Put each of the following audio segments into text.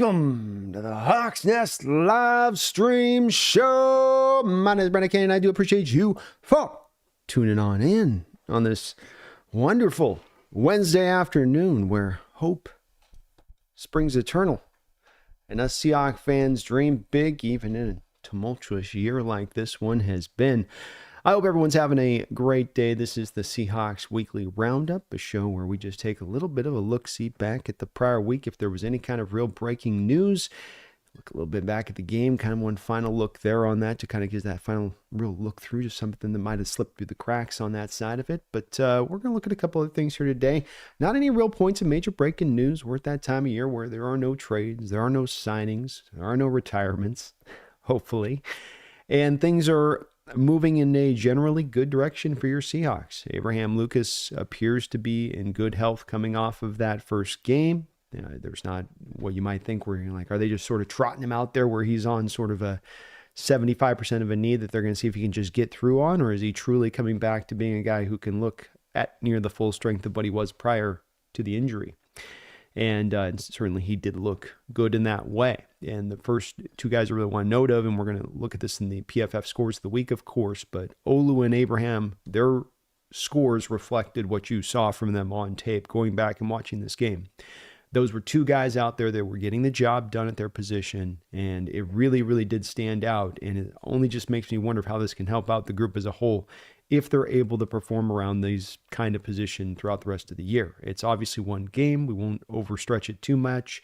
Welcome to the Hawks Nest live stream show. My name is Brandon Kane, and I do appreciate you for tuning on in on this wonderful Wednesday afternoon where hope springs eternal. And us Seahawks fans dream big even in a tumultuous year like this one has been. I hope everyone's having a great day. This is the Seahawks Weekly Roundup, a show where we just take a little bit of a look-see back at the prior week. If there was any kind of real breaking news, look a little bit back at the game, kind of one final look there on that to kind of give that final real look through to something that might have slipped through the cracks on that side of it. But we're going to look at a couple of things here today. Not any real points of major breaking news. We're at that time of year where there are no trades, there are no signings, there are no retirements, hopefully. And things are moving in a generally good direction for your Seahawks. Abraham Lucas appears to be in good health coming off of that first game. There's not what you might think where you're like, are they just sort of trotting him out there where he's on sort of a 75% of a knee that they're going to see if he can just get through on? Or is he truly coming back to being a guy who can look at near the full strength of what he was prior to the injury? And certainly he did look good in that way. And the first two guys I really want to note of, and we're going to look at this in the PFF scores of the week, of course, but Olu and Abraham, their scores reflected what you saw from them on tape going back and watching this game. Those were two guys out there that were getting the job done at their position, and it really, really did stand out. And it only just makes me wonder how this can help out the group as a whole if they're able to perform around these kind of position throughout the rest of the year. It's obviously one game. We won't overstretch it too much.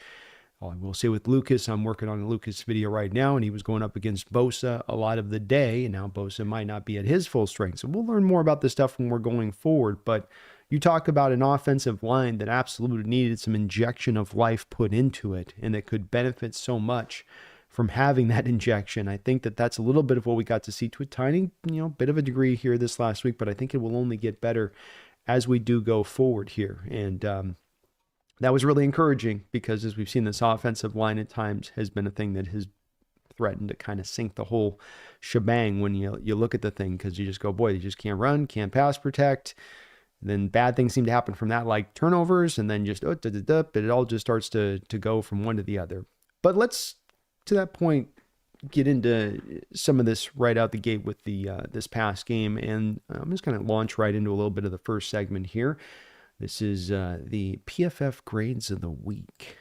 I will say with Lucas, I'm working on a Lucas video right now, and he was going up against Bosa a lot of the day, and now Bosa might not be at his full strength. So we'll learn more about this stuff when we're going forward. But you talk about an offensive line that absolutely needed some injection of life put into it, and that could benefit so much from having that injection. I think that that's a little bit of what we got to see to a tiny, bit of a degree here this last week, but I think it will only get better as we do go forward here. And that was really encouraging because as we've seen, this offensive line at times has been a thing that has threatened to kind of sink the whole shebang when you look at the thing, because you just go, boy, you just can't run, can't pass protect. Then bad things seem to happen from that, like turnovers, and then just, but it all just starts to go from one to the other. But let's, to that point, get into some of this right out the gate with the this past game, and I'm just going to launch right into a little bit of the first segment here. This is the PFF Grades of the week.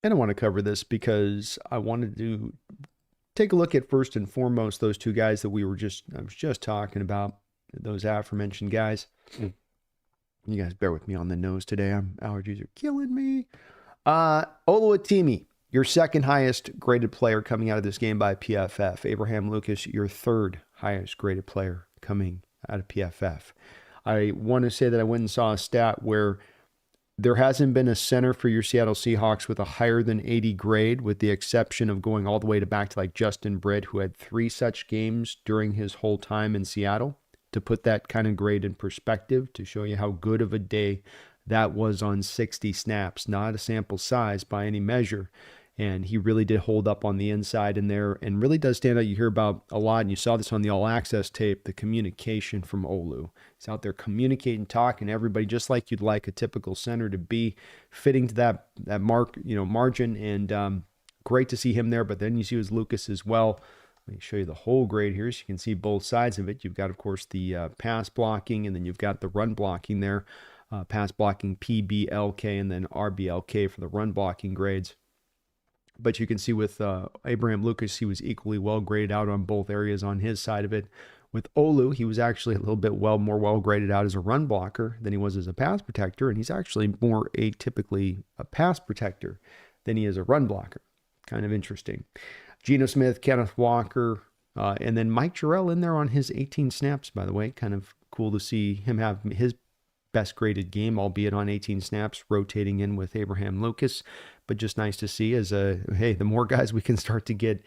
And I want to cover this because I wanted to take a look at, first and foremost, those two guys that I was just talking about, those aforementioned guys. You guys bear with me on the nose today. Allergies are killing me. Oluwatimi, your second highest graded player coming out of this game by PFF. Abraham Lucas, your third highest graded player coming out of PFF. I want to say that I went and saw a stat where there hasn't been a center for your Seattle Seahawks with a higher than 80 grade, with the exception of going all the way back to like Justin Britt, who had 3 such games during his whole time in Seattle. To put that kind of grade in perspective, to show you how good of a day that was on 60 snaps, not a sample size by any measure. And he really did hold up on the inside in there, and really does stand out. You hear about a lot, and you saw this on the All Access tape, the communication from Olu. He's out there communicating, talking to everybody, just like you'd like a typical center to be, fitting to that margin, and great to see him there. But then you see it was Lucas as well. Let me show you the whole grade here so you can see both sides of it. You've got, of course, the pass blocking, and then you've got the run blocking there. Pass blocking PBLK, and then RBLK for the run blocking grades. But you can see with Abraham Lucas, he was equally well graded out on both areas on his side of it. With Olu, he was actually a little bit more well graded out as a run blocker than he was as a pass protector, and he's actually more atypically a pass protector than he is a run blocker. Kind of interesting. Geno Smith, Kenneth Walker, and then Mike Jarrell in there on his 18 snaps, by the way. Kind of cool to see him have his best graded game, albeit on 18 snaps, rotating in with Abraham Lucas. But just nice to see the more guys we can start to get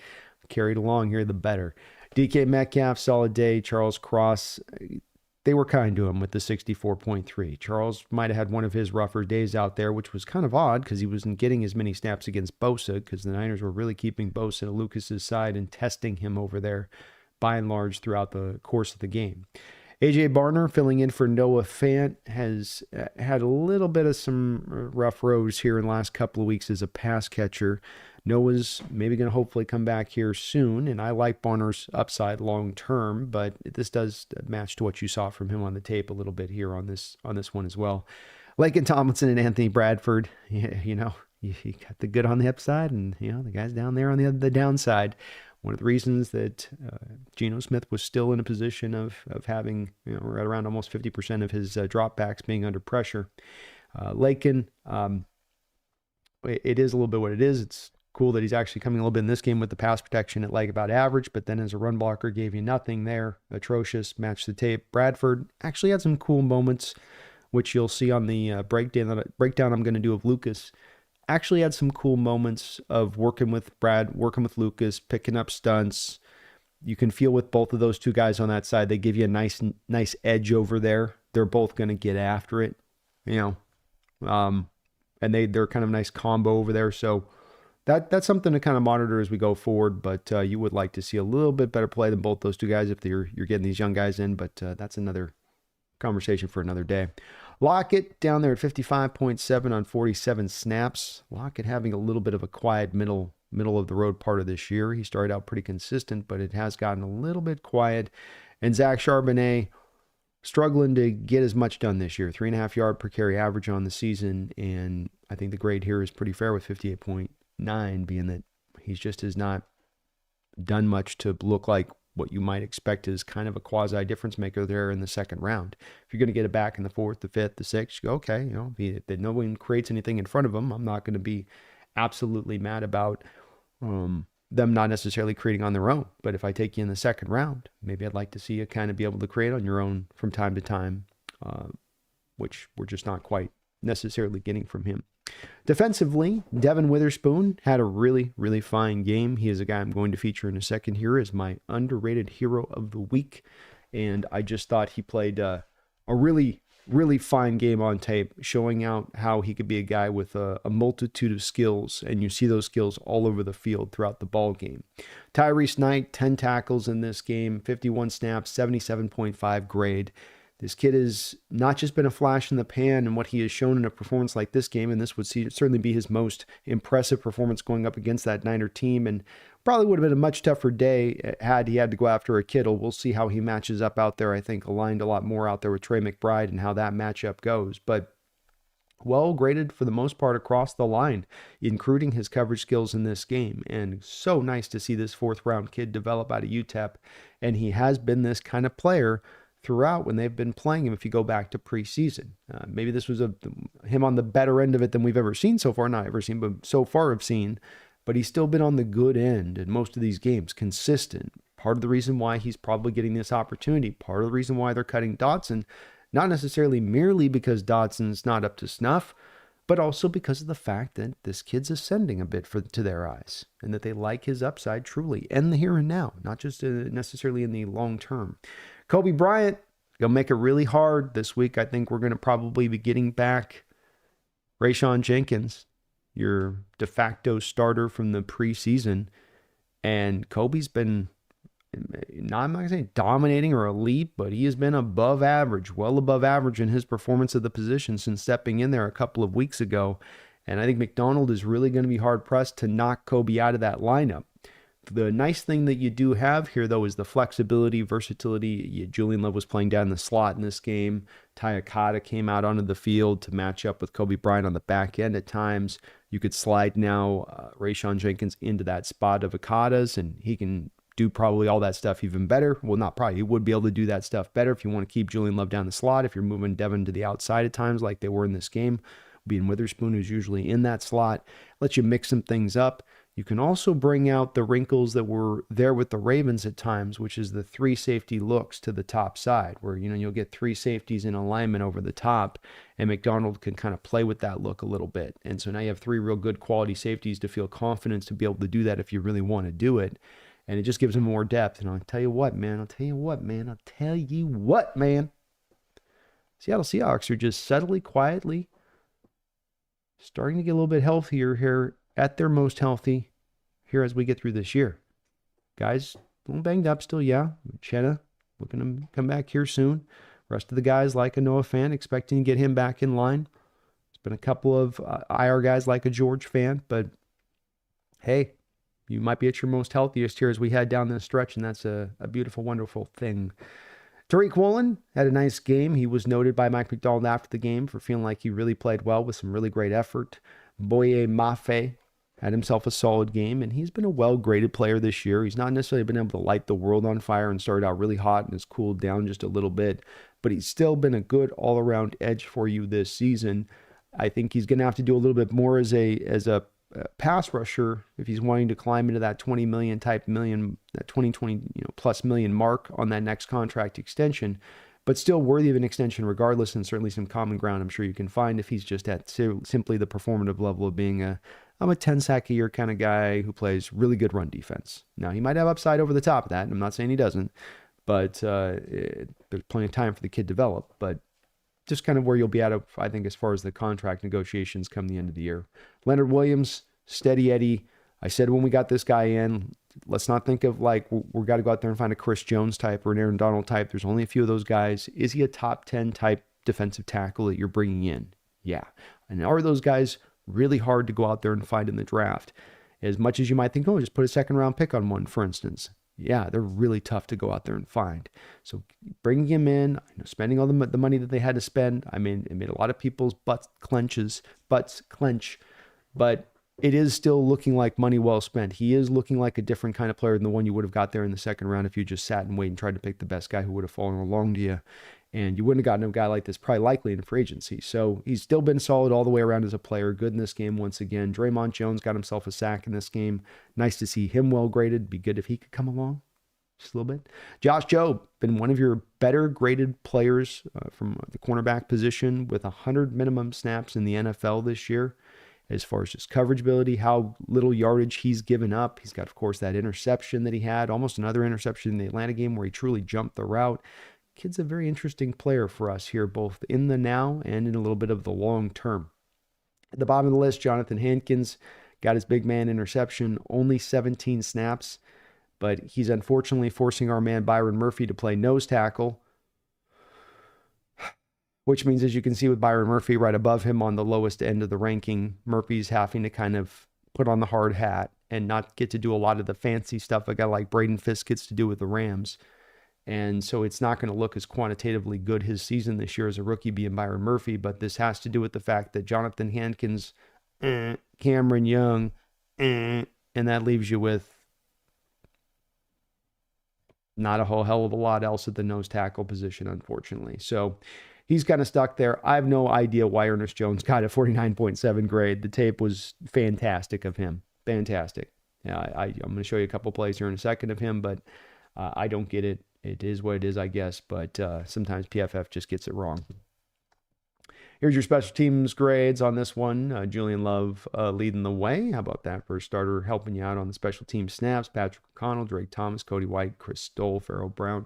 carried along here, the better. DK Metcalf, solid day. Charles Cross, they were kind to him with the 64.3. Charles might have had one of his rougher days out there, which was kind of odd because he wasn't getting as many snaps against Bosa, because the Niners were really keeping Bosa to Lucas's side and testing him over there by and large throughout the course of the game. A.J. Barner, filling in for Noah Fant, has had a little bit of some rough roads here in the last couple of weeks as a pass catcher. Noah's maybe going to hopefully come back here soon, and I like Barner's upside long term, but this does match to what you saw from him on the tape a little bit here on this one as well. Laken Tomlinson and Anthony Bradford, you got the good on the upside, and the guys down there on the downside. One of the reasons that Geno Smith was still in a position of having right around almost 50% of his dropbacks being under pressure. Laken, it is a little bit what it is. It's cool that he's actually coming a little bit in this game with the pass protection at like about average, but then as a run blocker gave you nothing there. Atrocious. Match the tape. Bradford actually had some cool moments, which you'll see on the breakdown I'm going to do of Lucas. Actually had some cool moments of working with Lucas, picking up stunts. You can feel with both of those two guys on that side, they give you a nice edge over there. They're both going to get after it, and they're kind of a nice combo over there. So that's something to kind of monitor as we go forward. But you would like to see a little bit better play than both those two guys if you're getting these young guys in. But that's another conversation for another day. Lockett down there at 55.7 on 47 snaps. Lockett having a little bit of a quiet middle of the road part of this year. He started out pretty consistent, but it has gotten a little bit quiet. And Zach Charbonnet struggling to get as much done this year. 3.5 yard per carry average on the season. And I think the grade here is pretty fair with 58.9, being that he just has not done much to look like what you might expect is kind of a quasi difference maker there in the second round. If you're going to get it back in the fourth, the fifth, the sixth, you go, okay, if no one creates anything in front of them, I'm not going to be absolutely mad about them not necessarily creating on their own. But if I take you in the second round, maybe I'd like to see you kind of be able to create on your own from time to time, which we're just not quite necessarily getting from him. Defensively, Devon Witherspoon had a really, really fine game. He is a guy I'm going to feature in a second here as my underrated hero of the week. And I just thought he played a really, really fine game on tape, showing out how he could be a guy with a multitude of skills. And you see those skills all over the field throughout the ball game. Tyrese Knight, 10 tackles in this game, 51 snaps, 77.5 grade. This kid has not just been a flash in the pan in what he has shown in a performance like this game, and this would certainly be his most impressive performance going up against that Niner team, and probably would have been a much tougher day had he had to go after a Kittle. We'll see how he matches up out there. I think aligned a lot more out there with Trey McBride and how that matchup goes, but well graded for the most part across the line, including his coverage skills in this game. And so nice to see this fourth round kid develop out of UTEP, and he has been this kind of player throughout when they've been playing him. If you go back to preseason, maybe this was him on the better end of it than we've ever seen so far. Not ever seen, but so far have seen. But he's still been on the good end in most of these games, consistent. Part of the reason why he's probably getting this opportunity. Part of the reason why they're cutting Dotson, not necessarily merely because Dotson's not up to snuff, but also because of the fact that this kid's ascending a bit to their eyes, and that they like his upside truly, and the here and now, not just necessarily in the long term. Kobe Bryant, going to make it really hard this week. I think we're going to probably be getting back Rayshon Jenkins, your de facto starter from the preseason. And Kobe's been, I'm not going to say dominating or elite, but he has been above average, well above average in his performance of the position since stepping in there a couple of weeks ago. And I think McDonald is really going to be hard-pressed to knock Kobe out of that lineup. The nice thing that you do have here, though, is the flexibility, versatility. Julian Love was playing down the slot in this game. Ty Okada came out onto the field to match up with Kobe Bryant on the back end at times. You could slide now Rayshon Jenkins into that spot of Okada's, and he can do probably all that stuff even better. Well, not probably. He would be able to do that stuff better if you want to keep Julian Love down the slot. If you're moving Devon to the outside at times like they were in this game, being Witherspoon, who's usually in that slot, lets you mix some things up. You can also bring out the wrinkles that were there with the Ravens at times, which is the 3 safety looks to the top side, where you'll get 3 safeties in alignment over the top, and McDonald can kind of play with that look a little bit. And so now you have 3 real good quality safeties to feel confidence to be able to do that if you really want to do it. And it just gives them more depth. And I'll tell you what, man. Seattle Seahawks are just subtly, quietly starting to get a little bit healthier here, at their most healthy here as we get through this year. Guys, a little banged up still, yeah. Chenna, looking to come back here soon. Rest of the guys like a Noah Fant, expecting to get him back in line. There's been a couple of IR guys like a George Fant, but hey, you might be at your most healthiest here as we head down this stretch, and that's a beautiful, wonderful thing. Tariq Woolen had a nice game. He was noted by Mike McDonald after the game for feeling like he really played well with some really great effort. Boye Mafe had himself a solid game, and he's been a well-graded player this year. He's not necessarily been able to light the world on fire and started out really hot and has cooled down just a little bit, but he's still been a good all-around edge for you this season. I think he's going to have to do a little bit more as a pass rusher if he's wanting to climb into that 20 million, that 20 plus million mark on that next contract extension, but still worthy of an extension regardless, and certainly some common ground I'm sure you can find if he's just at simply the performative level of being I'm a 10 sack a year kind of guy who plays really good run defense. Now, he might have upside over the top of that, and I'm not saying he doesn't, but there's plenty of time for the kid to develop, but just kind of where you'll be at, I think, as far as the contract negotiations come the end of the year. Leonard Williams, steady Eddie. I said when we got this guy in, let's not think of like we've got to go out there and find a Chris Jones type or an Aaron Donald type. There's only a few of those guys. Is he a top 10 type defensive tackle that you're bringing in? Yeah. And are those guys really hard to go out there and find in the draft? As much as you might think, oh, just put a second round pick on one, for instance. Yeah, they're really tough to go out there and find. So bringing him in, spending all the money that they had to spend, I mean, it made a lot of people's butts clench, but it is still looking like money well spent. He is looking like a different kind of player than the one you would have got there in the second round if you just sat and waited and tried to pick the best guy who would have fallen along to you. And you wouldn't have gotten a guy like this probably likely in free agency. So he's still been solid all the way around as a player. Good in this game once again. Draymond Jones got himself a sack in this game. Nice to see him well graded. Be good if he could come along just a little bit. Josh Jobe, been one of your better graded players from the cornerback position with 100 minimum snaps in the NFL this year. As far as just coverage ability, how little yardage he's given up. He's got, of course, that interception that he had, almost another interception in the Atlanta game where he truly jumped the route. Kid's a very interesting player for us here, both in the now and in a little bit of the long term. At the bottom of the list, Jonathan Hankins got his big man interception, only 17 snaps, but he's unfortunately forcing our man Byron Murphy to play nose tackle, which means, as you can see with Byron Murphy right above him on the lowest end of the ranking, Murphy's having to kind of put on the hard hat and not get to do a lot of the fancy stuff a guy like Braden Fisk gets to do with the Rams. And so it's not going to look as quantitatively good his season this year as a rookie being Byron Murphy, but this has to do with the fact that Jonathan Hankins, Cameron Young, and that leaves you with not a whole hell of a lot else at the nose tackle position, unfortunately. So he's kind of stuck there. I have no idea why Ernest Jones got a 49.7 grade. The tape was fantastic of him. Fantastic. Yeah, I'm going to show you a couple plays here in a second of him, but I don't get it. It is what it is, I guess, but sometimes PFF just gets it wrong. Here's your special teams grades on this one. Julian Love leading the way. How about that for a starter, helping you out on the special team snaps? Patrick O'Connell, Drake Thomas, Cody White, Chris Stoll, Farrell Brown.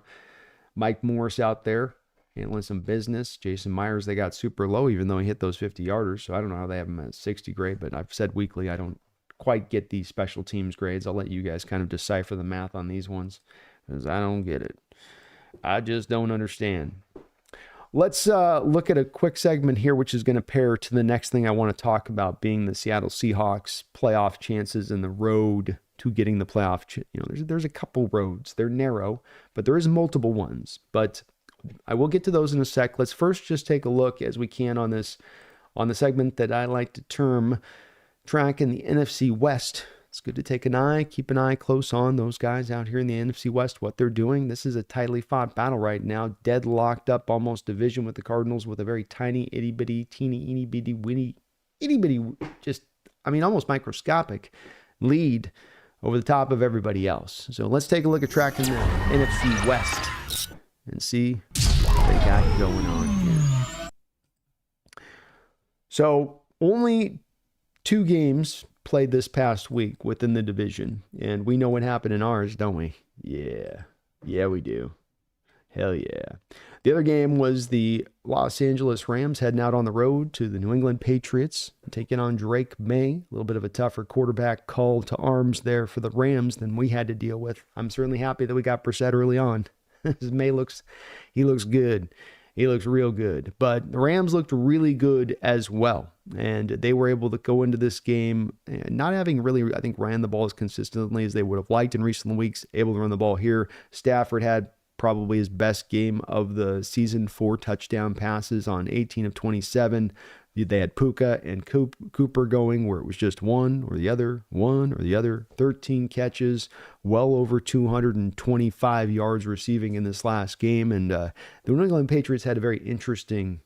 Mike Morris out there handling some business. Jason Myers, they got super low, even though he hit those 50-yarders, so I don't know how they have him at 60 grade, but I've said weekly I don't quite get these special teams grades. I'll let you guys kind of decipher the math on these ones, because I don't get it. I just don't understand. Let's look at a quick segment here, which is going to pair to the next thing I want to talk about, being the Seattle Seahawks playoff chances and the road to getting the playoff. There's a couple roads. They're narrow, but there is multiple ones. But I will get to those in a sec. Let's first just take a look as we can on the segment that I like to term tracking the NFC West. It's good to take keep an eye close on those guys out here in the NFC West, what they're doing. This is a tightly fought battle right now. Deadlocked up almost division with the Cardinals with a very tiny, itty-bitty, almost microscopic lead over the top of everybody else. So let's take a look at tracking the NFC West and see what they got going on here. So only 2 games played this past week within the division, and we know what happened in ours, don't we? Yeah, we do. Hell yeah. The other game was the Los Angeles Rams heading out on the road to the New England Patriots, taking on Drake May. A little bit of a tougher quarterback call to arms there for the Rams than we had to deal with. I'm certainly happy that we got Brissett early on. May he looks good. He looks real good. But the Rams looked really good as well. And they were able to go into this game not having really, I think, ran the ball as consistently as they would have liked in recent weeks, able to run the ball here. Stafford had probably his best game of the season, 4 touchdown passes on 18 of 27. They had Puka and Cooper going where it was just one or the other, 13 catches, well over 225 yards receiving in this last game. And the New England Patriots had a very interesting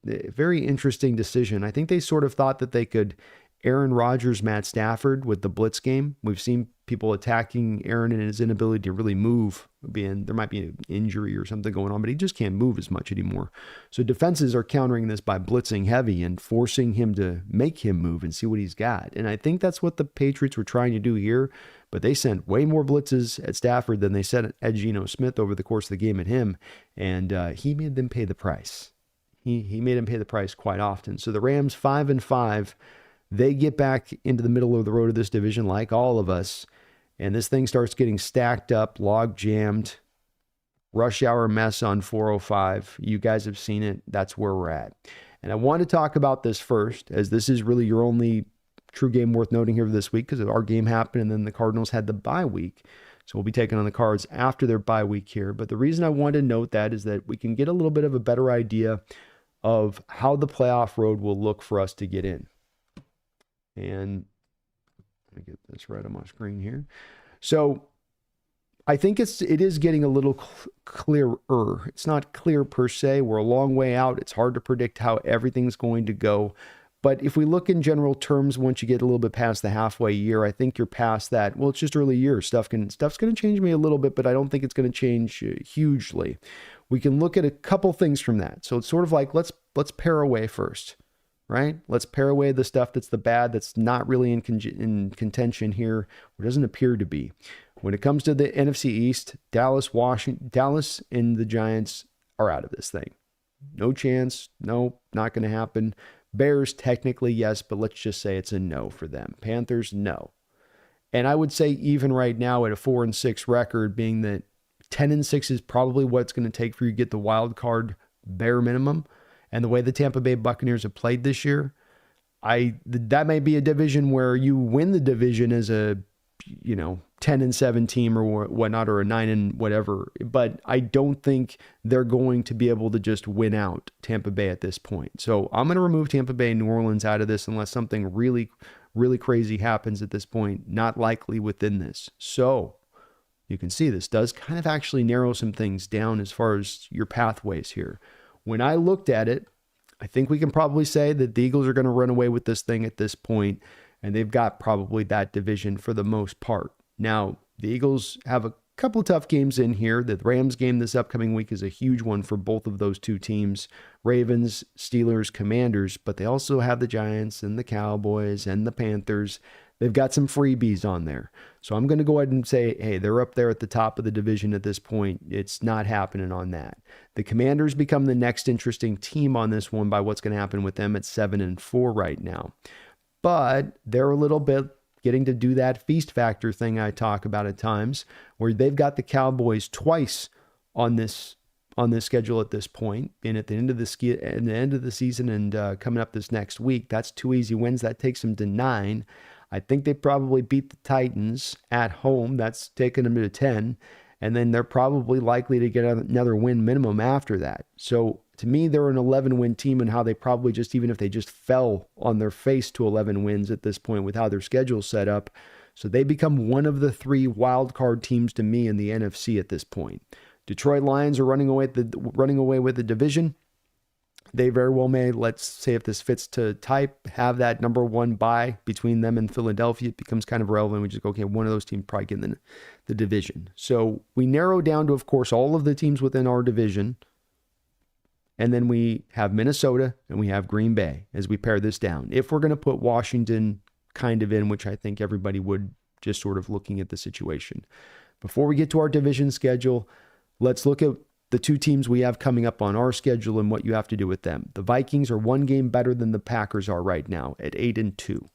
decision. I think they sort of thought that they could Aaron Rodgers, Matt Stafford with the blitz game. We've seen people attacking Aaron and his inability to really move. There might be an injury or something going on, but he just can't move as much anymore. So defenses are countering this by blitzing heavy and forcing him to make him move and see what he's got. And I think that's what the Patriots were trying to do here, but they sent way more blitzes at Stafford than they sent at Geno Smith over the course of the game at him, and he made them pay the price. He made them pay the price quite often. So the Rams 5-5. They get back into the middle of the road of this division like all of us, and this thing starts getting stacked up, log jammed, rush hour mess on 405. You guys have seen it. That's where we're at. And I want to talk about this first, as this is really your only true game worth noting here this week, because our game happened and then the Cardinals had the bye week. So we'll be taking on the Cards after their bye week here. But the reason I want to note that is that we can get a little bit of a better idea of how the playoff road will look for us to get in. And let me get this right on my screen here. So I think it is getting a little clearer. It's not clear per se. We're a long way out. It's hard to predict how everything's going to go. But if we look in general terms, once you get a little bit past the halfway year, I think you're past that. Well, it's just early year. Stuff's going to change me a little bit, but I don't think it's going to change hugely. We can look at a couple things from that. So it's sort of like, let's pare away first. Right? Let's pare away the stuff that's the bad, that's not really in contention here, or doesn't appear to be. When it comes to the NFC East, Dallas and the Giants are out of this thing. No chance. No, not going to happen. Bears, technically, yes, but let's just say it's a no for them. Panthers, no. And I would say even right now at a 4-6 record, being that 10-6 is probably what it's going to take for you to get the wild card bare minimum. And the way the Tampa Bay Buccaneers have played this year, that may be a division where you win the division as a 10-7 team or whatnot, or a 9 and whatever. But I don't think they're going to be able to just win out Tampa Bay at this point. So I'm going to remove Tampa Bay and New Orleans out of this unless something really, really crazy happens at this point. Not likely within this. So you can see this does kind of actually narrow some things down as far as your pathways here. When I looked at it, I think we can probably say that the Eagles are going to run away with this thing at this point, and they've got probably that division for the most part. Now, the Eagles have a couple of tough games in here. The Rams game this upcoming week is a huge one for both of those two teams, Ravens, Steelers, Commanders, but they also have the Giants and the Cowboys and the Panthers. They've got some freebies on there. So I'm going to go ahead and say, hey, they're up there at the top of the division at this point. It's not happening on that. The Commanders become the next interesting team on this one by what's going to happen with them at 7-4 right now. But they're a little bit getting to do that feast factor thing I talk about at times, where they've got the Cowboys twice on this schedule at this point, and at the end of the season and coming up this next week. That's 2 easy wins. That takes them to 9. I think they probably beat the Titans at home. That's taking them to 10. And then they're probably likely to get another win minimum after that. So to me, they're an 11-win team, and how they probably just, even if they just fell on their face to 11 wins at this point with how their schedule's set up. So they become one of the 3 wild card teams to me in the NFC at this point. Detroit Lions are running away with the division. They very well may, let's say if this fits to type, have that number 1 bye between them and Philadelphia. It becomes kind of relevant. We just go, okay, one of those teams probably get in the division. So we narrow down to, of course, all of the teams within our division. And then we have Minnesota and we have Green Bay as we pare this down. If we're going to put Washington kind of in, which I think everybody would, just sort of looking at the situation. Before we get to our division schedule, let's look at the 2 teams we have coming up on our schedule and what you have to do with them. The Vikings are 1 game better than the Packers are right now at 8-2.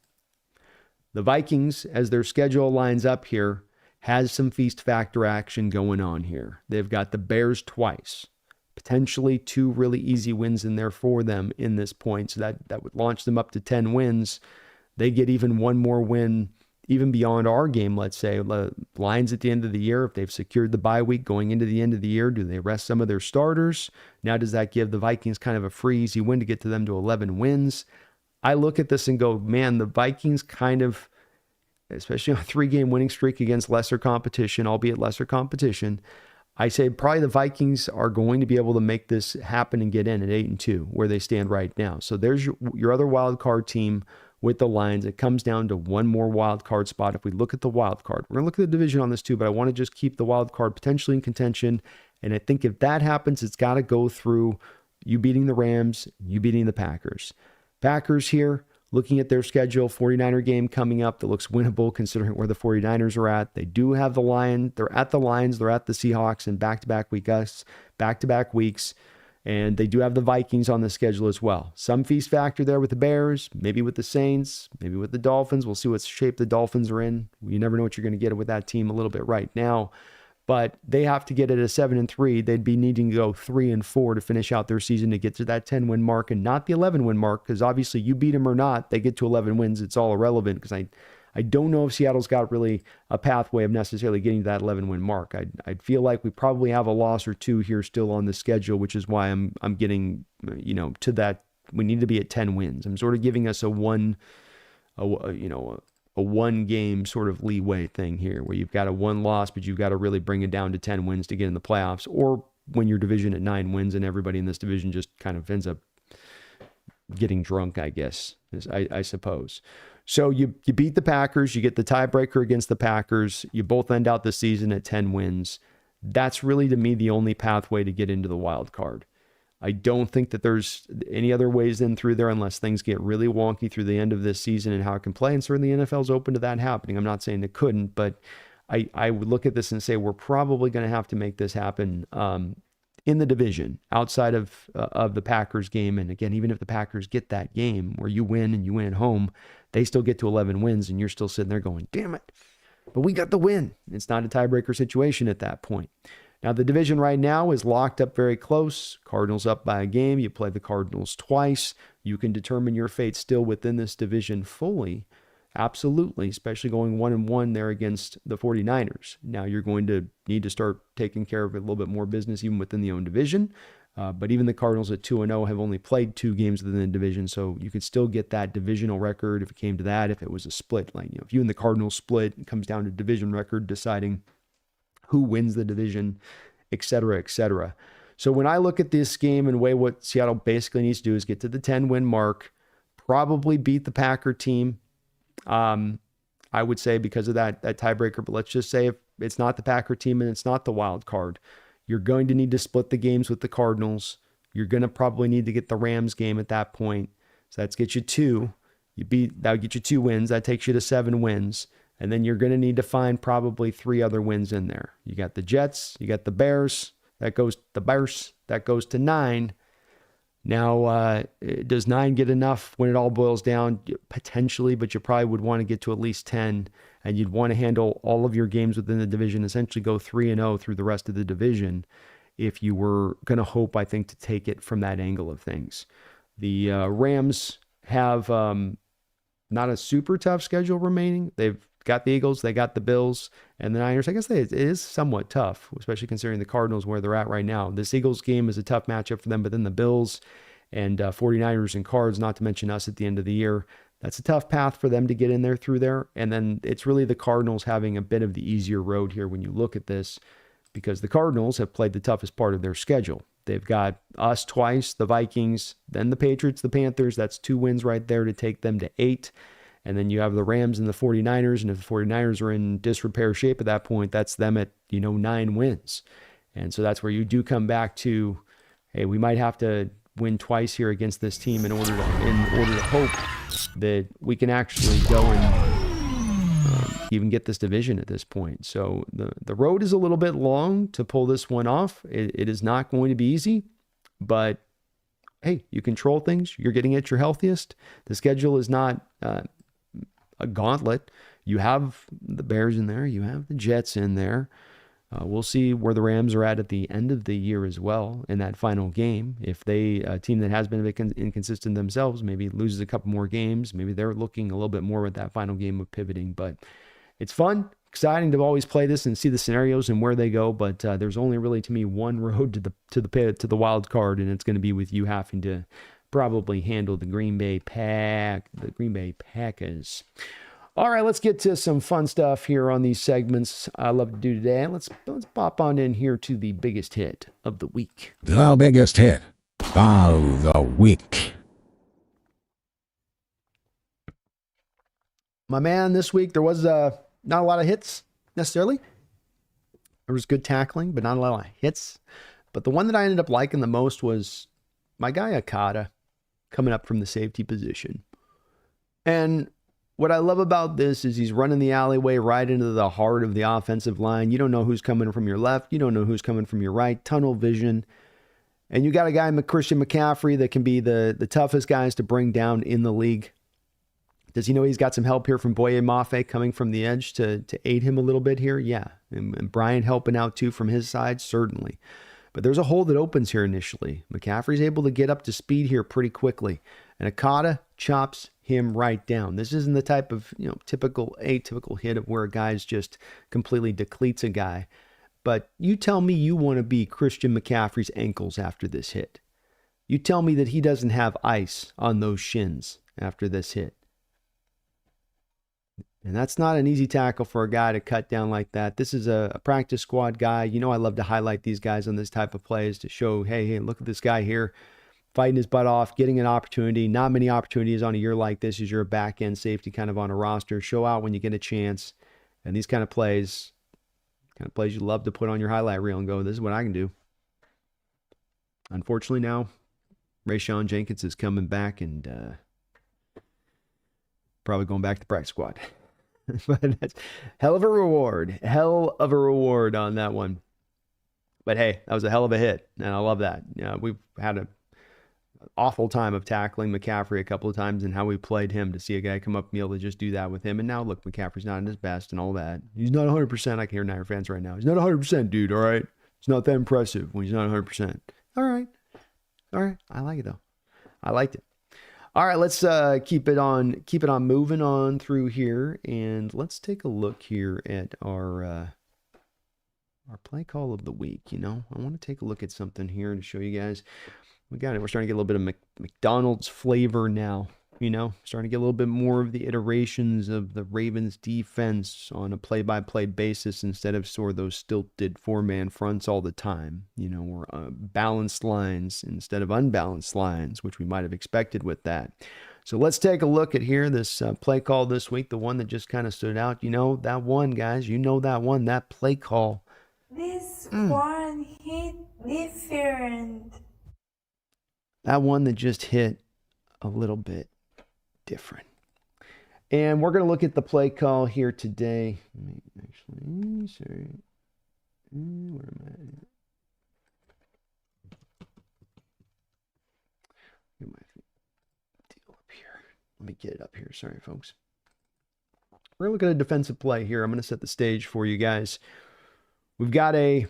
The Vikings, as their schedule lines up here, has some feast factor action going on here. They've got the Bears twice, potentially 2 really easy wins in there for them in this point. So that would launch them up to 10 wins. They get even one more win, even beyond our game, let's say. The Lions at the end of the year, if they've secured the bye week going into the end of the year, do they rest some of their starters? Now, does that give the Vikings kind of a free, easy win to get to them to 11 wins? I look at this and go, man, the Vikings kind of, especially on a 3-game winning streak against lesser competition, albeit lesser competition, I say probably the Vikings are going to be able to make this happen and get in at 8-2, where they stand right now. So there's your other wild card team with the Lions. It comes down to one more wild card spot. If we look at the wild card, we're going to look at the division on this too, but I want to just keep the wild card potentially in contention. And I think if that happens, it's got to go through you beating the Rams, you beating the Packers. Packers here, looking at their schedule, 49er game coming up that looks winnable considering where the 49ers are at. They do have the Lions. They're at the Lions. They're at the Seahawks in back-to-back weeks. And they do have the Vikings on the schedule as well. Some feast factor there with the Bears, maybe with the Saints, maybe with the Dolphins. We'll see what shape the Dolphins are in. You never know what you're going to get with that team a little bit right now. But they have to get it at 7-3. They'd be needing to go 3-4 to finish out their season to get to that 10-win mark and not the 11-win mark, because obviously you beat them or not, they get to 11 wins. It's all irrelevant because I don't know if Seattle's got really a pathway of necessarily getting to that 11-win mark. I'd feel like we probably have a loss or 2 here still on the schedule, which is why I'm getting, to that. We need to be at 10 wins. I'm sort of giving us a one game sort of leeway thing here where you've got a 1 loss, but you've got to really bring it down to 10 wins to get in the playoffs, or when your division at 9 wins and everybody in this division just kind of ends up getting drunk, I guess, I suppose. So you beat the Packers, you get the tiebreaker against the Packers, you both end out the season at 10 wins. That's really, to me, the only pathway to get into the wild card. I don't think that there's any other ways in through there unless things get really wonky through the end of this season and how it can play. And certainly the NFL's open to that happening. I'm not saying it couldn't, but I would look at this and say we're probably going to have to make this happen in the division outside of the Packers game. And again, even if the Packers get that game where you win and you win at home, they still get to 11 wins and you're still sitting there going, damn it, but we got the win. It's not a tiebreaker situation at that point. Now, the division right now is locked up very close. Cardinals up by a game. You play the Cardinals twice. You can determine your fate still within this division fully. Absolutely, especially going 1-1 there against the 49ers. Now, you're going to need to start taking care of a little bit more business even within the own division. But even the Cardinals at 2-0 have only played 2 games within the division, so you could still get that divisional record if it came to that, if it was a split. Like, if you and the Cardinals split, it comes down to division record deciding who wins the division, et cetera, et cetera. So when I look at this game and weigh what Seattle basically needs to do is get to the 10-win mark, probably beat the Packer team, I would say, because of that tiebreaker. But let's just say if it's not the Packer team and it's not the wild card, you're going to need to split the games with the Cardinals. You're going to probably need to get the Rams game at that point. So that's get you 2. That would get you 2 wins. That takes you to 7 wins. And then you're going to need to find probably 3 other wins in there. You got the Jets, you got the Bears. That goes to 9. Now, does 9 get enough when it all boils down? Potentially, but you probably would want to get to at least 10, and you'd want to handle all of your games within the division, essentially go 3-0 through the rest of the division if you were going to hope, I think, to take it from that angle of things. The Rams have not a super tough schedule remaining. They've got the Eagles, they got the Bills, and the Niners. I guess it is somewhat tough, especially considering the Cardinals where they're at right now. This Eagles game is a tough matchup for them, but then the Bills and 49ers and Cards, not to mention us at the end of the year, that's a tough path for them to get in there through there. And then it's really the Cardinals having a bit of the easier road here when you look at this, because the Cardinals have played the toughest part of their schedule. They've got us twice, the Vikings, then the Patriots, the Panthers. That's 2 wins right there to take them to 8. And then you have the Rams and the 49ers. And if the 49ers are in disrepair shape at that point, that's them at, 9 wins. And so that's where you do come back to, hey, we might have to win twice here against this team in order to hope that we can actually go and even get this division at this point. So the road is a little bit long to pull this one off. It is not going to be easy, but hey, you control things. You're getting at your healthiest. The schedule is not a gauntlet. You have the Bears in there. You have the Jets in there. We'll see where the Rams are at the end of the year as well in that final game. If a team that has been a bit inconsistent themselves, maybe loses a couple more games, maybe they're looking a little bit more with that final game of pivoting. But it's fun, exciting to always play this and see the scenarios and where they go. But there's only really, to me, one road to the wild card, and it's going to be with you having to probably handle the Green Bay Packers. All right, let's get to some fun stuff here on these segments I love to do today. Let's pop on in here to the biggest hit of the week. The biggest hit of the week. My man, this week there was not a lot of hits necessarily. There was good tackling, but not a lot of hits. But the one that I ended up liking the most was my guy Okada coming up from the safety position. And what I love about this is he's running the alleyway right into the heart of the offensive line. You don't know who's coming from your left. You don't know who's coming from your right. Tunnel vision. And you got a guy, Christian McCaffrey, that can be the toughest guys to bring down in the league. Does he know he's got some help here from Boye Mafe coming from the edge to aid him a little bit here? Yeah. And Brian helping out too from his side? Certainly. But there's a hole that opens here initially. McCaffrey's able to get up to speed here pretty quickly. And Okada chops him right down. This isn't the type of, atypical hit of where a guy's just completely depletes a guy. But you tell me you want to be Christian McCaffrey's ankles after this hit. You tell me that he doesn't have ice on those shins after this hit. And that's not an easy tackle for a guy to cut down like that. This is a practice squad guy. You know I love to highlight these guys on this type of plays to show, hey, look at this guy here. Fighting his butt off, getting an opportunity. Not many opportunities on a year like this as you're a back-end safety kind of on a roster. Show out when you get a chance. And these kind of plays you love to put on your highlight reel and go, this is what I can do. Unfortunately now, Rayshawn Jenkins is coming back and probably going back to practice squad. But that's hell of a reward. Hell of a reward on that one. But hey, that was a hell of a hit. And I love that. We've had an awful time of tackling McCaffrey a couple of times and how we played him to see a guy come up and be able to just do that with him. And now look, McCaffrey's not at his best and all that. He's not 100%. I can hear Niner fans right now. He's not 100%, dude. All right. It's not that impressive when he's not 100%. All right. I like it though. I liked it. All right, let's keep it on moving on through here, and let's take a look here at our play call of the week. I want to take a look at something here to show you guys. We're starting to get a little bit of McDonald's flavor now. Starting to get a little bit more of the iterations of the Ravens defense on a play-by-play basis instead of sort of those stilted four-man fronts all the time. Or balanced lines instead of unbalanced lines, which we might have expected with that. So let's take a look at here, this play call this week, the one that just kind of stood out. That one, guys, that one, that play call. This one hit different. That one that just hit a little bit different. And we're going to look at the play call here today. Sorry. Where am I? Get my deal up here. Let me get it up here. Sorry, folks. We're going to look at a defensive play here. I'm going to set the stage for you guys. We've got a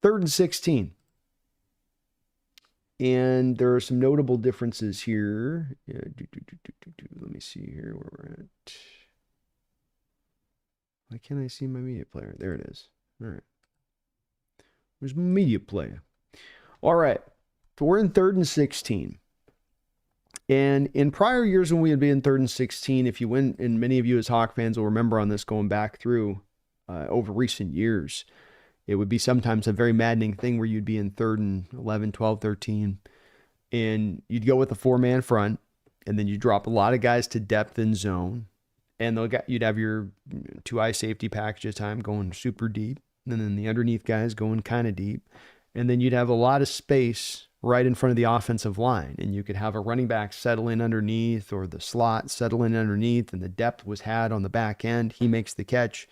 3rd and 16. And there are some notable differences here. Let me see here where we're at. Why can't I see my media player? There it is. All right. Where's my media player? All right. So we're in 3rd and 16. And in prior years when we had been in 3rd and 16, if you went, and many of you as Hawk fans will remember on this going back through over recent years, it would be sometimes a very maddening thing where you'd be in 3rd and 11, 12, 13, and you'd go with a 4-man front, and then you drop a lot of guys to depth in zone, and you'd have your 2-eye safety package at time going super deep, and then the underneath guys going kind of deep, and then you'd have a lot of space right in front of the offensive line, and you could have a running back settle in underneath or the slot settle in underneath, and the depth was had on the back end. He makes the catch.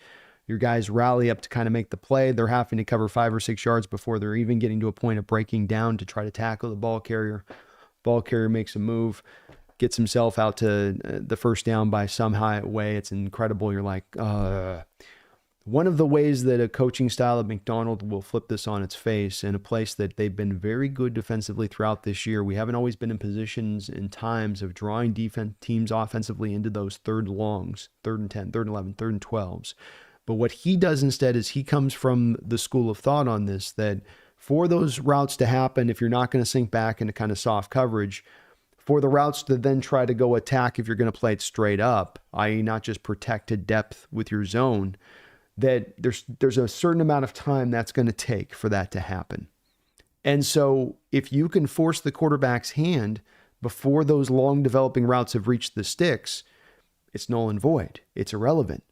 Your guys rally up to kind of make the play. They're having to cover 5 or 6 yards before they're even getting to a point of breaking down to try to tackle the ball carrier. Ball carrier makes a move, gets himself out to the first down by some high way. It's incredible. You're like, one of the ways that a coaching style of McDonald will flip this on its face, in a place that they've been very good defensively throughout this year. We haven't always been in positions and times of drawing teams offensively into those third longs, 3rd and 10, 3rd and 11, 3rd and 12s. But what he does instead is he comes from the school of thought on this, that for those routes to happen, if you're not going to sink back into kind of soft coverage, for the routes to then try to go attack if you're going to play it straight up, i.e. not just protect to depth with your zone, that there's a certain amount of time that's going to take for that to happen. And so if you can force the quarterback's hand before those long developing routes have reached the sticks, it's null and void. It's irrelevant.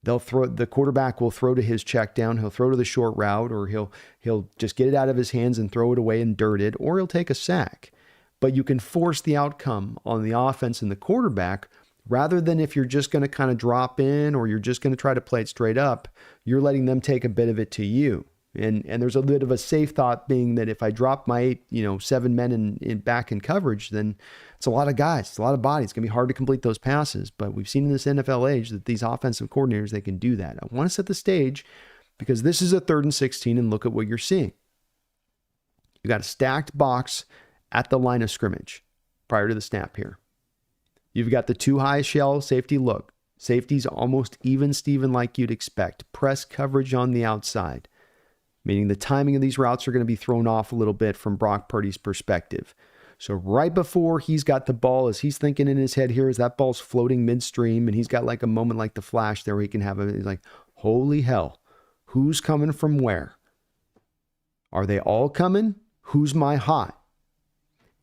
The quarterback will throw to his check down. He'll throw to the short route, or he'll just get it out of his hands and throw it away and dirt it, or he'll take a sack. But you can force the outcome on the offense and the quarterback, rather than if you're just going to kind of drop in or you're just going to try to play it straight up, you're letting them take a bit of it to you. And there's a bit of a safe thought being that if I drop my 7 men in back in coverage, then it's a lot of guys, it's a lot of bodies. It's going to be hard to complete those passes. But we've seen in this NFL age that these offensive coordinators, they can do that. I want to set the stage because this is a 3rd and 16, and look at what you're seeing. You got a stacked box at the line of scrimmage prior to the snap here. You've got the 2 high shell safety look. Safety's almost even Steven like you'd expect. Press coverage on the outside, meaning the timing of these routes are going to be thrown off a little bit from Brock Purdy's perspective. So right before he's got the ball, as he's thinking in his head here, as that ball's floating midstream, and he's got like a moment like the flash there where he can have it. He's like, holy hell, who's coming from where? Are they all coming? Who's my hot?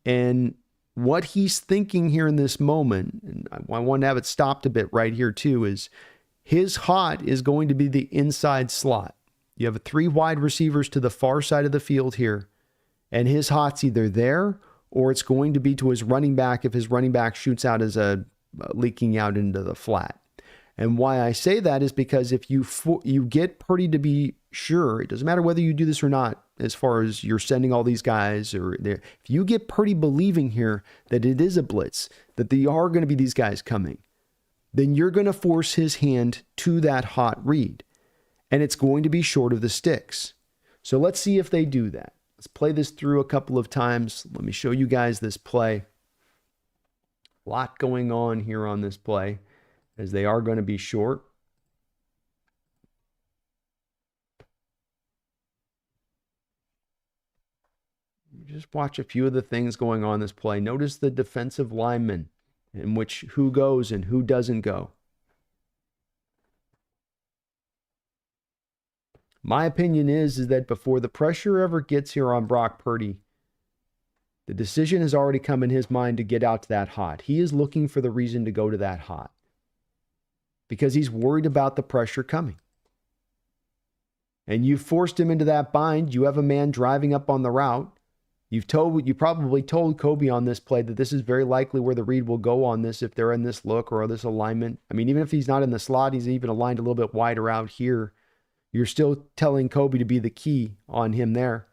And what he's thinking here in this moment, and I want to have it stopped a bit right here too, is his hot is going to be the inside slot. You have 3 wide receivers to the far side of the field here, and his hot's either there or it's going to be to his running back if his running back shoots out as a leaking out into the flat. And why I say that is because if you get Purdy to be sure, it doesn't matter whether you do this or not, as far as you're sending all these guys, or if you get Purdy believing here that it is a blitz, that they are going to be these guys coming, then you're going to force his hand to that hot read. And it's going to be short of the sticks. So let's see if they do that. Let's play this through a couple of times. Let me show you guys this play. A lot going on here on this play, as they are going to be short. Just watch a few of the things going on in this play. Notice the defensive linemen, in which who goes and who doesn't go. My opinion is that before the pressure ever gets here on Brock Purdy, the decision has already come in his mind to get out to that hot. He is looking for the reason to go to that hot because he's worried about the pressure coming. And you forced him into that bind. You have a man driving up on the route. You probably told Kobe on this play that this is very likely where the read will go on this if they're in this look or this alignment. I mean, even if he's not in the slot, he's even aligned a little bit wider out here. You're still telling Kobe to be the key on him there.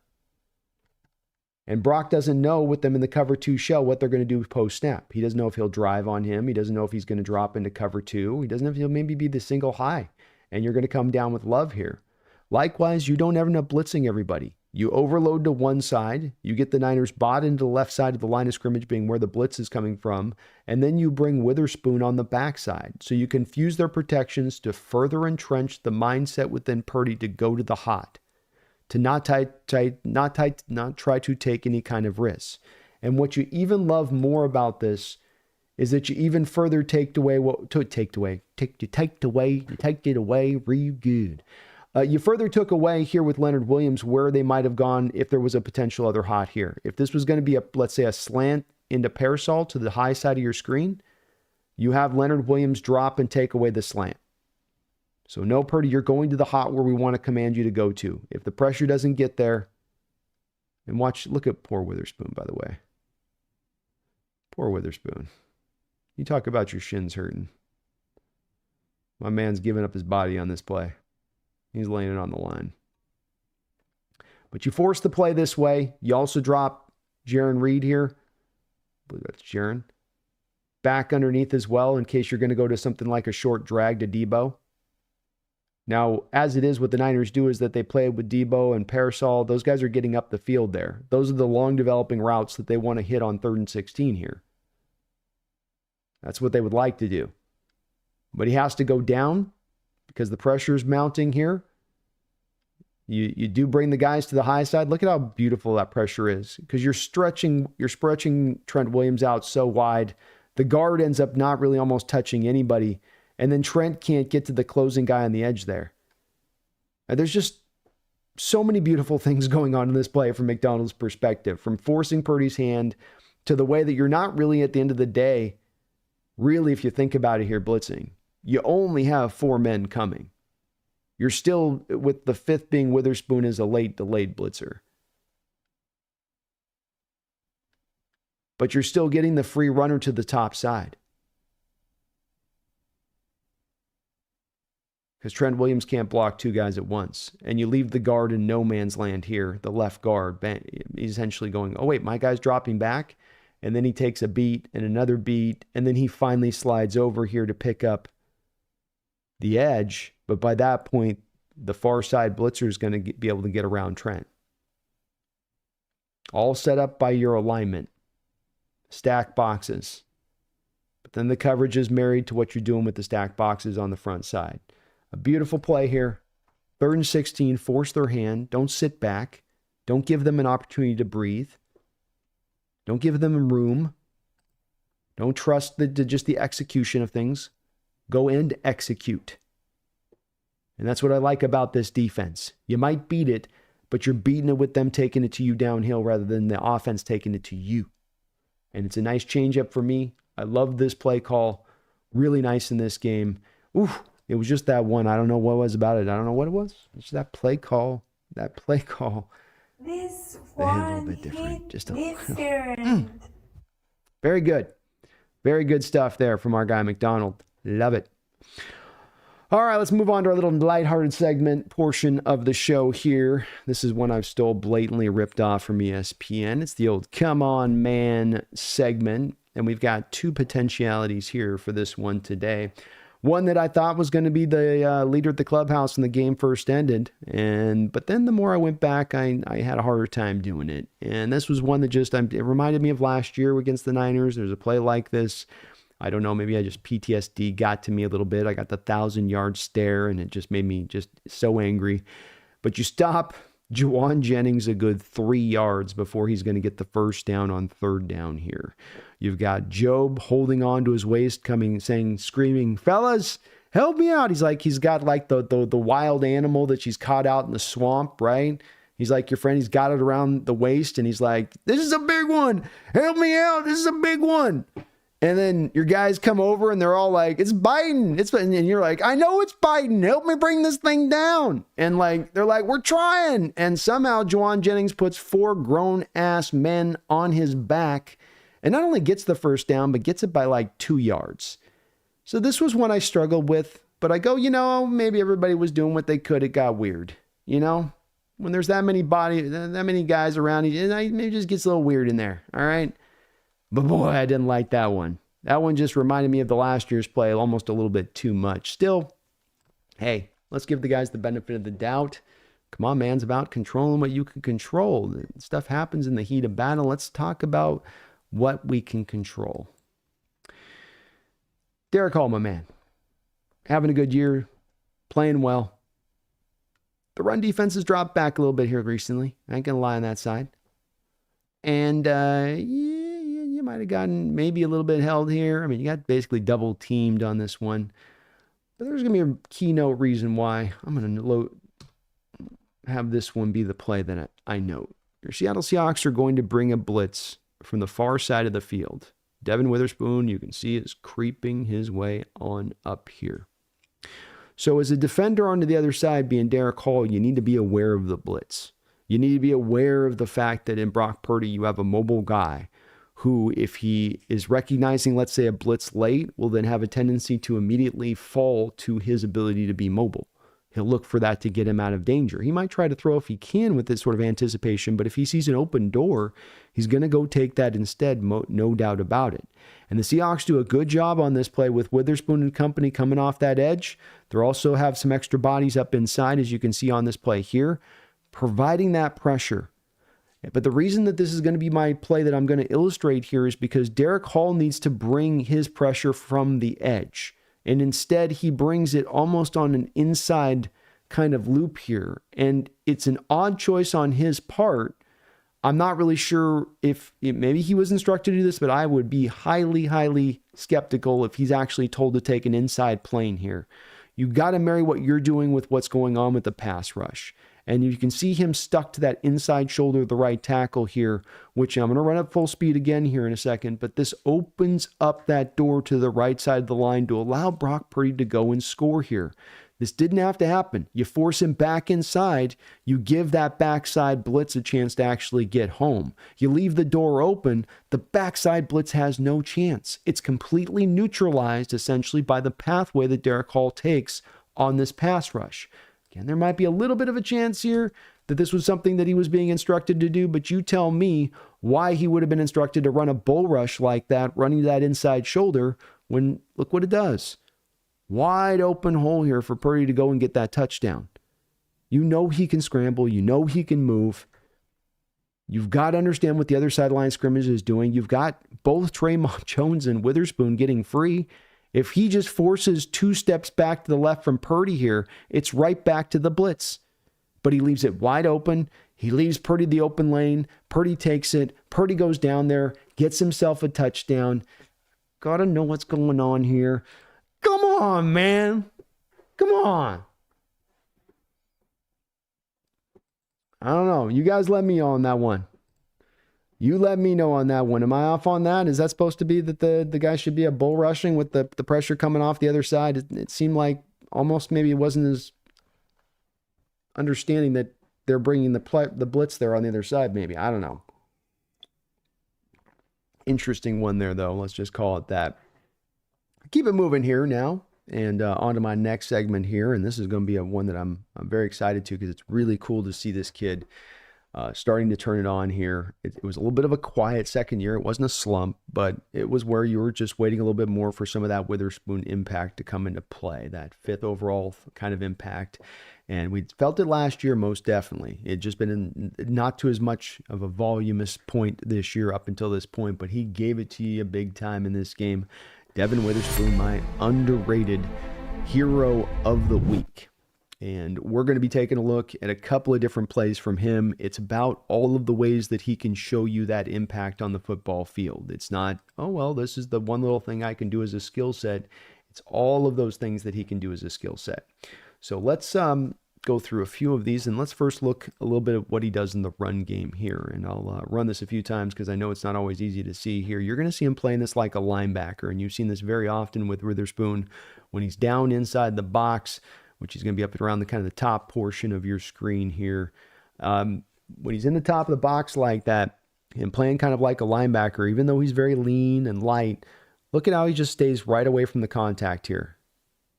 And Brock doesn't know with them in the cover 2 shell what they're going to do post snap. He doesn't know if he'll drive on him. He doesn't know if he's going to drop into cover 2. He doesn't know if he'll maybe be the single high. And you're going to come down with love here. Likewise, you don't ever end up blitzing everybody. You overload to one side. You get the Niners bought into the left side of the line of scrimmage being where the blitz is coming from. And then you bring Witherspoon on the backside. So you confuse their protections to further entrench the mindset within Purdy to go to the hot. To not try to take any kind of risks. And what you even love more about this is that you even further take it away real good. You further took away here with Leonard Williams where they might have gone if there was a potential other hot here. If this was going to be let's say a slant into parasol to the high side of your screen, you have Leonard Williams drop and take away the slant. So no, Purdy, you're going to the hot where we want to command you to go to. If the pressure doesn't get there, and look at poor Witherspoon, by the way. Poor Witherspoon. You talk about your shins hurting. My man's giving up his body on this play. He's laying it on the line. But you force the play this way. You also drop Jaron Reed here. I believe that's Jaron. back underneath as well in case you're going to go to something like a short drag to Debo. Now, as it is, what the Niners do is that they play with Debo and Parasol. Those guys are getting up the field there. Those are the long developing routes that they want to hit on 3rd and 16 here. That's what they would like to do. But he has to go down because the pressure is mounting here. You do bring the guys to the high side. Look at how beautiful that pressure is because you're stretching Trent Williams out so wide. The guard ends up not really almost touching anybody. And then Trent can't get to the closing guy on the edge there. And there's just so many beautiful things going on in this play from McDonald's perspective, from forcing Purdy's hand to the way that you're not really at the end of the day, really, if you think about it here, blitzing. You only have 4 men coming. You're still, with the 5th being Witherspoon as a late delayed blitzer. But you're still getting the free runner to the top side. Because Trent Williams can't block 2 guys at once. And you leave the guard in no man's land here, the left guard. He's essentially going, oh wait, my guy's dropping back. And then he takes a beat and another beat. And then he finally slides over here to pick up the edge. But by that point, the far side blitzer is going to be able to get around Trent. All set up by your alignment. Stack boxes. But then the coverage is married to what you're doing with the stack boxes on the front side. A beautiful play here. 3rd and 16, force their hand. Don't sit back. Don't give them an opportunity to breathe. Don't give them room. Don't trust just the execution of things. Go and execute. And that's what I like about this defense. You might beat it, but you're beating it with them taking it to you downhill rather than the offense taking it to you. And it's a nice change-up for me. I love this play call. Really nice in this game. Oof, it was just that one. I don't know what was about it. I don't know what it was. It's just that play call. That play call. This A little one bit different. hit Just a different. Very good. Very good stuff there from our guy McDonald. Love it. All right, let's move on to our little lighthearted segment portion of the show here. This is one I've still blatantly ripped off from ESPN. It's the old Come On Man segment. And we've got 2 potentialities here for this one today. One that I thought was going to be the leader at the clubhouse when the game first ended. But then the more I went back, I had a harder time doing it. And this was one that it reminded me of last year against the Niners. There's a play like this. I don't know, maybe PTSD got to me a little bit. I got the 1,000-yard stare, and it just made me just so angry. But you stop Juwan Jennings a good 3 yards before he's going to get the first down on 3rd down here. You've got Job holding on to his waist, screaming, fellas, help me out. He's got like the wild animal that she's caught out in the swamp, right? He's like your friend. He's got it around the waist, and he's like, this is a big one. Help me out. This is a big one. And then your guys come over and they're all like, it's biting. And you're like, I know it's biting. Help me bring this thing down. And they're like, we're trying. And somehow Juwan Jennings puts 4 grown ass men on his back and not only gets the first down, but gets it by 2 yards. So this was one I struggled with, but I go, maybe everybody was doing what they could. It got weird. When there's that many guys around, it just gets a little weird in there. All right. But boy, I didn't like that one. That one just reminded me of the last year's play almost a little bit too much. Still, hey, let's give the guys the benefit of the doubt. Come on, man, it's about controlling what you can control. Stuff happens in the heat of battle. Let's talk about what we can control. Derek Hall, my man, having a good year, playing well. The run defense has dropped back a little bit here recently. I ain't going to lie on that side. And, you might have gotten maybe a little bit held here. I mean, you got basically double teamed on this one. But there's going to be a keynote reason why I'm going to have this one be the play that I note. Your Seattle Seahawks are going to bring a blitz from the far side of the field. Devon Witherspoon, you can see, is creeping his way on up here. So as a defender onto the other side, being Derek Hall, you need to be aware of the blitz. You need to be aware of the fact that in Brock Purdy, you have a mobile guy who, if he is recognizing, let's say, a blitz late, will then have a tendency to immediately fall to his ability to be mobile. he'll look for that to get him out of danger. He might try to throw if he can with this sort of anticipation, but if he sees an open door, he's going to go take that instead, no doubt about it. And the Seahawks do a good job on this play with Witherspoon and company coming off that edge. They also have some extra bodies up inside, as you can see on this play here, providing that pressure. But the reason that this is going to be my play that I'm going to illustrate here is because Derek Hall needs to bring his pressure from the edge. And instead, he brings it almost on an inside kind of loop here. And it's an odd choice on his part. I'm not really sure if maybe he was instructed to do this, but I would be highly, highly skeptical if he's actually told to take an inside plane here. You got to marry what you're doing with what's going on with the pass rush. And you can see him stuck to that inside shoulder of the right tackle here, which I'm going to run up full speed again here in a second. But this opens up that door to the right side of the line to allow Brock Purdy to go and score here. This didn't have to happen. You force him back inside. You give that backside blitz a chance to actually get home. You leave the door open. The backside blitz has no chance. It's completely neutralized essentially by the pathway that Derek Hall takes on this pass rush. Again, there might be a little bit of a chance here that this was something that he was being instructed to do, but you tell me why he would have been instructed to run a bull rush like that, running that inside shoulder, when look what it does. Wide open hole here for Purdy to go and get that touchdown. You know he can scramble. You know he can move. You've got to understand what the other sideline scrimmage is doing. You've got both Draymond Jones and Witherspoon getting free. If he just forces 2 steps back to the left from Purdy here, it's right back to the blitz. But he leaves it wide open. He leaves Purdy the open lane. Purdy takes it. Purdy goes down there, gets himself a touchdown. Got to know what's going on here. Come on, man. Come on. I don't know. You guys let me know on that one. You let me know on that one. Am I off on that? Is that supposed to be that the guy should be a bull rushing with the pressure coming off the other side? It seemed like almost maybe it wasn't as understanding that they're bringing the blitz there on the other side maybe. I don't know. Interesting one there, though. Let's just call it that. Keep it moving here now and on to my next segment here. And this is going to be one that I'm very excited to because it's really cool to see this kid starting to turn it on here. It was a little bit of a quiet second year. It wasn't a slump, but it was where you were just waiting a little bit more for some of that Witherspoon impact to come into play, that 5th overall kind of impact. And we felt it last year, most definitely. It just been not to as much of a voluminous point this year up until this point, but he gave it to you big time in this game. Devon Witherspoon, my underrated hero of the week. And we're going to be taking a look at a couple of different plays from him. It's about all of the ways that he can show you that impact on the football field. It's not, oh, well, this is the one little thing I can do as a skill set. It's all of those things that he can do as a skill set. So let's go through a few of these, and let's first look a little bit at what he does in the run game here. And I'll run this a few times because I know it's not always easy to see here. You're going to see him playing this like a linebacker, and you've seen this very often with Witherspoon when he's down inside the box, which is going to be up around the kind of the top portion of your screen here. When he's in the top of the box like that and playing kind of like a linebacker, even though he's very lean and light, look at how he just stays right away from the contact here.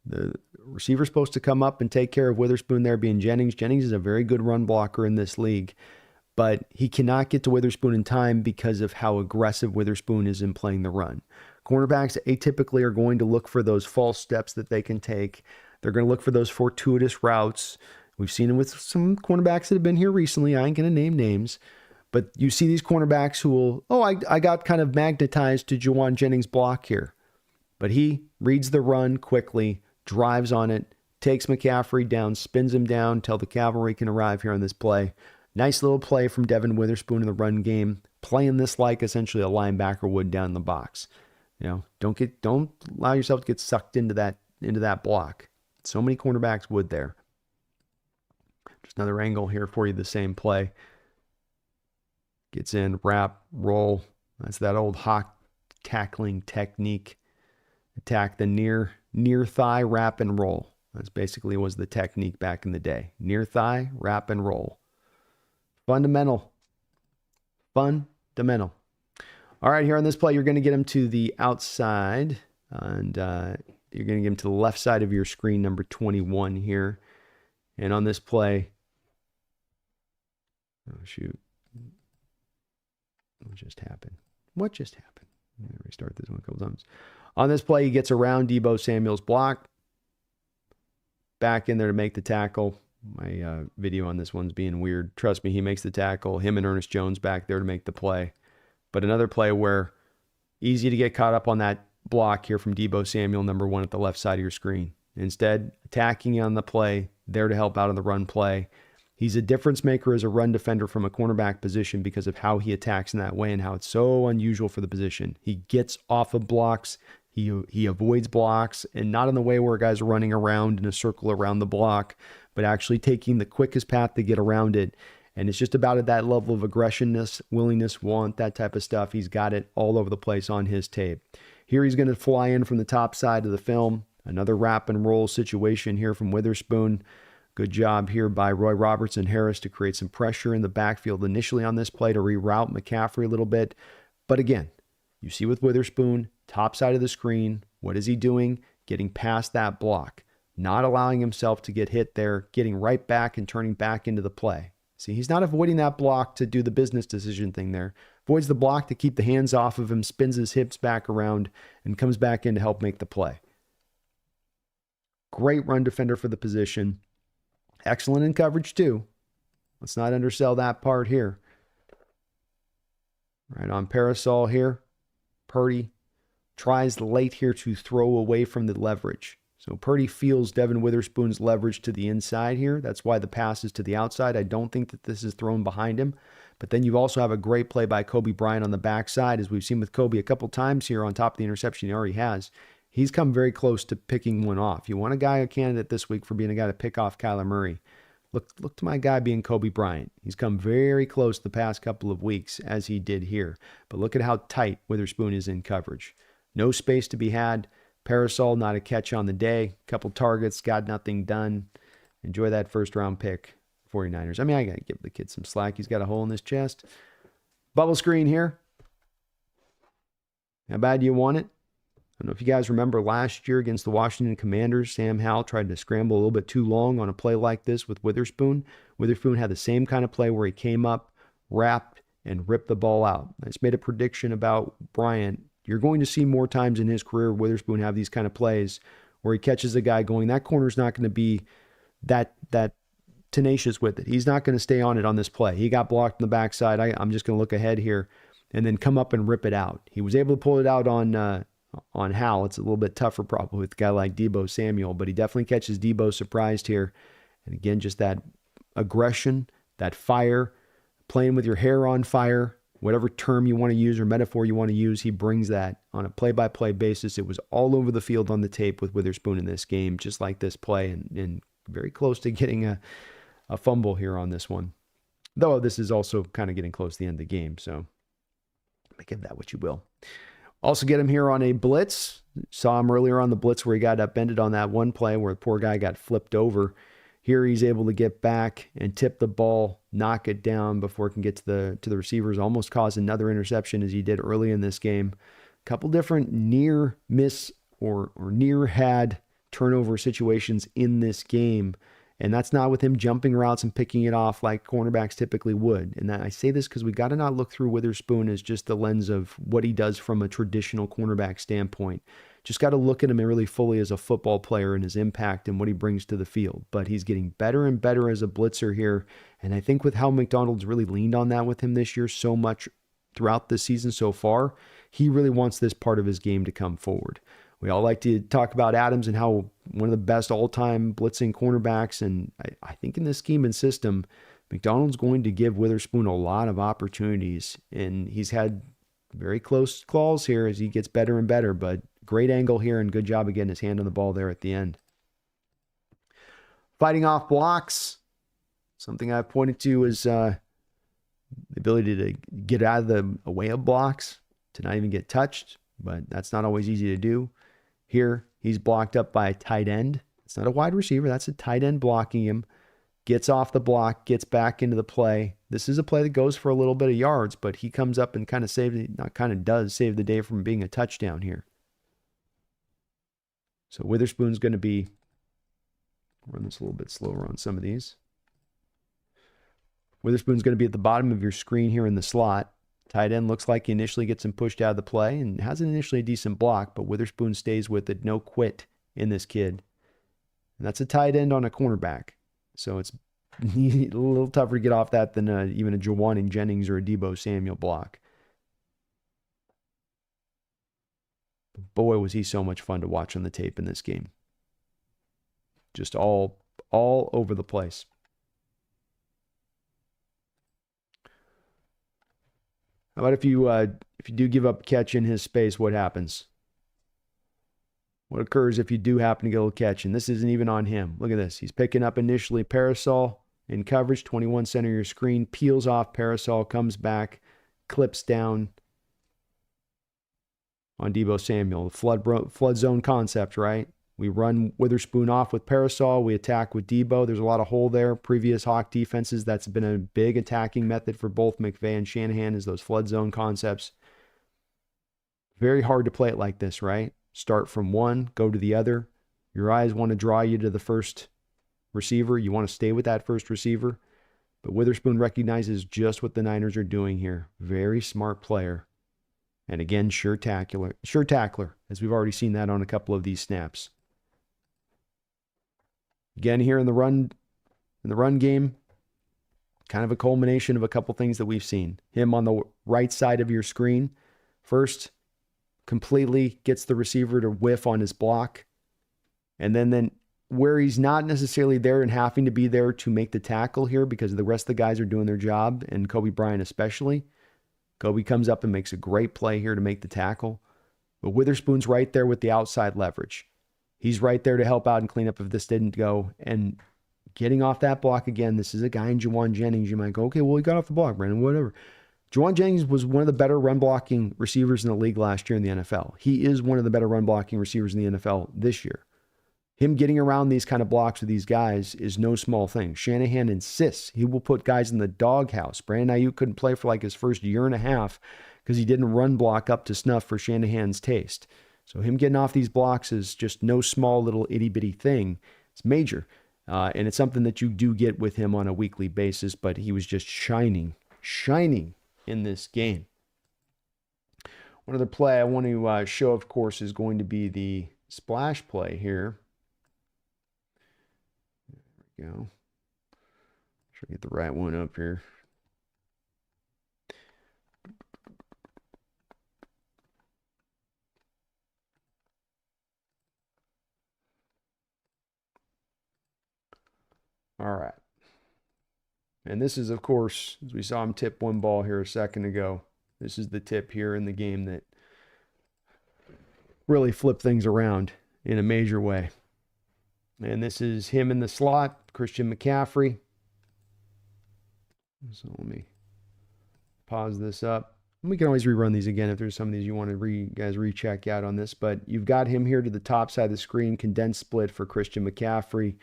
The receiver's supposed to come up and take care of Witherspoon there, being Jennings. Jennings is a very good run blocker in this league, but he cannot get to Witherspoon in time because of how aggressive Witherspoon is in playing the run. Cornerbacks atypically are going to look for those false steps that they can take. They're going to look for those fortuitous routes. We've seen it with some cornerbacks that have been here recently. I ain't going to name names. But you see these cornerbacks who will, I got kind of magnetized to Juwan Jennings' block here. But he reads the run quickly, drives on it, takes McCaffrey down, spins him down till the cavalry can arrive here on this play. Nice little play from Devon Witherspoon in the run game, playing this like essentially a linebacker would down the box. You know, don't allow yourself to get sucked into that block. So many cornerbacks would there. Just another angle here for you, the same play. Gets in, wrap, roll. That's that old hawk tackling technique. Attack the near thigh, wrap, and roll. That's basically was the technique back in the day. Near thigh, wrap, and roll. Fundamental. All right, here on this play, you're going to get him to the outside, and you're going to get him to the left side of your screen, number 21 here. And on this play, oh, shoot. What just happened? What just happened? Let me restart this one a couple times. On this play, he gets around Deebo Samuel's block. Back in there to make the tackle. My video on this one's being weird. Trust me, he makes the tackle. Him and Ernest Jones back there to make the play. But another play where easy to get caught up on that block here from Deebo Samuel, number 1 at the left side of your screen. Instead, attacking on the play, there to help out on the run play. He's a difference maker as a run defender from a cornerback position because of how he attacks in that way and how it's so unusual for the position. He gets off of blocks. He avoids blocks, and not in the way where guys are running around in a circle around the block, but actually taking the quickest path to get around it. And it's just about at that level of aggressiveness, willingness, want, that type of stuff. He's got it all over the place on his tape. Here he's going to fly in from the top side of the film. Another wrap and roll situation here from Witherspoon. Good job here by Roy Robertson Harris to create some pressure in the backfield initially on this play to reroute McCaffrey a little bit. But again, you see with Witherspoon, top side of the screen, what is he doing? Getting past that block, not allowing himself to get hit there, getting right back and turning back into the play. See, he's not avoiding that block to do the business decision thing there. Avoids the block to keep the hands off of him, spins his hips back around, and comes back in to help make the play. Great run defender for the position. Excellent in coverage too. Let's not undersell that part here. Right on Parasol here. Purdy tries late here to throw away from the leverage. So Purdy feels Devon Witherspoon's leverage to the inside here. That's why the pass is to the outside. I don't think that this is thrown behind him. But then you also have a great play by Kobe Bryant on the backside, as we've seen with Kobe a couple times here on top of the interception he already has. He's come very close to picking one off. You want a candidate this week for being a guy to pick off Kyler Murray. Look to my guy being Kobe Bryant. He's come very close the past couple of weeks, as he did here. But look at how tight Witherspoon is in coverage. No space to be had. Parasol, not a catch on the day. Couple targets, got nothing done. Enjoy that first-round pick, 49ers. I mean, I got to give the kid some slack. He's got a hole in his chest. Bubble screen here. How bad do you want it? I don't know if you guys remember last year against the Washington Commanders, Sam Howell tried to scramble a little bit too long on a play like this with Witherspoon. Witherspoon had the same kind of play where he came up, wrapped, and ripped the ball out. I just made a prediction about Bryant. You're going to see more times in his career Witherspoon have these kind of plays where he catches a guy going, that corner's not going to be that tenacious with it. He's not going to stay on it on this play. He got blocked on the backside. I'm just going to look ahead here and then come up and rip it out. He was able to pull it out on Hal. It's a little bit tougher probably with a guy like Deebo Samuel, but he definitely catches Deebo surprised here. And again, just that aggression, that fire, playing with your hair on fire, whatever term you want to use or metaphor you want to use, he brings that on a play-by-play basis. It was all over the field on the tape with Witherspoon in this game, just like this play, and very close to getting a fumble here on this one. Though this is also kind of getting close to the end of the game, so make of that what you will. Also get him here on a blitz. Saw him earlier on the blitz where he got upended on that one play where the poor guy got flipped over. Here he's able to get back and tip the ball, knock it down before it can get to the receivers. Almost caused another interception as he did early in this game. A couple different near miss or near had turnover situations in this game. And that's not with him jumping routes and picking it off like cornerbacks typically would. And I say this because we got to not look through Witherspoon as just the lens of what he does from a traditional cornerback standpoint. Just got to look at him really fully as a football player and his impact and what he brings to the field. But he's getting better and better as a blitzer here. And I think with how McDonald's really leaned on that with him this year so much throughout the season so far, he really wants this part of his game to come forward. We all like to talk about Adams and how one of the best all-time blitzing cornerbacks. And I think in this scheme and system, McDonald's going to give Witherspoon a lot of opportunities. And he's had very close calls here as he gets better and better. But great angle here and good job of getting his hand on the ball there at the end. Fighting off blocks. Something I've pointed to is the ability to get out of the way of blocks, to not even get touched. But that's not always easy to do. Here, he's blocked up by a tight end. It's not a wide receiver. That's a tight end blocking him. Gets off the block, gets back into the play. This is a play that goes for a little bit of yards, but he comes up and kind of does save the day from being a touchdown here. So Witherspoon's going to be Run this a little bit slower on some of these. Witherspoon's going to be at the bottom of your screen here in the slot. Tight end looks like he initially gets him pushed out of the play and has initially a decent block, but Witherspoon stays with it. No quit in this kid. And that's a tight end on a cornerback. So it's a little tougher to get off that than even a Jawani Jennings or a Deebo Samuel block. But boy, was he so much fun to watch on the tape in this game. Just all over the place. How about if you do give up a catch in his space, what happens? What occurs if you do happen to get a little catch? And this isn't even on him. Look at this. He's picking up initially Parasol in coverage, 21 center of your screen, peels off Parasol, comes back, clips down on Deebo Samuel. The flood zone concept, right? We run Witherspoon off with Parasol. We attack with Deebo. There's a lot of hole there. Previous Hawk defenses, that's been a big attacking method for both McVay and Shanahan, is those flood zone concepts. Very hard to play it like this, right? Start from one, go to the other. Your eyes want to draw you to the first receiver. You want to stay with that first receiver. But Witherspoon recognizes just what the Niners are doing here. Very smart player. And again, sure tackler, as we've already seen that on a couple of these snaps. Again, here in the run game, kind of a culmination of a couple things that we've seen. Him on the right side of your screen. First, completely gets the receiver to whiff on his block. And then where he's not necessarily there and having to be there to make the tackle here because the rest of the guys are doing their job, and Kobe Bryant especially. Kobe comes up and makes a great play here to make the tackle. But Witherspoon's right there with the outside leverage. He's right there to help out and clean up if this didn't go. And getting off that block again, this is a guy in Jawani Jennings. You might go, okay, well, he got off the block, Brandon, whatever. Jawani Jennings was one of the better run-blocking receivers in the league last year in the NFL. He is one of the better run-blocking receivers in the NFL this year. Him getting around these kind of blocks with these guys is no small thing. Shanahan insists he will put guys in the doghouse. Brandon Ayuk couldn't play for like his first year and a half because he didn't run block up to snuff for Shanahan's taste. So him getting off these blocks is just no small little itty-bitty thing. It's major. And it's something that you do get with him on a weekly basis, but he was just shining in this game. One other play I want to show, of course, is going to be the splash play here. There we go. Try to get the right one up here. All right. And this is, of course, as we saw him tip one ball here a second ago, this is the tip here in the game that really flipped things around in a major way. And this is him in the slot, Christian McCaffrey. So let me pause this up. We can always rerun these again if there's some of these you want to guys recheck out on this. But you've got him here to the top side of the screen, condensed split for Christian McCaffrey.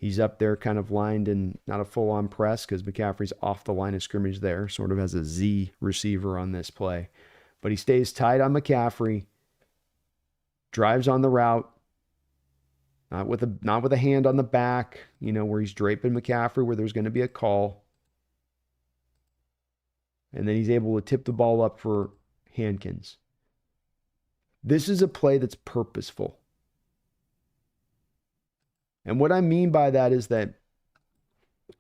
He's up there kind of lined and not a full-on press because McCaffrey's off the line of scrimmage there, sort of as a Z receiver on this play. But he stays tight on McCaffrey, drives on the route, not with a hand on the back, where he's draping McCaffrey where there's going to be a call. And then he's able to tip the ball up for Hankins. This is a play that's purposeful. And what I mean by that is that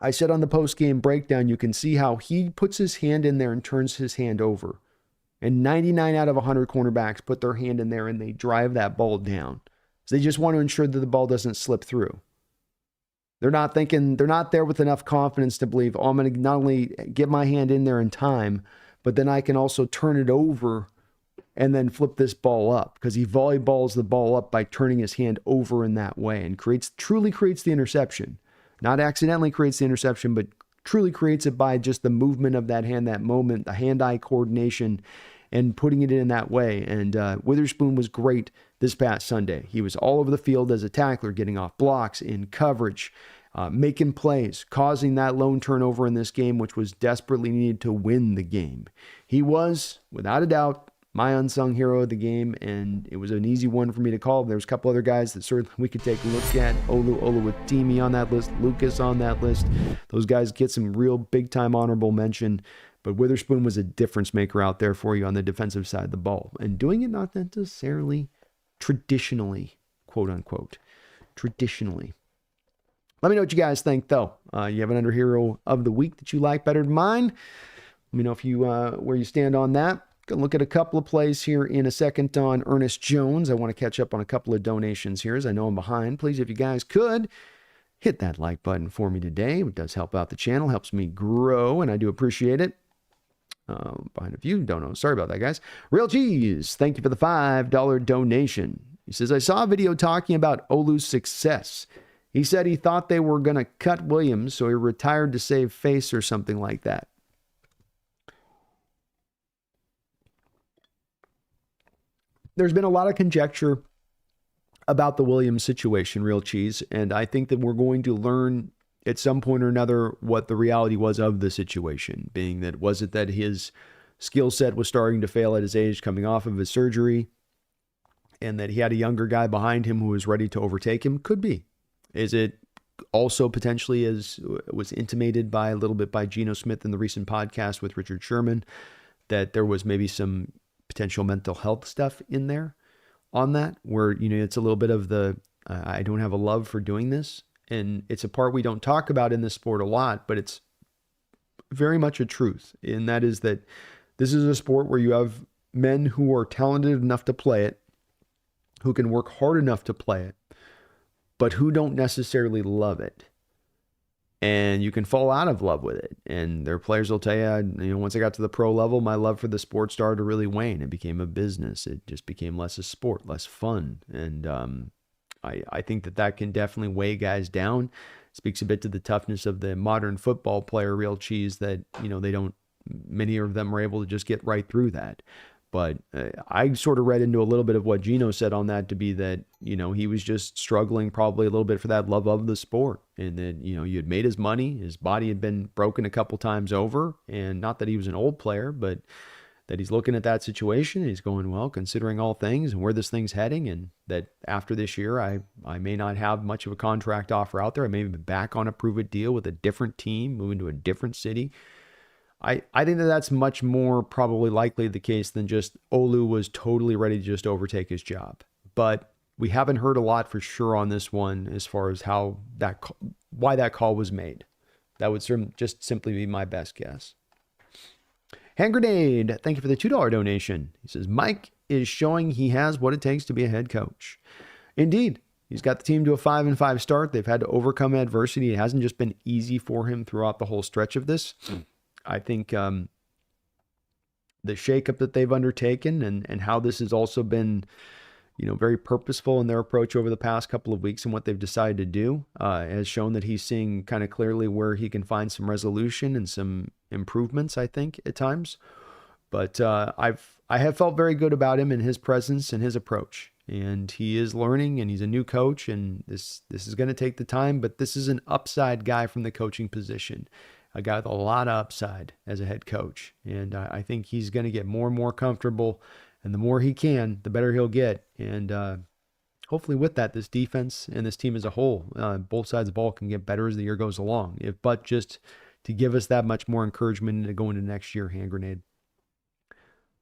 I said on the post-game breakdown, you can see how he puts his hand in there and turns his hand over. And 99 out of 100 cornerbacks put their hand in there and they drive that ball down. So they just want to ensure that the ball doesn't slip through. They're not there with enough confidence to believe, oh, I'm going to not only get my hand in there in time, but then I can also turn it over and then flip this ball up, because he volleyballs the ball up by turning his hand over in that way and truly creates the interception. Not accidentally creates the interception, but truly creates it by just the movement of that hand, that moment, the hand-eye coordination, and putting it in that way. And Witherspoon was great this past Sunday. He was all over the field as a tackler, getting off blocks, in coverage, making plays, causing that lone turnover in this game, which was desperately needed to win the game. He was, without a doubt, my unsung hero of the game, and it was an easy one for me to call. There's a couple other guys that certainly we could take a look at. Oluwatimi on that list, Lucas on that list. Those guys get some real big-time honorable mention, but Witherspoon was a difference maker out there for you on the defensive side of the ball, and doing it not necessarily traditionally, quote-unquote, traditionally. Let me know what you guys think, though. You have an under hero of the week that you like better than mine? Let me know if you where you stand on that. Gonna look at a couple of plays here in a second on Ernest Jones. I want to catch up on a couple of donations here as I know I'm behind. Please, if you guys could, hit that like button for me today. It does help out the channel, helps me grow, and I do appreciate it. Behind a few, don't know. Sorry about that, guys. Real Cheese, thank you for the $5 donation. He says, I saw a video talking about Olu's success. He said he thought they were going to cut Williams, so he retired to save face or something like that. There's been a lot of conjecture about the Williams situation, Real Cheese, and I think that we're going to learn at some point or another what the reality was of the situation, being that was it that his skill set was starting to fail at his age coming off of his surgery and that he had a younger guy behind him who was ready to overtake him? Could be. Is it also potentially, as was intimated by a little bit by Geno Smith in the recent podcast with Richard Sherman, that there was maybe some potential mental health stuff in there on that, where, you know, it's a little bit of the, I don't have a love for doing this. And it's a part we don't talk about in this sport a lot, but it's very much a truth. And that is that this is a sport where you have men who are talented enough to play it, who can work hard enough to play it, but who don't necessarily love it. And you can fall out of love with it. And their players will tell you, once I got to the pro level, my love for the sport started to really wane. It became a business. It just became less a sport, less fun. And I think that can definitely weigh guys down. Speaks a bit to the toughness of the modern football player, Real Cheese, that, many of them are able to just get right through that. But I sort of read into a little bit of what Geno said on that to be that, he was just struggling probably a little bit for that love of the sport. And that, you had made his money. His body had been broken a couple times over. And not that he was an old player, but that he's looking at that situation. And he's going, well, considering all things and where this thing's heading, and that after this year, I may not have much of a contract offer out there. I may be back on a prove-it deal with a different team, moving to a different city. I think that that's much more probably likely the case than just Olu was totally ready to just overtake his job. But we haven't heard a lot for sure on this one as far as why that call was made. That would just simply be my best guess. Hand Grenade, thank you for the $2 donation. He says, Mike is showing he has what it takes to be a head coach. Indeed. He's got the team to a 5-5 start. They've had to overcome adversity. It hasn't just been easy for him throughout the whole stretch of this. I think the shakeup that they've undertaken and how this has also been, very purposeful in their approach over the past couple of weeks and what they've decided to do has shown that he's seeing kind of clearly where he can find some resolution and some improvements, I think, at times. But I have felt very good about him and his presence and his approach. And he is learning, and he's a new coach, and this is going to take the time, but this is an upside guy from the coaching position. A guy with a lot of upside as a head coach. And I think he's going to get more and more comfortable. And the more he can, the better he'll get. And hopefully with that, this defense and this team as a whole, both sides of the ball can get better as the year goes along. But just to give us that much more encouragement to go into next year, Hand Grenade.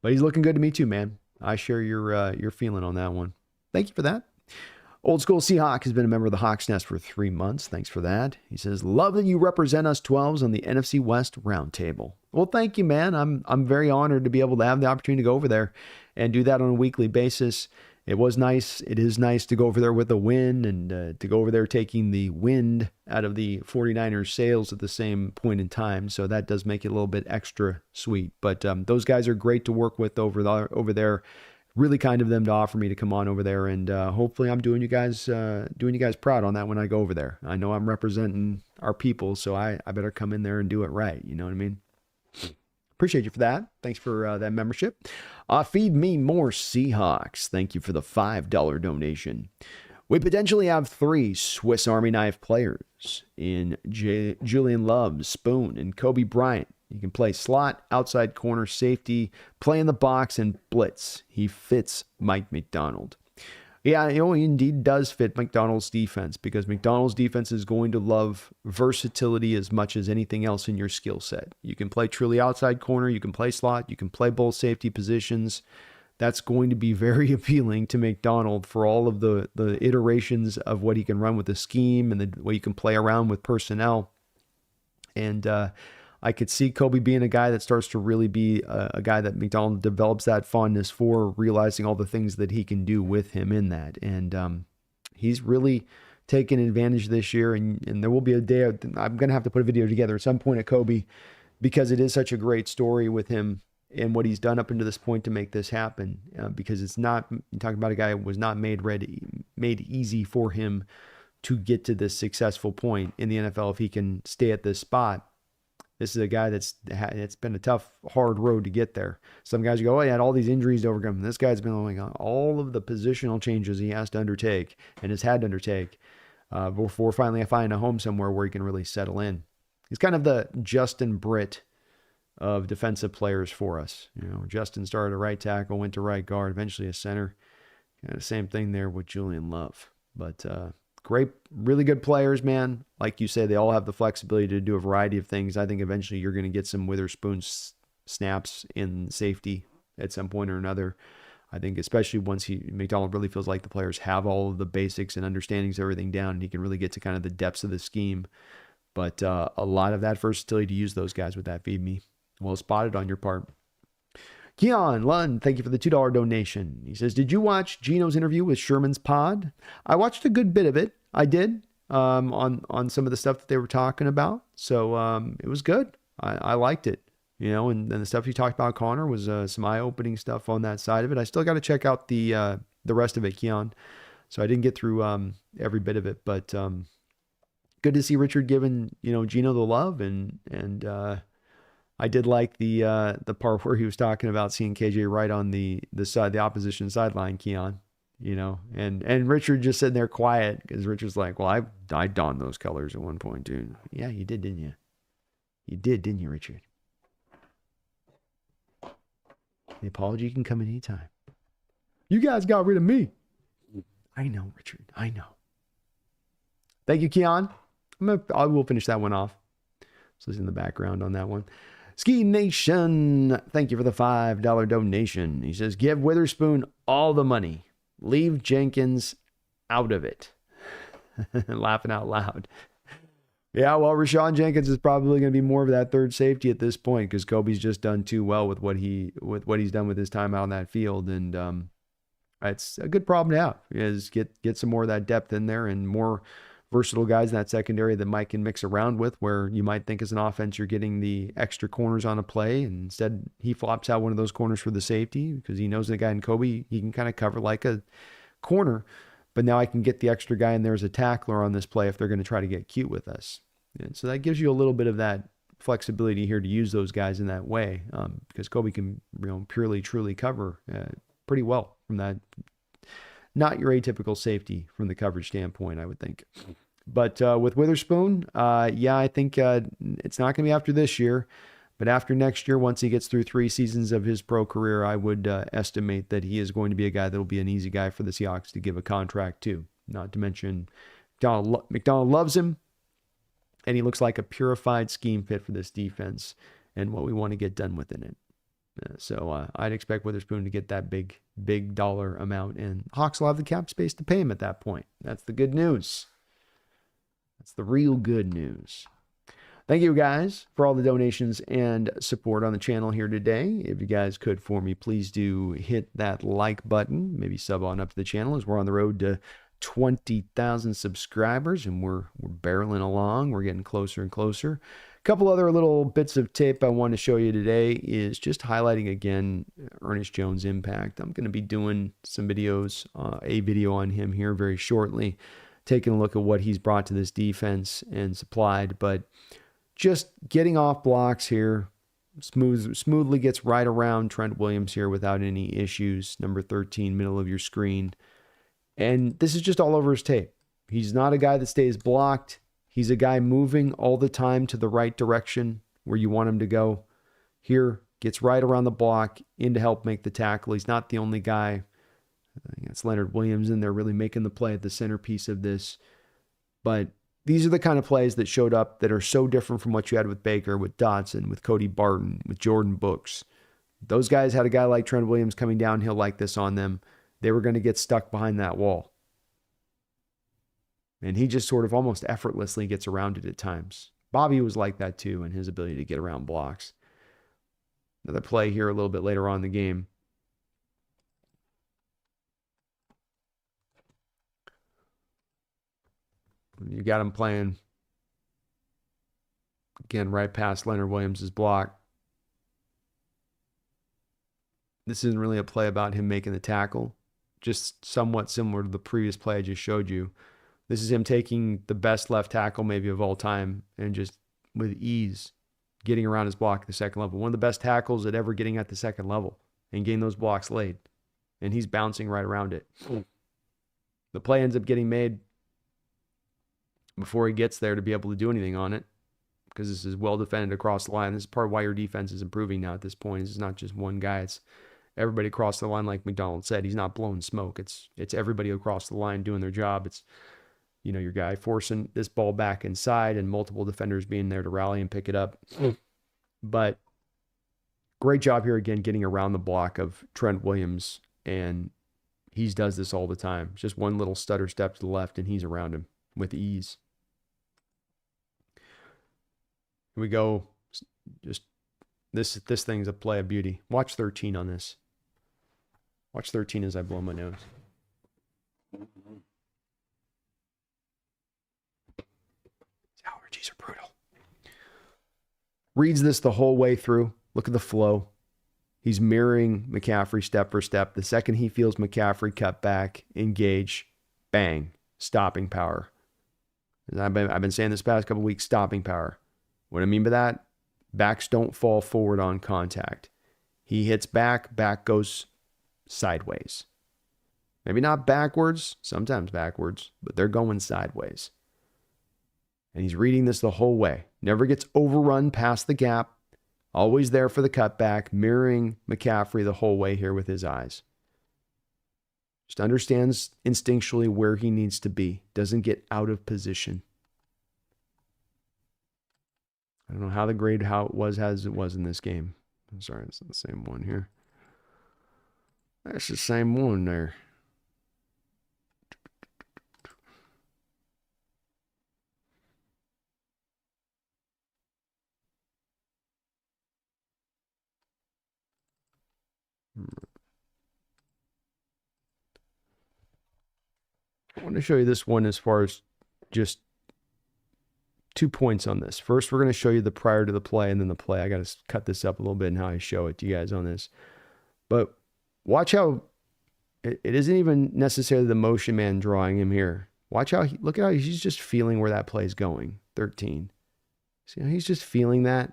But he's looking good to me too, man. I share your feeling on that one. Thank you for that. Old School Seahawk has been a member of the Hawks Nest for 3 months. Thanks for that. He says, love that you represent us 12s on the NFC West Roundtable. Well, thank you, man. I'm very honored to be able to have the opportunity to go over there and do that on a weekly basis. It was nice. It is nice to go over there with a win and to go over there taking the wind out of the 49ers sails at the same point in time. So that does make it a little bit extra sweet. But those guys are great to work with over there. Really kind of them to offer me to come on over there, and hopefully I'm doing you guys proud on that when I go over there. I know I'm representing our people, so I better come in there and do it right. You know what I mean? Appreciate you for that. Thanks for that membership. Feed me more Seahawks. Thank you for the $5 donation. We potentially have 3 Swiss Army knife players in Julian Love, Spoon, and Kobe Bryant He can play slot, outside corner, safety, play in the box, and blitz. He fits Mike Macdonald. Yeah, he indeed does fit McDonald's defense, because McDonald's defense is going to love versatility as much as anything else in your skill set. You can play truly outside corner, you can play slot, you can play both safety positions. That's going to be very appealing to McDonald for all of the iterations of what he can run with the scheme and the way you can play around with personnel. And I could see Kobe being a guy that starts to really be a guy that McDonald develops that fondness for, realizing all the things that he can do with him in that. And he's really taken advantage this year. And there will be a day, I'm going to have to put a video together at some point at Kobe, because it is such a great story with him and what he's done up until this point to make this happen. Because it's not, you're talking about a guy who was not made easy for him to get to this successful point in the NFL if he can stay at this spot. This is a guy it's been a tough, hard road to get there. Some guys go, oh, he had all these injuries to overcome. This guy's been going on all of the positional changes he has to undertake and has had to undertake before finally finding a home somewhere where he can really settle in. He's kind of the Justin Britt of defensive players for us. You know, Justin started at right tackle, went to right guard, eventually a center. Kind of the same thing there with Julian Love. But great, really good players, man. Like you say, they all have the flexibility to do a variety of things. I think eventually you're going to get some Witherspoon snaps in safety at some point or another. I think especially once McDonald really feels like the players have all of the basics and understandings of everything down, and he can really get to kind of the depths of the scheme. But a lot of that versatility to use those guys with that feed me. Well spotted on your part. Keon Lund, thank you for the $2 donation. He says, did you watch Gino's interview with Sherman's pod? I watched a good bit of it. I did, on some of the stuff that they were talking about. So it was good. I liked it, you know, and the stuff you talked about, Connor, was some eye-opening stuff on that side of it. I still got to check out the rest of it, Keon. So I didn't get through every bit of it, but good to see Richard giving, you know, Gino the love, and I did like the part where he was talking about seeing KJ right on the opposition sideline, Keon, you know, and Richard just sitting there quiet, because Richard's like, well, I donned those colors at one point, dude. Yeah, you did, didn't you? You did, didn't you, Richard? The apology can come anytime. You guys got rid of me. I know, Richard. I know. Thank you, Keon. I will finish that one off. So he's in the background on that one. Ski Nation, thank you for the $5 donation. He says, give Witherspoon all the money. Leave Jenkins out of it. Laughing out loud. Yeah, well, Rashawn Jenkins is probably going to be more of that third safety at this point, because Kobe's just done too well with what he's done with his time out on that field. And it's a good problem to have, is get some more of that depth in there and more versatile guys in that secondary that Mike can mix around with, where you might think as an offense you're getting the extra corners on a play, and instead he flops out one of those corners for the safety, because he knows the guy in Kobe, he can kind of cover like a corner, but now I can get the extra guy in there as a tackler on this play if they're going to try to get cute with us. And so that gives you a little bit of that flexibility here to use those guys in that way, because Kobe can, you know, purely, truly cover pretty well from that. Not your atypical safety from the coverage standpoint, I would think. But with Witherspoon, yeah, I think it's not going to be after this year, but after next year, once he gets through 3 seasons of his pro career, I would estimate that he is going to be a guy that will be an easy guy for the Seahawks to give a contract to. Not to mention, McDonald loves him, and he looks like a purified scheme fit for this defense and what we want to get done within it. So I'd expect Witherspoon to get that big dollar amount, and Hawks will have the cap space to pay him at that point. That's the good news. That's the real good news. Thank you guys for all the donations and support on the channel here today. If you guys could for me, please do hit that like button. Maybe sub on up to the channel, as we're on the road to 20,000 subscribers, and we're barreling along. We're getting closer and closer. Couple other little bits of tape I want to show you today is just highlighting again Ernest Jones' impact. I'm going to be doing some videos, a video on him here very shortly, taking a look at what he's brought to this defense and supplied, but just getting off blocks here, smoothly gets right around Trent Williams here without any issues. Number 13, middle of your screen. And this is just all over his tape. He's not a guy that stays blocked. He's a guy moving all the time to the right direction where you want him to go. Here, gets right around the block in to help make the tackle. He's not the only guy. I think it's Leonard Williams in there really making the play at the centerpiece of this. But these are the kind of plays that showed up that are so different from what you had with Baker, with Dotson, with Cody Barton, with Jordan Brooks. Those guys had a guy like Trent Williams coming downhill like this on them. They were going to get stuck behind that wall. And he just sort of almost effortlessly gets around it at times. Bobby was like that too, in his ability to get around blocks. Another play here a little bit later on in the game. You got him playing, again, right past Leonard Williams' block. This isn't really a play about him making the tackle, just somewhat similar to the previous play I just showed you. This is him taking the best left tackle maybe of all time and just with ease getting around his block at the second level. One of the best tackles at ever getting at the second level and getting those blocks laid. And he's bouncing right around it. The play ends up getting made before he gets there to be able to do anything on it, because this is well defended across the line. This is part of why your defense is improving now at this point. It's not just one guy. It's everybody across the line, like McDonald said. He's not blowing smoke. It's everybody across the line doing their job. It's, you know, your guy forcing this ball back inside and multiple defenders being there to rally and pick it up. But great job here again getting around the block of Trent Williams, and he does this all the time. Just one little stutter step to the left and he's around him with ease. Here we go. Just this thing's a play of beauty. Watch 13 on this. Watch 13 as I blow my nose. Allergies are brutal. Reads this the whole way through. Look at the flow. He's mirroring McCaffrey step for step. The second he feels McCaffrey cut back, engage, bang, stopping power. I've been saying this past couple of weeks, stopping power. What I mean by that, backs don't fall forward on contact. He hits back, back goes sideways. Maybe not backwards, sometimes backwards, but they're going sideways. And he's reading this the whole way. Never gets overrun past the gap. Always there for the cutback, mirroring McCaffrey the whole way here with his eyes. Just understands instinctually where he needs to be. Doesn't get out of position. I don't know how it was as it was in this game. I'm sorry, it's the same one here. That's the same one there. I want to show you this one as far as just 2 points on this. First, we're going to show you the prior to the play and then the play. I got to cut this up a little bit and how I show it to you guys on this. But watch how it isn't even necessarily the motion man drawing him here. Watch how look at how he's just feeling where that play is going. 13. See how he's just feeling that?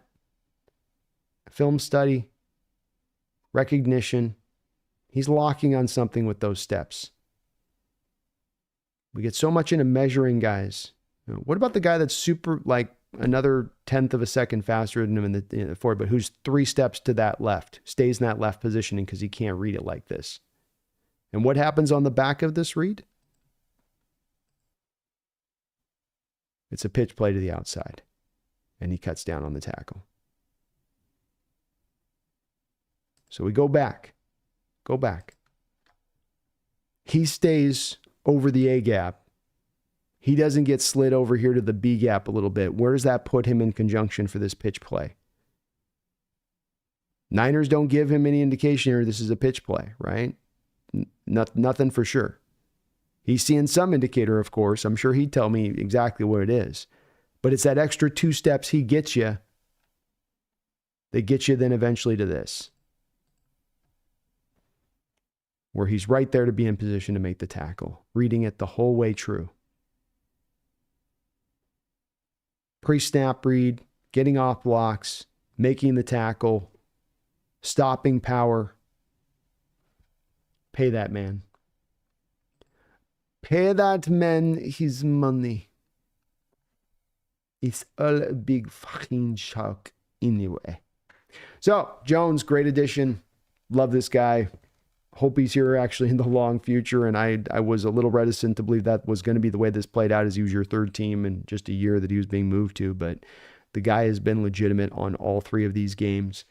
Film study, recognition. He's locking on something with those steps. We get so much into measuring guys. What about the guy that's super, like another 1/10 of a second faster than him in the forward, but who's 3 steps to that left, stays in that left positioning because he can't read it like this? And what happens on the back of this read? It's a pitch play to the outside, and he cuts down on the tackle. So we go back. Go back. He stays over the A gap. He doesn't get slid over here to the B gap a little bit. Where does that put him in conjunction for this pitch play? Niners don't give him any indication here this is a pitch play, right? Nothing for sure. He's seeing some indicator, of course. I'm sure he'd tell me exactly what it is. But it's that extra 2 steps he gets you that gets you then eventually to this, where he's right there to be in position to make the tackle, reading it the whole way true. Pre-snap read, getting off blocks, making the tackle, stopping power. Pay that man. Pay that man his money. It's all a big fucking joke. Anyway. So, Jones, great addition. Love this guy. Hope he's here actually in the long future. And I was a little reticent to believe that was going to be the way this played out, as he was your third team in just a year that he was being moved to. But the guy has been legitimate on all three of these games.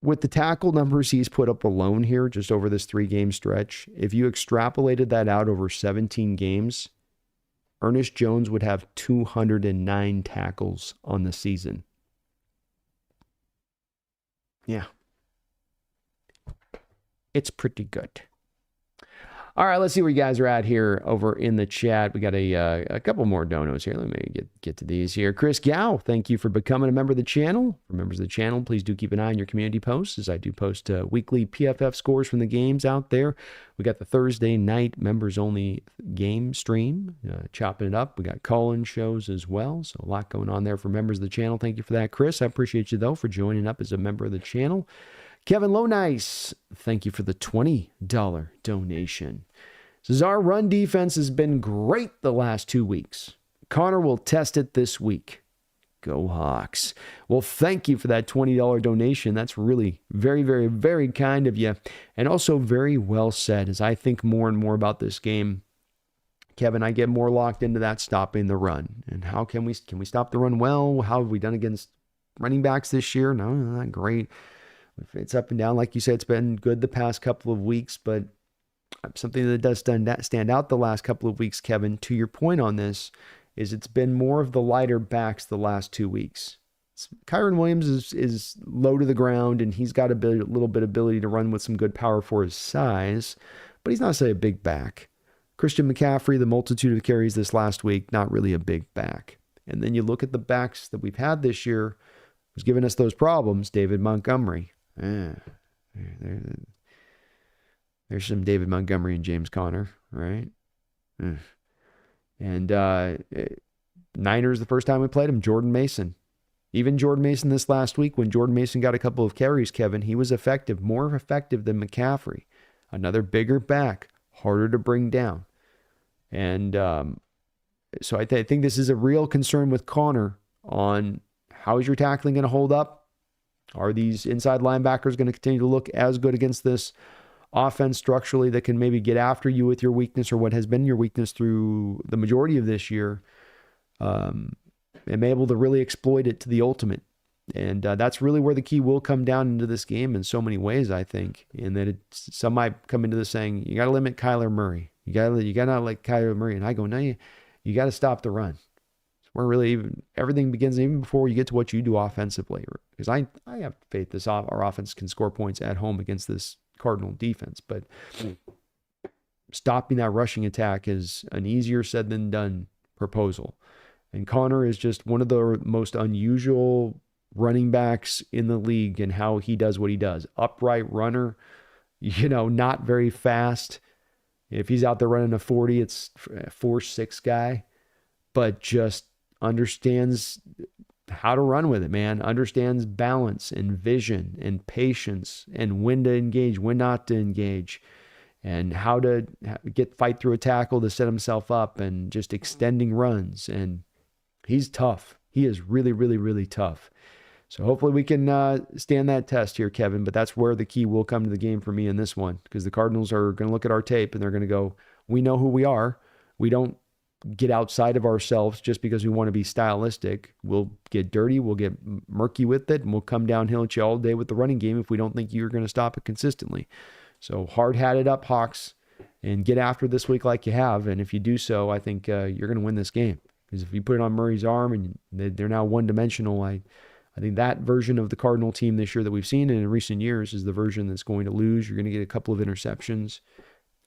With the tackle numbers he's put up alone here, just over this 3-game stretch, if you extrapolated that out over 17 games, Ernest Jones would have 209 tackles on the season. Yeah. It's pretty good. All right, let's see where you guys are at here over in the chat. We got a couple more donos here. Let me get to these here. Chris Gow, thank you for becoming a member of the channel. For members of the channel, please do keep an eye on your community posts, as I do post weekly PFF scores from the games out there. We got the Thursday night members-only game stream, chopping it up. We got call-in shows as well, so a lot going on there for members of the channel. Thank you for that, Chris. I appreciate you, though, for joining up as a member of the channel. Kevin Lownice, thank you for the $20 donation. Says, our run defense has been great the last 2 weeks. Connor will test it this week. Go Hawks. Well, thank you for that $20 donation. That's really very, very, very kind of you. And also very well said. As I think more and more about this game, Kevin, I get more locked into that stopping the run. And how can we stop the run well? How have we done against running backs this year? No, not great. It's up and down. Like you said, it's been good the past couple of weeks, but something that does stand out the last couple of weeks, Kevin, to your point on this, is it's been more of the lighter backs the last 2 weeks. Kyron Williams is low to the ground, and he's got a little bit of ability to run with some good power for his size, but he's not, say, a big back. Christian McCaffrey, the multitude of carries this last week, not really a big back. And then you look at the backs that we've had this year, who's given us those problems, David Montgomery. There's some David Montgomery and James Conner, right? And Niners, the first time we played him, Jordan Mason. Even Jordan Mason this last week, when Jordan Mason got a couple of carries, Kevin, he was effective, more effective than McCaffrey. Another bigger back, harder to bring down. And so I think this is a real concern with Conner on how is your tackling going to hold up? Are these inside linebackers going to continue to look as good against this offense structurally that can maybe get after you with your weakness, or what has been your weakness through the majority of this year, and be able to really exploit it to the ultimate? And that's really where the key will come down into this game in so many ways, I think. And that some might come into this saying, you got to limit Kyler Murray. You got to not like Kyler Murray. And I go, no, you got to stop the run. Where really everything begins, even before you get to what you do offensively. Because I have faith our offense can score points at home against this Cardinal defense. But stopping that rushing attack is an easier said than done proposal. And Conner is just one of the most unusual running backs in the league in how he does what he does. Upright runner, not very fast. If he's out there running a 40, it's a 4.6 guy. But just understands how to run with it, man. Understands balance and vision and patience and when to engage, when not to engage, and how to fight through a tackle to set himself up, and just extending runs. And he's tough. He is really, really, really tough. So hopefully we can stand that test here, Kevin. But that's where the key will come to the game for me in this one, because the Cardinals are going to look at our tape and they're going to go, we know who we are. We don't get outside of ourselves just because we want to be stylistic. We'll get dirty, we'll get murky with it, and we'll come downhill at you all day with the running game if we don't think you're going to stop it consistently. So hard-hatted up, Hawks, and get after this week like you have. And if you do so, I think you're going to win this game. Because if you put it on Murray's arm and they're now one-dimensional, I think that version of the Cardinal team this year that we've seen in recent years is the version that's going to lose. You're going to get a couple of interceptions.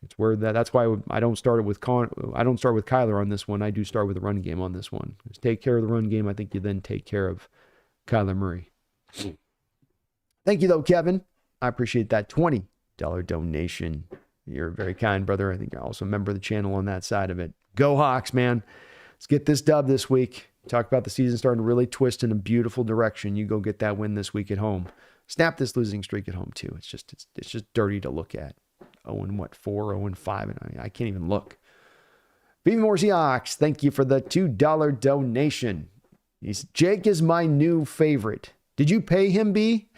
It's where that's why I don't start with Kyler on this one. I do start with the run game on this one. Just take care of the run game. I think you then take care of Kyler Murray. Thank you, though, Kevin. I appreciate that $20 donation. You're very kind, brother. I think you're also a member of the channel on that side of it. Go Hawks, man. Let's get this dub this week. Talk about the season starting to really twist in a beautiful direction. You go get that win this week at home. Snap this losing streak at home, too. It's just dirty to look at. 0-4, 0-5, and I can't even look. Be more Seahawks, thank you for the $2 donation. Jake is my new favorite. Did you pay him, B?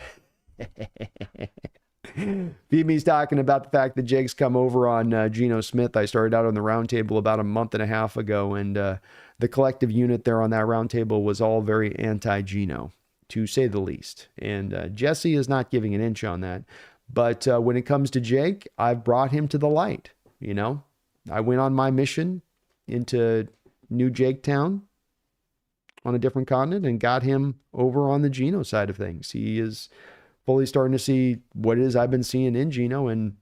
BB's talking about the fact that Jake's come over on Geno Smith. I started out on the roundtable about a month and a half ago, and the collective unit there on that roundtable was all very anti-Geno, to say the least. And Jesse is not giving an inch on that. But when it comes to Jake, I've brought him to the light. You know, I went on my mission into New Jaketown on a different continent and got him over on the Geno side of things. He is fully starting to see what it is I've been seeing in Geno, and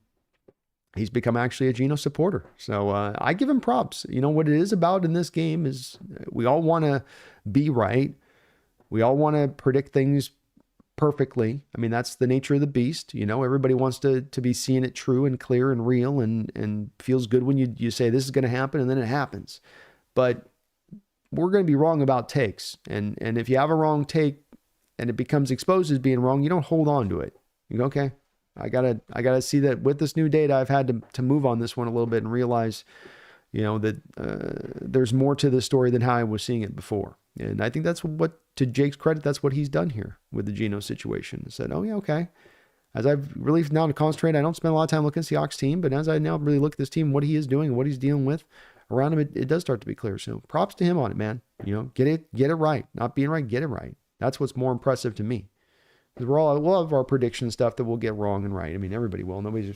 he's become actually a Geno supporter. So I give him props. You know, what it is about in this game is we all want to be right. We all want to predict things perfectly. I mean, that's the nature of the beast. You know, everybody wants to be seeing it true and clear and real, and feels good when you say this is going to happen, and then it happens. But we're going to be wrong about takes. And if you have a wrong take and it becomes exposed as being wrong, you don't hold on to it. You go, okay, I gotta see that with this new data, I've had to move on this one a little bit and realize, you know, that there's more to this story than how I was seeing it before. And I think that's what, to Jake's credit, that's what he's done here with the Geno situation. He said, oh yeah, okay. As I've really now to concentrate, I don't spend a lot of time looking at the Seahawks team, but as I now really look at this team, what he is doing, what he's dealing with around him, it does start to be clear. So props to him on it, man. You know, get it right. Not being right, get it right. That's what's more impressive to me. Because we'll have our prediction stuff that we'll get wrong and right. I mean, everybody will. Nobody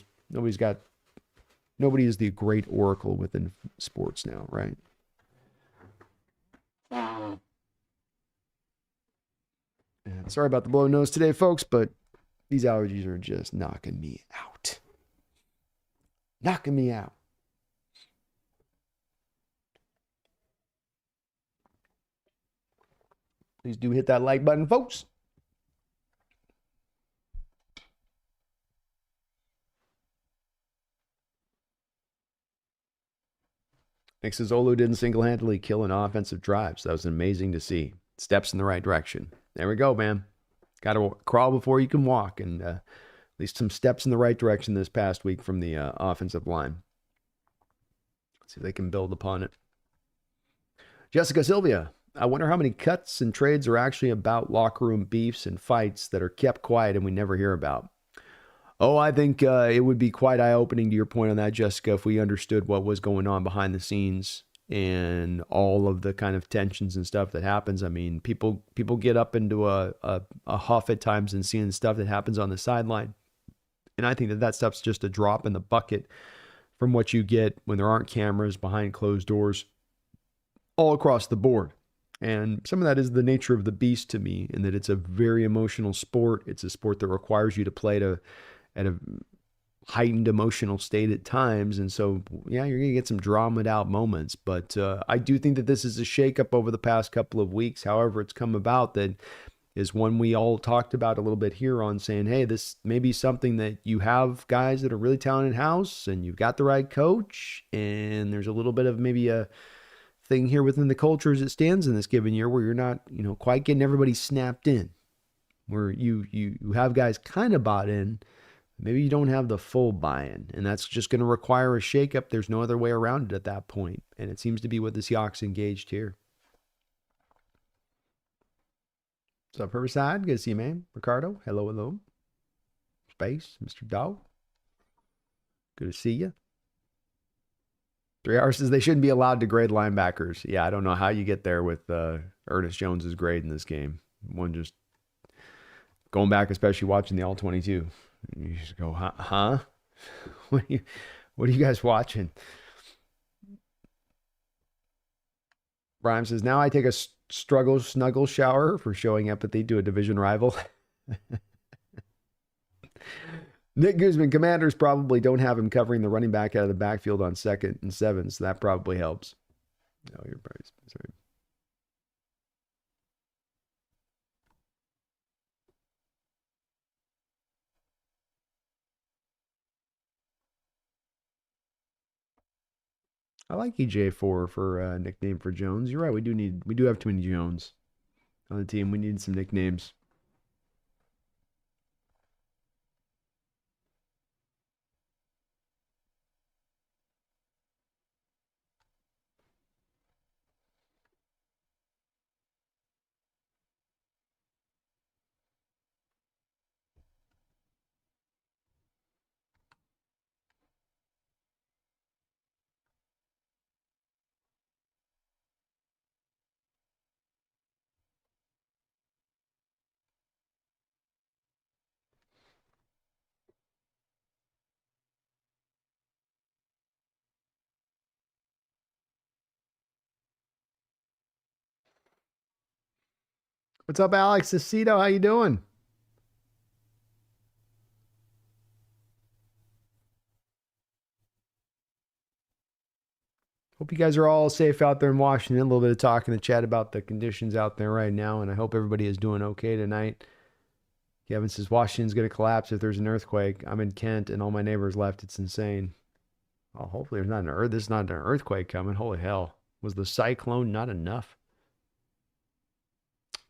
is the great oracle within sports now, right? And sorry about the blow nose today, folks, but these allergies are just knocking me out. Knocking me out. Please do hit that like button, folks. Nick says Olu didn't single-handedly kill an offensive drive, so that was amazing to see. Steps in the right direction. There we go, man. Got to crawl before you can walk, and at least some steps in the right direction this past week from the offensive line. Let's see if they can build upon it. Jessica Sylvia, I wonder how many cuts and trades are actually about locker room beefs and fights that are kept quiet and we never hear about. Oh, I think it would be quite eye-opening to your point on that, Jessica, if we understood what was going on behind the scenes and all of the kind of tensions and stuff that happens. I mean, people get up into a huff at times and seeing stuff that happens on the sideline. And I think that stuff's just a drop in the bucket from what you get when there aren't cameras behind closed doors all across the board. And some of that is the nature of the beast to me, in that it's a very emotional sport. It's a sport that requires you to play at a heightened emotional state at times. And so, yeah, you're going to get some dramaed out moments. But I do think that this is a shakeup over the past couple of weeks. However it's come about, that is one we all talked about a little bit here on, saying, hey, this may be something that you have guys that are really talented in-house and you've got the right coach, and there's a little bit of maybe a thing here within the culture as it stands in this given year where you're not, quite getting everybody snapped in, where you have guys kind of bought in. Maybe you don't have the full buy-in, and that's just going to require a shakeup. There's no other way around it at that point, and it seems to be what the Seahawks engaged here. What's up, Riverside? Good to see you, man. Ricardo, hello. Space, Mr. Dog. Good to see you. 3R says they shouldn't be allowed to grade linebackers. Yeah, I don't know how you get there with Ernest Jones's grade in this game. One just going back, especially watching the All-22. You just go, huh? What are you guys watching? Brian says, now I take a snuggle shower for showing empathy to a division rival. Nick Guzman, Commanders probably don't have him covering the running back out of the backfield on 2nd and 7, so that probably helps. No, you're probably sorry. I like EJ4 for a nickname for Jones. You're right. We do have too many Jones on the team. We need some nicknames. What's up, Alex Aceto? How you doing? Hope you guys are all safe out there in Washington. A little bit of talk in the chat about the conditions out there right now, and I hope everybody is doing okay tonight. Kevin says Washington's going to collapse if there's an earthquake. I'm in Kent, and all my neighbors left. It's insane. Well, hopefully there's not an This is not an earthquake coming. Holy hell! Was the cyclone not enough?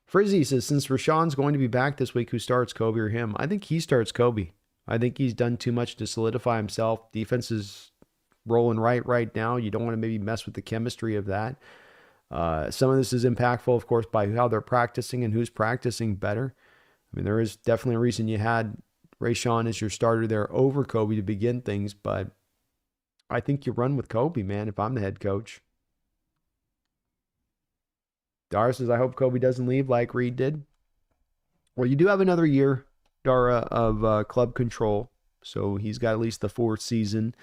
Frizzy says, since Rashawn's going to be back this week, who starts, Kobe or him? I think he starts Kobe. I think he's done too much to solidify himself. Defense is rolling right now. You don't want to maybe mess with the chemistry of that. Some of this is impactful, of course, by how they're practicing and who's practicing better. I mean, there is definitely a reason you had Rashawn as your starter there over Kobe to begin things, but I think you run with Kobe, man, if I'm the head coach. Dara says, I hope Kobe doesn't leave like Reed did. Well, you do have another year, Dara, of club control. So he's got at least the fourth season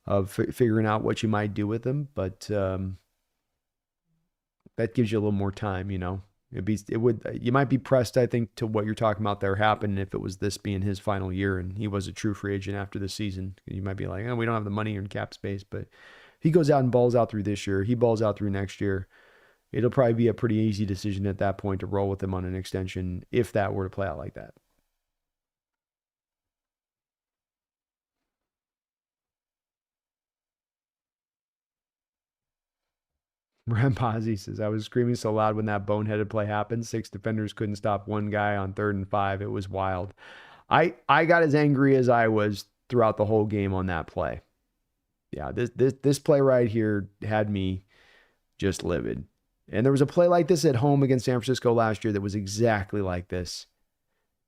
of figuring out what you might do with him. But that gives you a little more time, you know. You might be pressed, I think, to what you're talking about there happening if it was this being his final year and he was a true free agent after the season. You might be like, oh, we don't have the money in cap space. But he goes out and balls out through this year. He balls out through next year. It'll probably be a pretty easy decision at that point to roll with him on an extension if that were to play out like that. Rampazzi says, I was screaming so loud when that boneheaded play happened. 6 defenders couldn't stop one guy on 3rd and 5. It was wild. I got as angry as I was throughout the whole game on that play. Yeah, this play right here had me just livid. And there was a play like this at home against San Francisco last year that was exactly like this.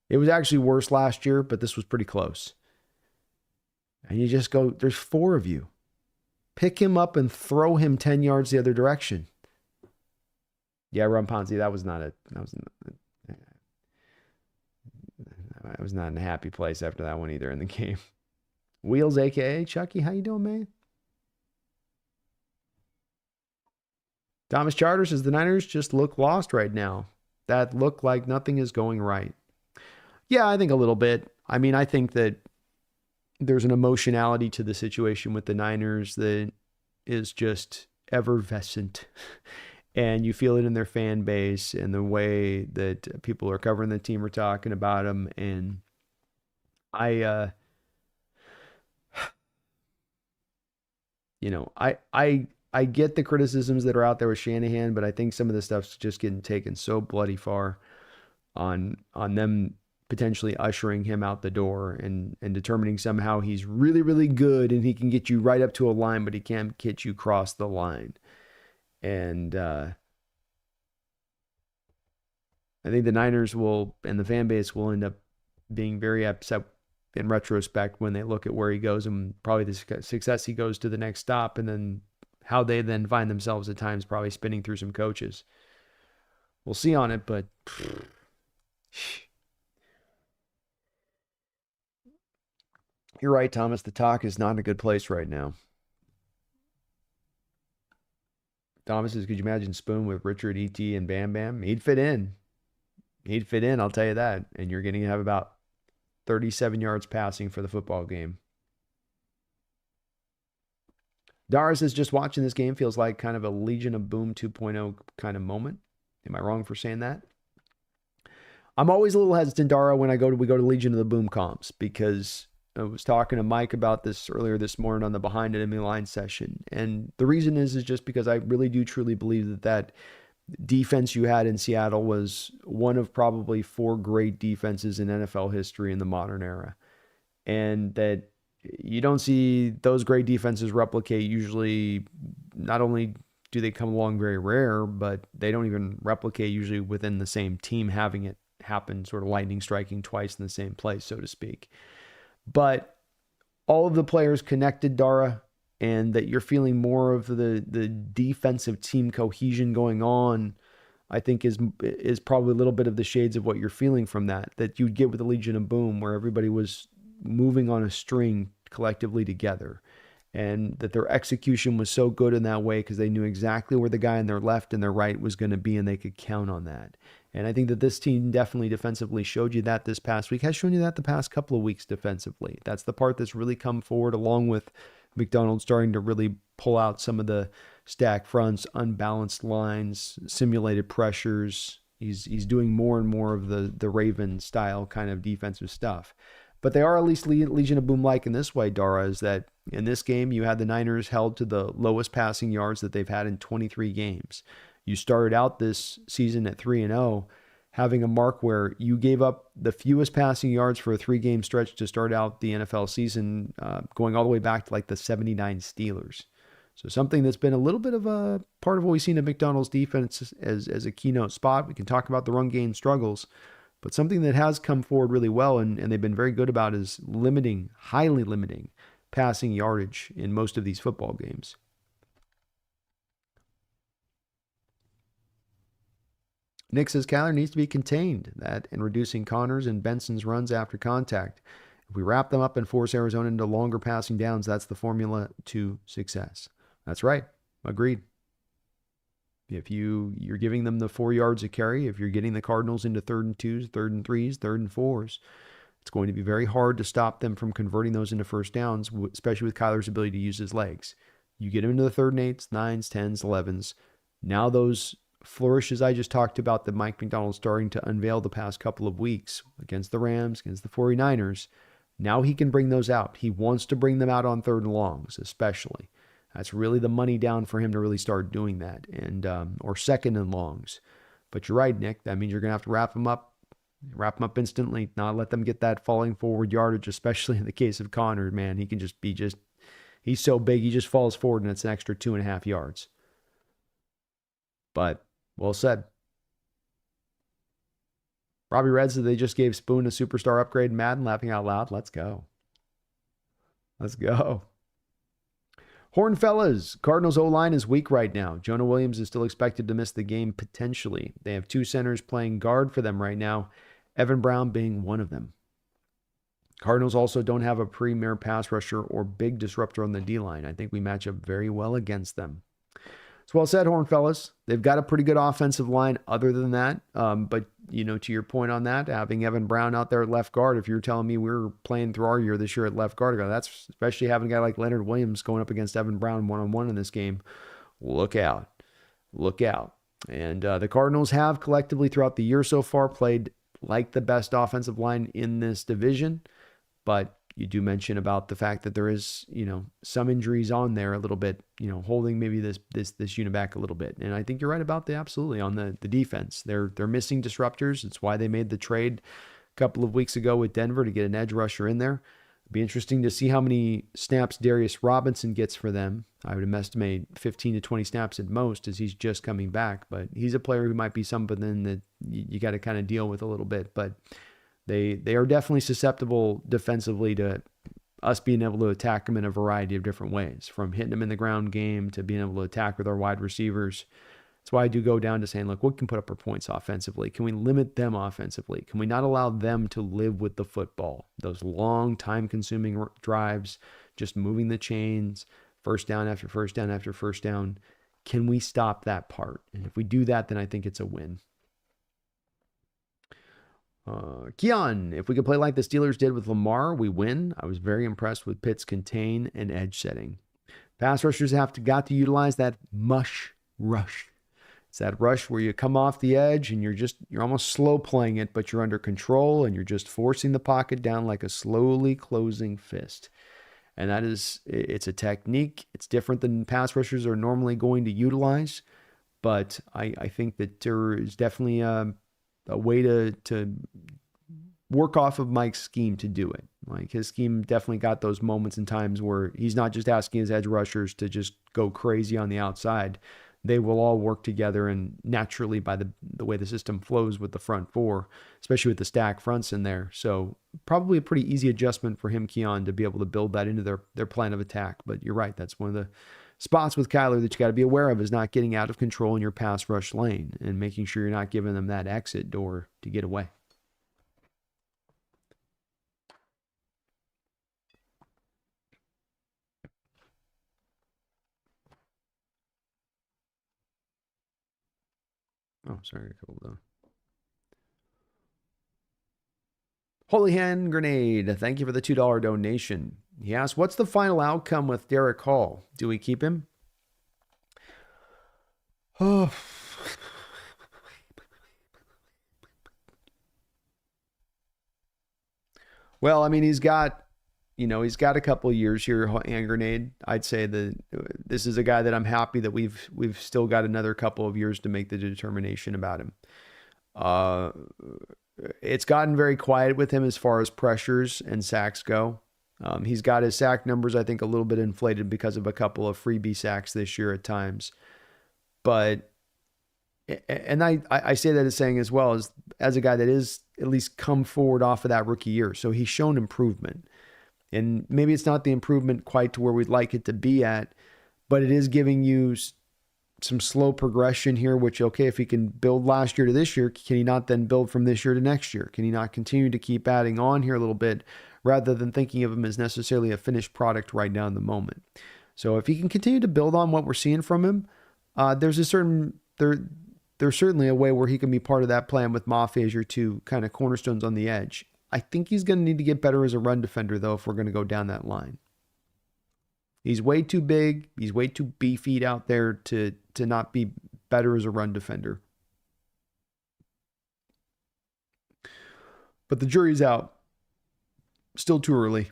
It was actually worse last year, but this was pretty close. And you just go, there's 4 of you. Pick him up and throw him 10 yards the other direction. Yeah, Ramponzi, I was not in a happy place after that one either in the game. Wheels, a.k.a. Chucky, how you doing, man? Thomas Charter says the Niners just look lost right now. That look like nothing is going right. Yeah, I think a little bit. I mean, I think that there's an emotionality to the situation with the Niners that is just effervescent. And you feel it in their fan base and the way that people are covering the team or talking about them. And I get the criticisms that are out there with Shanahan, but I think some of the stuff's just getting taken so bloody far on them potentially ushering him out the door and determining somehow he's really, really good and he can get you right up to a line, but he can't get you across the line. And I think the Niners and the fan base will end up being very upset in retrospect when they look at where he goes and probably the success he goes to the next stop, and then how they then find themselves at times probably spinning through some coaches. We'll see on it, but you're right, Thomas. The talk is not in a good place right now. Thomas says, could you imagine Spoon with Richard, E.T., and Bam Bam? He'd fit in. I'll tell you that. And you're going to have about 37 yards passing for the football game. Dara says, just watching this game feels like kind of a Legion of Boom 2.0 kind of moment. Am I wrong for saying that? I'm always a little hesitant, Dara, when we go to Legion of the Boom comps, because I was talking to Mike about this earlier this morning on the Behind Enemy Line session. And the reason is just because I really do truly believe that defense you had in Seattle was one of probably 4 great defenses in NFL history in the modern era. And that you don't see those great defenses replicate usually. Not only do they come along very rare, but they don't even replicate usually within the same team having it happen, sort of lightning striking twice in the same place, so to speak. But all of the players connected, Dara, and that you're feeling more of the defensive team cohesion going on, I think is probably a little bit of the shades of what you're feeling from that you'd get with the Legion of Boom, where everybody was moving on a string collectively together. and that their execution was so good in that way because they knew exactly where the guy on their left and their right was going to be, and they could count on that. And I think that this team definitely defensively showed you that this past week, has shown you that the past couple of weeks defensively. That's the part that's really come forward, along with McDonald starting to really pull out some of the stack fronts, unbalanced lines, simulated pressures. He's doing more and more of the Raven style kind of defensive stuff. But they are at least Legion of Boom-like in this way, Dara, is that in this game, you had the Niners held to the lowest passing yards that they've had in 23 games. You started out this season at 3-0, having a mark where you gave up the fewest passing yards for a 3-game stretch to start out the NFL season, going all the way back to like the 79 Steelers. So something that's been a little bit of a part of what we've seen in McDonald's defense as a keynote spot. We can talk about the run game struggles, but something that has come forward really well and they've been very good about is highly limiting passing yardage in most of these football games. Nick says Kyler needs to be contained, that and reducing Connors and Benson's runs after contact. If we wrap them up and force Arizona into longer passing downs, that's the formula to success. That's right. Agreed. If you're giving them the 4 yards a carry, if you're getting the Cardinals into 3rd and 2s, 3rd and 3s, 3rd and 4s, it's going to be very hard to stop them from converting those into first downs, especially with Kyler's ability to use his legs. You get him into the 3rd and 8s, 9s, 10s, 11s. Now those flourishes I just talked about that Mike McDonald's starting to unveil the past couple of weeks against the Rams, against the 49ers, now he can bring those out. He wants to bring them out on 3rd and longs, especially. That's really the money down for him to really start doing that, and or 2nd and longs. But you're right, Nick. That means you're going to have to wrap them up instantly, not let them get that falling forward yardage, especially in the case of Connor. Man, he can he's so big, he just falls forward and it's an extra 2.5 yards. But, well said. Robbie Red said they just gave Spoon a superstar upgrade in Madden, laughing out loud. Let's go. Let's go. Horn fellas, Cardinals O-line is weak right now. Jonah Williams is still expected to miss the game potentially. They have 2 centers playing guard for them right now, Evan Brown being one of them. Cardinals also don't have a premier pass rusher or big disruptor on the D-line. I think we match up very well against them. It's well said, Horn fellas. They've got a pretty good offensive line other than that. But, to your point on that, having Evan Brown out there at left guard, if you're telling me we're playing through our year this year at left guard, that's especially having a guy like Leonard Williams going up against Evan Brown one-on-one in this game. Look out. Look out. And the Cardinals have collectively throughout the year so far played like the best offensive line in this division. But you do mention about the fact that there is, some injuries on there a little bit, holding maybe this unit back a little bit. And I think you're right about absolutely on the defense. They're missing disruptors. It's why they made the trade a couple of weeks ago with Denver to get an edge rusher in there. It'd be interesting to see how many snaps Darius Robinson gets for them. I would estimate 15 to 20 snaps at most as he's just coming back. But he's a player who might be something that you got to kind of deal with a little bit. But They are definitely susceptible defensively to us being able to attack them in a variety of different ways, from hitting them in the ground game to being able to attack with our wide receivers. That's why I do go down to saying, look, what can put up our points offensively? Can we limit them offensively? Can we not allow them to live with the football? Those long, time-consuming drives, just moving the chains, first down after first down after first down. Can we stop that part? And if we do that, then I think it's a win. Keon, if we could play like the Steelers did with Lamar, we win. I was very impressed with Pitt's contain and edge setting. Pass rushers got to utilize that mush rush. It's that rush where you come off the edge and you're almost slow playing it, but you're under control and you're just forcing the pocket down like a slowly closing fist. And it's a technique. It's different than pass rushers are normally going to utilize, but I think that there is definitely a way to work off of Mike's scheme to do it. Like his scheme definitely got those moments and times where he's not just asking his edge rushers to just go crazy on the outside. They will all work together, and naturally by the way the system flows with the front four, especially with the stack fronts in there. So probably a pretty easy adjustment for him, Keon, to be able to build that into their plan of attack. But you're right. That's one of the spots with Kyler that you got to be aware of, is not getting out of control in your pass rush lane and making sure you're not giving them that exit door to get away. Oh, sorry. Hold on. Holy Hand Grenade, thank you for the $2 donation. He asked, what's the final outcome with Derek Hall? Do we keep him? Oh. Well, I mean, he's got a couple of years here, Hand Grenade. I'd say that this is a guy that I'm happy that we've still got another couple of years to make the determination about him. It's gotten very quiet with him as far as pressures and sacks go. He's got his sack numbers, I think, a little bit inflated because of a couple of freebie sacks this year at times. But, and I say that as saying as well as a guy that is at least come forward off of that rookie year. So he's shown improvement. And maybe it's not the improvement quite to where we'd like it to be at, but it is giving you some slow progression here, which, okay, if he can build last year to this year, can he not then build from this year to next year? Can he not continue to keep adding on here a little bit rather than thinking of him as necessarily a finished product right now in the moment? So if he can continue to build on what we're seeing from him, there's certainly a way where he can be part of that plan with Mafe as your two kind of cornerstones on the edge. I think he's going to need to get better as a run defender, though, if we're going to go down that line. He's way too big. He's way too beefy out there to not be better as a run defender. But the jury's out. Still too early.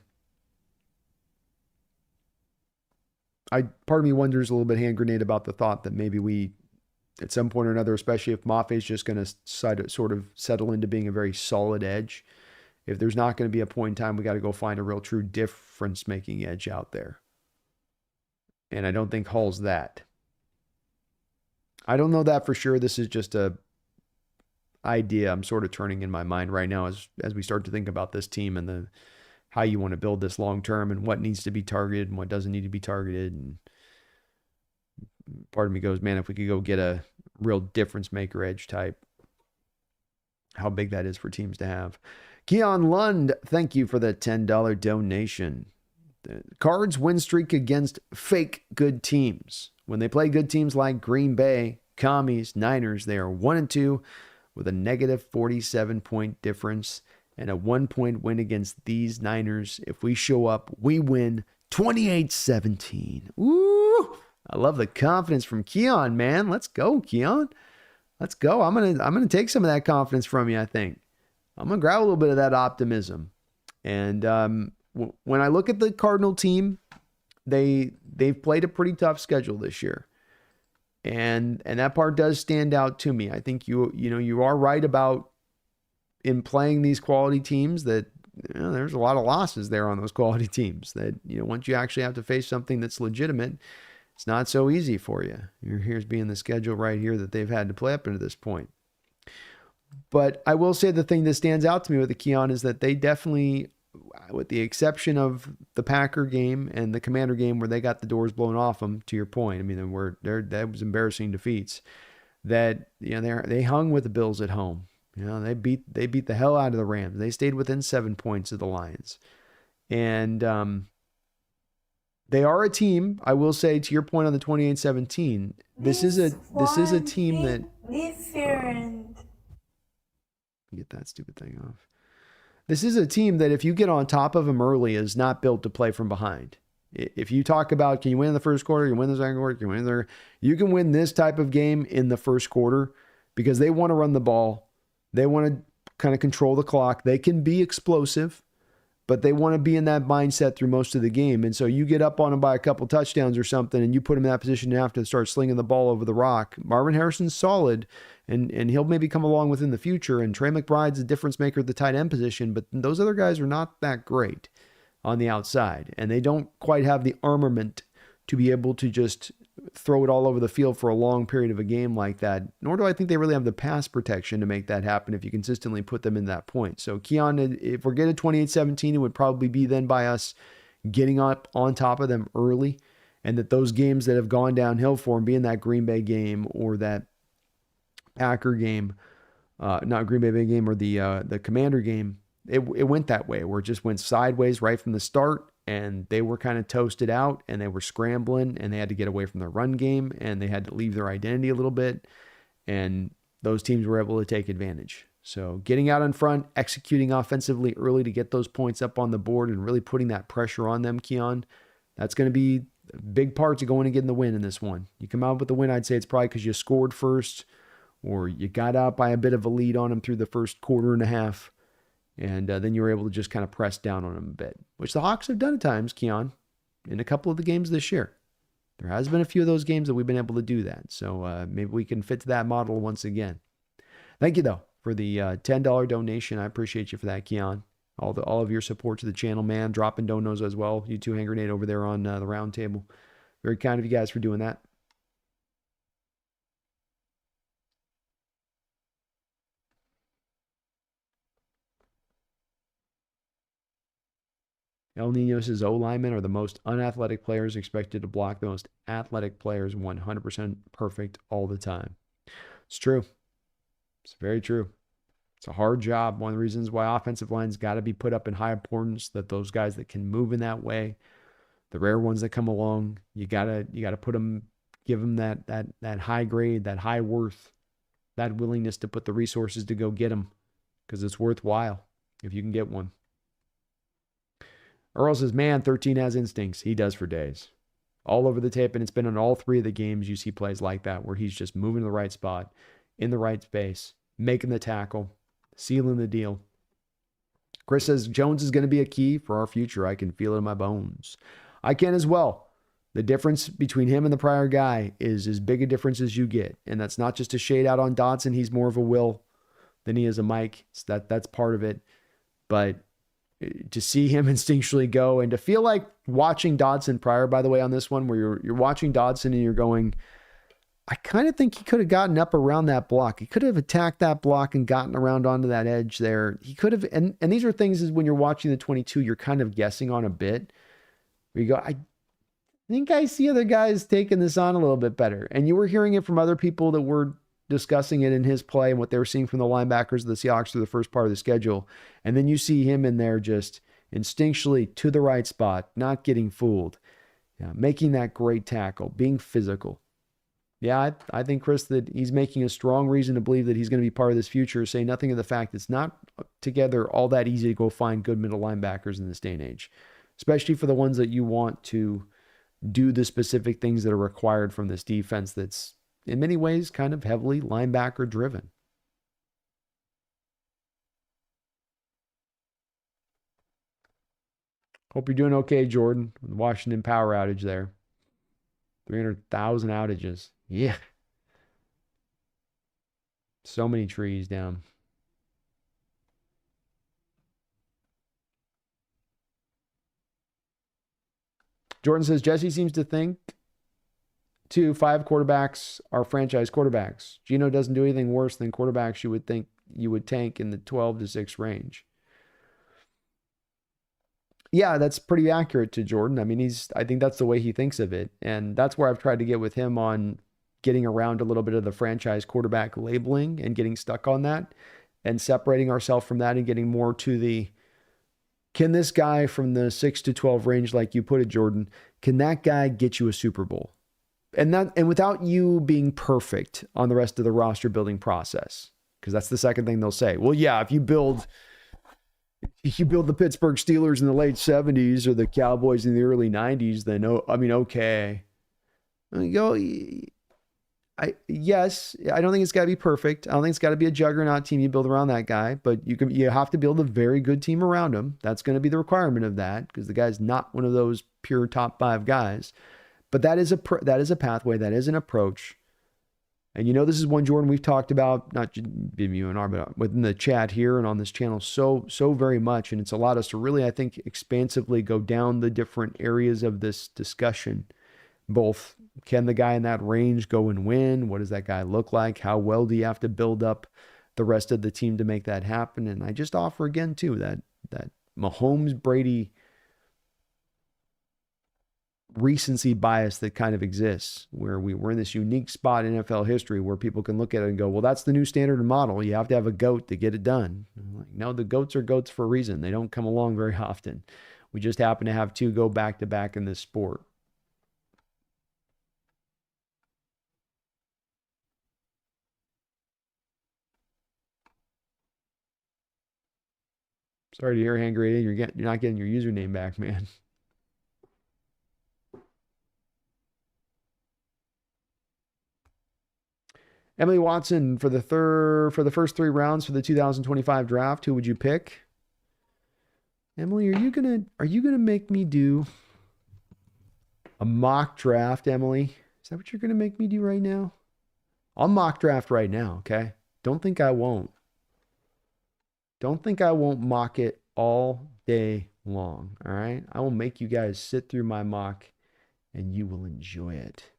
Part of me wonders a little bit, Hand Grenade, about the thought that maybe we, at some point or another, especially if Mafe is just going to sort of settle into being a very solid edge, if there's not going to be a point in time, we got to go find a real true difference-making edge out there. And I don't think Hall's that. I don't know that for sure. This is just a idea I'm sort of turning in my mind right now as we start to think about this team and how you want to build this long term and what needs to be targeted and what doesn't need to be targeted. And part of me goes, man, if we could go get a real difference maker edge type, how big that is for teams to have. Keon Lund, thank you for the $10 donation. The Cards win streak against fake good teams. When they play good teams like Green Bay, Commies, Niners, they are 1-2 with a negative 47-point difference and a 1-point win against these Niners. If we show up, we win 28-17. Woo! I love the confidence from Keon, man. Let's go, Keon. Let's go. I'm gonna take some of that confidence from you, I think. I'm going to grab a little bit of that optimism. And when I look at the Cardinal team, they've played a pretty tough schedule this year. And that part does stand out to me. I think you are right about in playing these quality teams that there's a lot of losses there on those quality teams that, once you actually have to face something that's legitimate, it's not so easy for you. Here's being the schedule right here that they've had to play up into this point. But I will say the thing that stands out to me with the Keon is that they definitely, with the exception of the Packer game and the Commander game where they got the doors blown off them, to your point, I mean, that was embarrassing defeats, that they hung with the Bills at home. They beat the hell out of the Rams. They stayed within 7 points of the Lions. And they are a team, I will say, to your point on the 28-17, this is a team that different. Get that stupid thing off. This is a team that if you get on top of them early is not built to play from behind. If you talk about, can you win in the first quarter? You win the second quarter? You can win this type of game in the first quarter because they want to run the ball. They want to kind of control the clock. They can be explosive, but they want to be in that mindset through most of the game. And so you get up on them by a couple touchdowns or something and you put them in that position to have to start slinging the ball over the rock. Marvin Harrison's solid and he'll maybe come along within the future. And Trey McBride's a difference maker at the tight end position, but those other guys are not that great on the outside. And they don't quite have the armament to be able to just throw it all over the field for a long period of a game like that. Nor do I think they really have the pass protection to make that happen if you consistently put them in that point. So Keon, if we're getting 28-17, it would probably be then by us getting up on top of them early. And that those games that have gone downhill for them, being that Green Bay game or that Packer game, not Green Bay game or the Commander game, it went that way where it just went sideways right from the start. And they were kind of toasted out and they were scrambling and they had to get away from their run game and they had to leave their identity a little bit. And those teams were able to take advantage. So getting out in front, executing offensively early to get those points up on the board and really putting that pressure on them, Keon, that's going to be a big part to going and getting the win in this one. You come out with the win, I'd say it's probably because you scored first or you got out by a bit of a lead on them through the first quarter and a half, and then you were able to just kind of press down on them a bit, which the Hawks have done at times, Keon, in a couple of the games this year. There has been a few of those games that we've been able to do that. So maybe we can fit to that model once again. Thank you, though, for the $10 donation. I appreciate you for that, Keon. All of your support to the channel, man. Dropping donos as well. You too, Hand Grenade, over there on the round table. Very kind of you guys for doing that. El Niños' O-linemen are the most unathletic players expected to block the most athletic players 100% perfect all the time. It's true. It's very true. It's a hard job. One of the reasons why offensive lines got to be put up in high importance, that those guys that can move in that way, the rare ones that come along, you gotta put them, give them that high grade, that high worth, that willingness to put the resources to go get them, because it's worthwhile if you can get one. Earl says, man, 13 has instincts. He does for days. All over the tape, and it's been in all three of the games you see plays like that, where he's just moving to the right spot, in the right space, making the tackle, sealing the deal. Chris says, Jones is going to be a key for our future. I can feel it in my bones. I can as well. The difference between him and the prior guy is as big a difference as you get. And that's not just a shade out on Dotson. He's more of a Will than he is a Mike. So that's part of it. But to see him instinctually go, and to feel like watching Dodson prior, by the way, on this one, where you're watching Dodson and you're going, I kind of think he could have gotten up around that block. He could have attacked that block and gotten around onto that edge there. He could have, and these are things is when you're watching the 22, you're kind of guessing on a bit. Where you go, I think I see other guys taking this on a little bit better. And you were hearing it from other people that were discussing it in his play and what they were seeing from the linebackers of the Seahawks through the first part of the schedule. And then you see him in there just instinctually to the right spot, not getting fooled, making that great tackle, being physical. Yeah, I think, Chris, that he's making a strong reason to believe that he's going to be part of this future, say nothing of the fact it's not together all that easy to go find good middle linebackers in this day and age, especially for the ones that you want to do the specific things that are required from this defense that's in many ways kind of heavily linebacker driven. Hope you're doing okay, Jordan, with the Washington power outage there. 300,000 outages. Yeah. So many trees down. Jordan says, Jesse seems to think 5 quarterbacks are franchise quarterbacks. Geno doesn't do anything worse than quarterbacks you would think you would tank in the 12-6 range. Yeah, that's pretty accurate to Jordan. I mean, I think that's the way he thinks of it. And that's where I've tried to get with him on getting around a little bit of the franchise quarterback labeling and getting stuck on that and separating ourselves from that and getting more to the, can this guy from the 6-12 range, like you put it, Jordan, can that guy get you a Super Bowl? And without you being perfect on the rest of the roster building process, because that's the second thing they'll say. Well, yeah, if you build the Pittsburgh Steelers in the late 70s or the Cowboys in the early 90s, then okay. Yes, I don't think it's got to be perfect. I don't think it's got to be a juggernaut team you build around that guy, but you have to build a very good team around him. That's going to be the requirement of that, because the guy's not one of those pure top 5 guys. But that is a pathway, that is an approach. And this is one, Jordan, we've talked about, not you and I, but within the chat here and on this channel so very much. And it's allowed us to really, I think, expansively go down the different areas of this discussion. Both, can the guy in that range go and win? What does that guy look like? How well do you have to build up the rest of the team to make that happen? And I just offer again, too, that Mahomes-Brady recency bias that kind of exists, where we're in this unique spot in NFL history where people can look at it and go, well, that's the new standard and model. You have to have a GOAT to get it done. Like, no, the GOATs are GOATs for a reason. They don't come along very often. We just happen to have 2 go back to back in this sport. Sorry to hear, hand graded. You're not getting your username back, man. Emily Watson, for the first 3 rounds for the 2025 draft, who would you pick? Emily, are you gonna make me do a mock draft, Emily? Is that what you're gonna make me do right now? I'll mock draft right now, okay? Don't think I won't. Don't think I won't mock it all day long, all right? I will make you guys sit through my mock and you will enjoy it.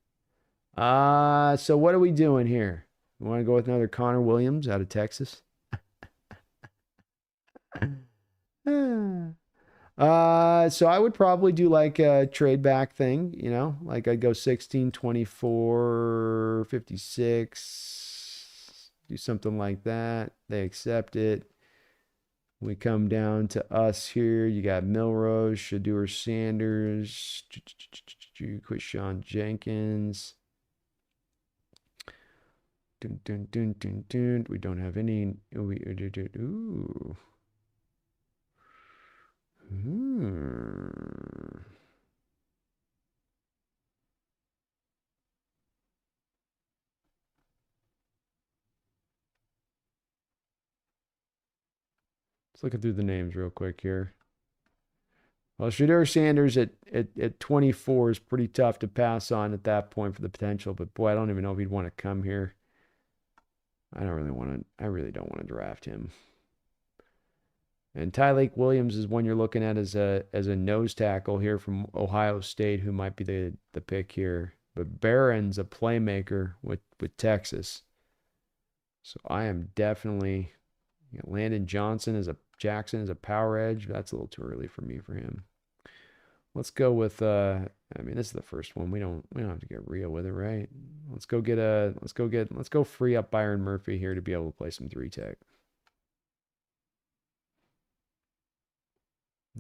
So what are we doing here? We want to go with another Connor Williams out of Texas. So I would probably do like a trade back thing, you know, like I'd go 16, 24, 56, do something like that. They accept it. We come down to us here. You got Milrose, Shedeur Sanders, Quishawn Jenkins. Dun, dun, dun, dun, dun. We don't have any. Ooh. Let's look through the names real quick here. Well, Shedeur Sanders at 24 is pretty tough to pass on at that point for the potential, but boy, I don't even know if he'd want to come here. I really don't want to draft him. And Tyleik Williams is one you're looking at as a nose tackle here from Ohio State, who might be the pick here. But Barron's a playmaker with Texas. So I am definitely, Landon Jackson as a power edge. That's a little too early for me for him. Let's go with I mean, this is the first one. We don't have to get real with it, right? Let's go free up Byron Murphy here to be able to play some 3-tech.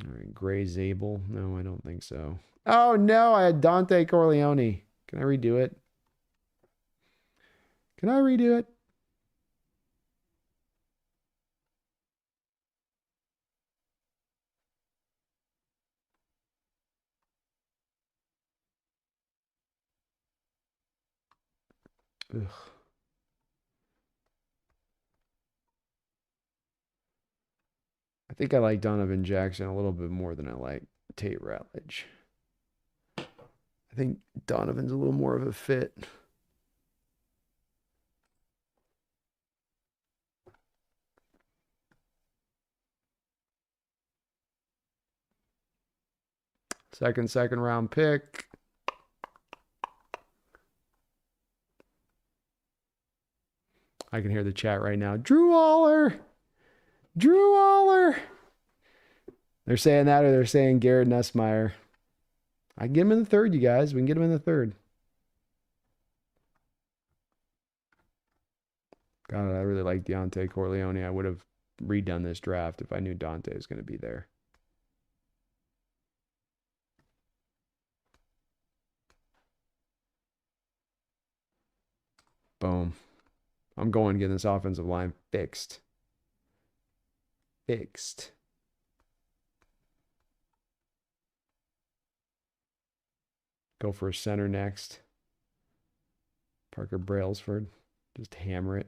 All right, Gray Zabel. No, I don't think so. Oh no, I had Dante Corleone. Can I redo it? Ugh. I think I like Donovan Jackson a little bit more than I like Tate Ratledge. I think Donovan's a little more of a fit. Second round pick. I can hear the chat right now. Drew Aller. They're saying that, or they're saying Garrett Nussmeier. I can get him in the 3rd, you guys. We can get him in the 3rd. God, I really like Dante Corleone. I would have redone this draft if I knew Dante was going to be there. Boom. I'm going to get this offensive line fixed. Go for a center next. Parker Brailsford. Just hammer it.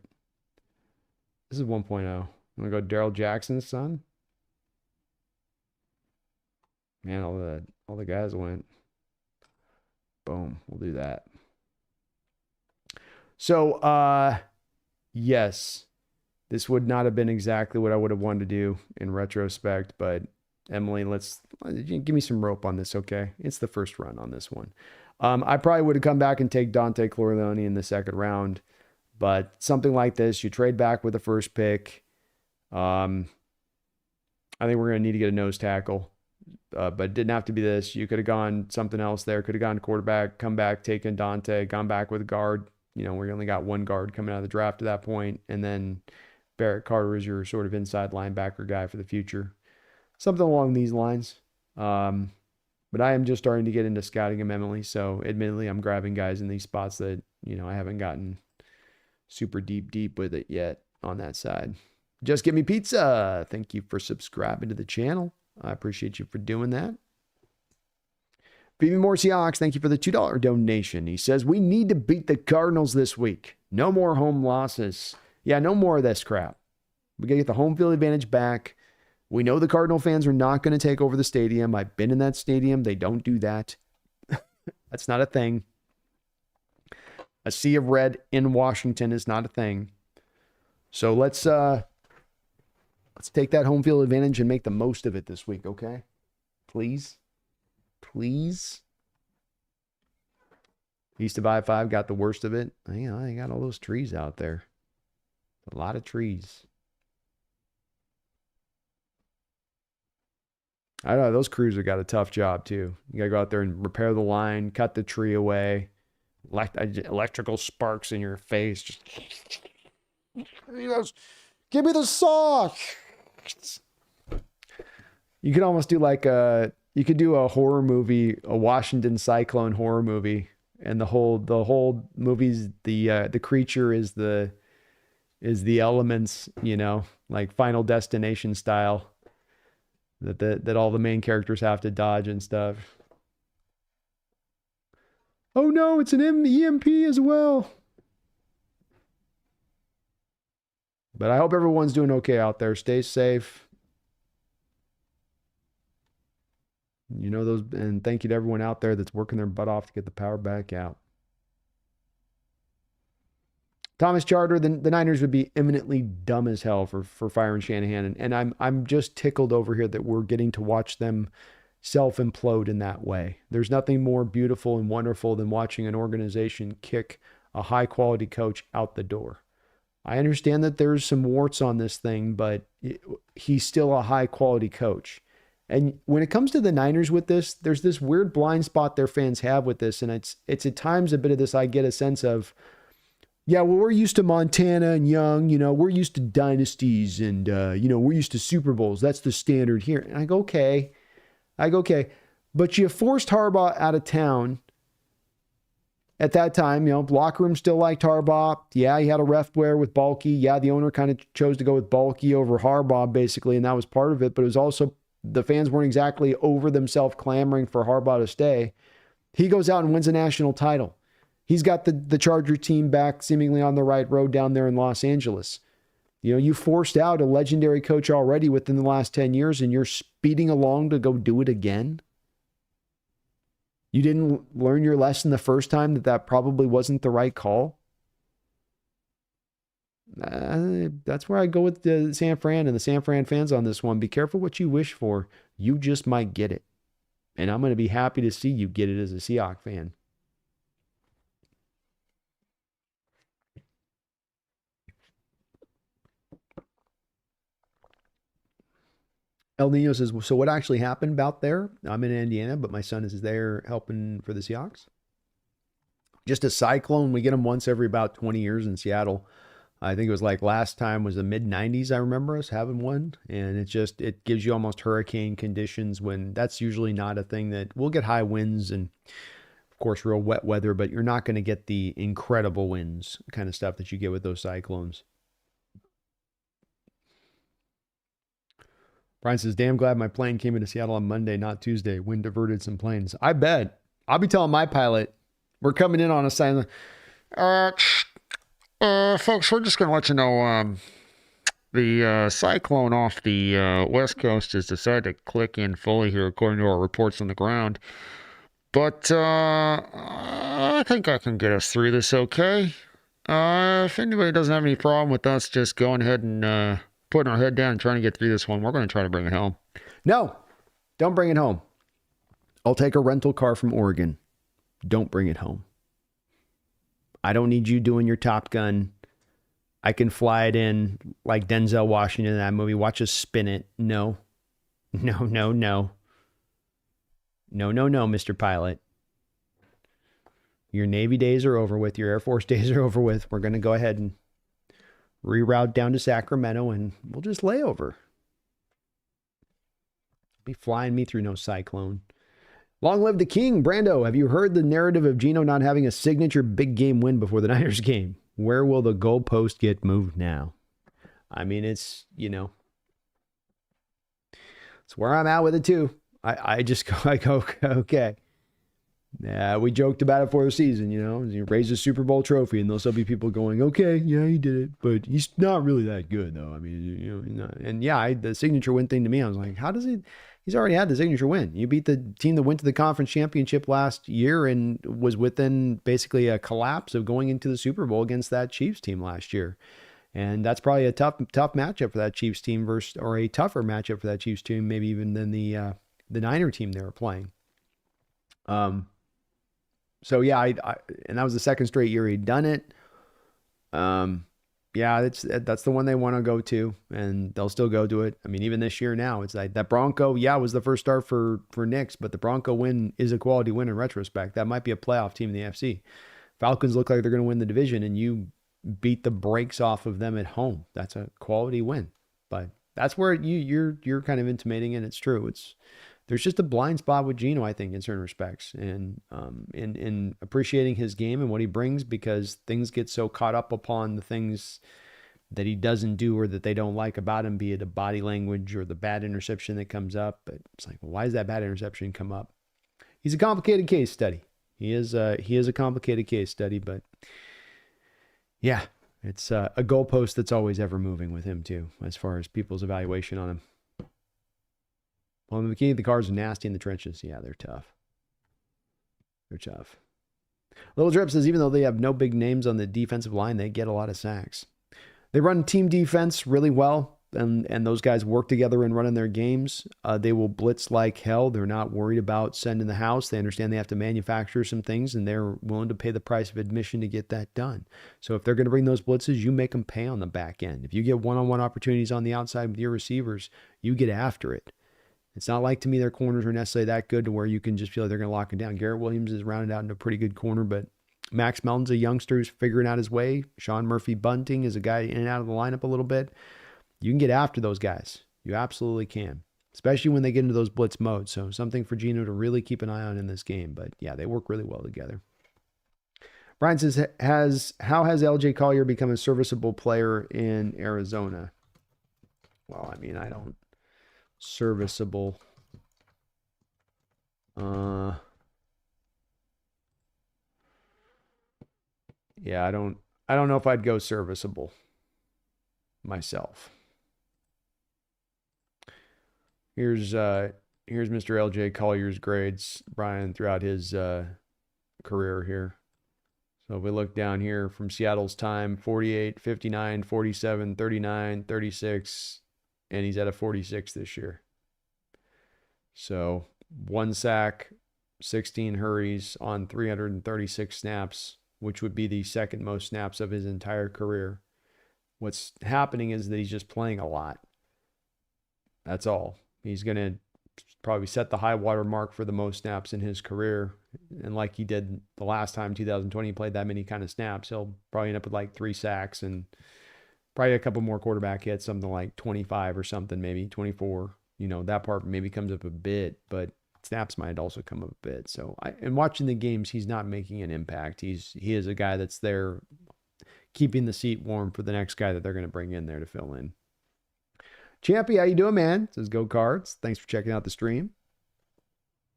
This is 1.0. I'm going to go Daryl Jackson's son. Man, all the guys went. Boom. We'll do that. So, yes, this would not have been exactly what I would have wanted to do in retrospect, but Emily, give me some rope on this, okay? It's the first run on this one. I probably would have come back and take Dante Corleone in the 2nd round, but something like this, you trade back with the first pick. I think we're going to need to get a nose tackle, but it didn't have to be this. You could have gone something else there. Could have gone quarterback, come back, taken Dante, gone back with a guard. We only got one guard coming out of the draft at that point, and then Barrett Carter is your sort of inside linebacker guy for the future. Something along these lines. But I am just starting to get into scouting him, Emily. So admittedly, I'm grabbing guys in these spots that, I haven't gotten super deep with it yet on that side. Just Give Me Pizza. Thank you for subscribing to the channel. I appreciate you for doing that. Phoebe Moore Seahawks, thank you for the $2 donation. He says, we need to beat the Cardinals this week. No more home losses. Yeah, no more of this crap. We got to get the home field advantage back. We know the Cardinal fans are not going to take over the stadium. I've been in that stadium. They don't do that. That's not a thing. A sea of red in Washington is not a thing. So let's take that home field advantage and make the most of it this week, okay? Please. Please. East of I-5 got the worst of it. You know, they got all those trees out there. A lot of trees. I don't know. Those crews have got a tough job, too. You got to go out there and repair the line, cut the tree away. Electrical sparks in your face. Just give me the saw. You could almost do like you could do a horror movie, a Washington Cyclone horror movie, and the whole movie's the creature is the elements, you know, like Final Destination style, that all the main characters have to dodge and stuff. Oh no, it's an EMP as well. But I hope everyone's doing okay out there. Stay safe. You know those, and thank you to everyone out there that's working their butt off to get the power back out. Thomas Charter, the Niners would be imminently dumb as hell for firing Shanahan, and I'm just tickled over here that we're getting to watch them self-implode in that way. There's nothing more beautiful and wonderful than watching an organization kick a high-quality coach out the door. I understand that there's some warts on this thing, but he's still a high-quality coach. And when it comes to the Niners with this, there's this weird blind spot their fans have with this, and it's at times a bit of this I get a sense of, yeah, well, we're used to Montana and Young, you know, we're used to dynasties and, you know, we're used to Super Bowls. That's the standard here. And I go, okay. But you forced Harbaugh out of town at that time. You know, locker room still liked Harbaugh. Yeah, he had a ref wear with Balky. Yeah, the owner kind of chose to go with Balky over Harbaugh, basically, and that was part of it. But it was also the fans weren't exactly over themselves clamoring for Harbaugh to stay. He goes out and wins a national title. He's got the Charger team back seemingly on the right road down there in Los Angeles. You know, you forced out a legendary coach already within the last 10 years, and you're speeding along to go do it again. You didn't learn your lesson the first time that probably wasn't the right call. That's where I go with the San Fran and the San Fran fans on this one. Be careful what you wish for. You just might get it. And I'm going to be happy to see you get it as a Seahawks fan. El Nino says, so what actually happened about there? I'm in Indiana, but my son is there helping for the Seahawks. Just a cyclone. We get them once every about 20 years in Seattle. I think it was like last time was the mid-90s. I remember us having one. And it gives you almost hurricane conditions when that's usually not a thing that we'll get high winds and, of course, real wet weather, but you're not going to get the incredible winds kind of stuff that you get with those cyclones. Brian says, damn glad my plane came into Seattle on Monday, not Tuesday. Wind diverted some planes. I bet. I'll be telling my pilot, we're coming in on a sign. Folks, we're just going to let you know the cyclone off the West Coast has decided to click in fully here, according to our reports on the ground. But I think I can get us through this okay. If anybody doesn't have any problem with us just going ahead and putting our head down and trying to get through this one, we're going to try to bring it home. No, don't bring it home. I'll take a rental car from Oregon. Don't bring it home. I don't need you doing your Top Gun. I can fly it in like Denzel Washington in that movie. Watch us spin it. No, Mr. Pilot. Your Navy days are over with. Your Air Force days are over with. We're going to go ahead and reroute down to Sacramento and we'll just lay over. Be flying me through no cyclone. Long live the king. Brando, have you heard the narrative of Geno not having a signature big game win before the Niners game? Where will the goalpost get moved now? I mean, it's where I'm at with it too. I just go like, okay. Yeah, we joked about it for the season, He raised a Super Bowl trophy, and there'll still be people going, okay, yeah, he did it, but he's not really that good, though. I mean, and yeah, the signature win thing to me, I was like, how does he? He's already had the signature win. You beat the team that went to the conference championship last year and was within basically a collapse of going into the Super Bowl against that Chiefs team last year. And that's probably a tough matchup for that Chiefs team or a tougher matchup for that Chiefs team, maybe even than the Niner team they were playing. So yeah, and that was the second straight year he'd done it. Yeah, that's the one they want to go to, and they'll still go to it. I mean, even this year now, it's like that Bronco. Yeah, was the first start for Knicks, but the Bronco win is a quality win in retrospect. That might be a playoff team in the NFC. Falcons look like they're going to win the division, and you beat the brakes off of them at home. That's a quality win. But that's where you're kind of intimating, and it's true. There's just a blind spot with Geno, I think, in certain respects, and in appreciating his game and what he brings, because things get so caught up upon the things that he doesn't do or that they don't like about him, be it a body language or the bad interception that comes up. But it's like, well, why does that bad interception come up? He's a complicated case study. He is a complicated case study, but yeah, it's a goalpost that's always ever moving with him too, as far as people's evaluation on him. Well, the McKinney, the Cards are nasty in the trenches. Yeah, they're tough. They're tough. Little Drip says, even though they have no big names on the defensive line, they get a lot of sacks. They run team defense really well, and those guys work together and running their games. They will blitz like hell. They're not worried about sending the house. They understand they have to manufacture some things, and they're willing to pay the price of admission to get that done. So if they're going to bring those blitzes, you make them pay on the back end. If you get one-on-one opportunities on the outside with your receivers, you get after it. It's not like, to me, their corners are necessarily that good to where you can just feel like they're going to lock it down. Garrett Williams is rounded out into a pretty good corner, but Max Melton's a youngster who's figuring out his way. Sean Murphy-Bunting is a guy in and out of the lineup a little bit. You can get after those guys. You absolutely can, especially when they get into those blitz modes. So something for Geno to really keep an eye on in this game. But yeah, they work really well together. Brian says, how has LJ Collier become a serviceable player in Arizona? Well, I mean, serviceable. Yeah, I don't know if I'd go serviceable myself. Here's Mr. LJ Collier's grades, Brian, throughout his career here. So if we look down here from Seattle's time, 48, 59, 47, 39, 36, and he's at a 46 this year. So 1 sack, 16 hurries on 336 snaps, which would be the second most snaps of his entire career. What's happening is that he's just playing a lot. That's all. He's going to probably set the high water mark for the most snaps in his career. And like he did the last time, 2020, he played that many kind of snaps, he'll probably end up with like 3 sacks and probably a couple more quarterback hits, something like 25 or something, maybe 24. That part maybe comes up a bit, but snaps might also come up a bit. So in watching the games, he's not making an impact. He is a guy that's there keeping the seat warm for the next guy that they're going to bring in there to fill in. Champy, how you doing, man? Says Go Cards. Thanks for checking out the stream.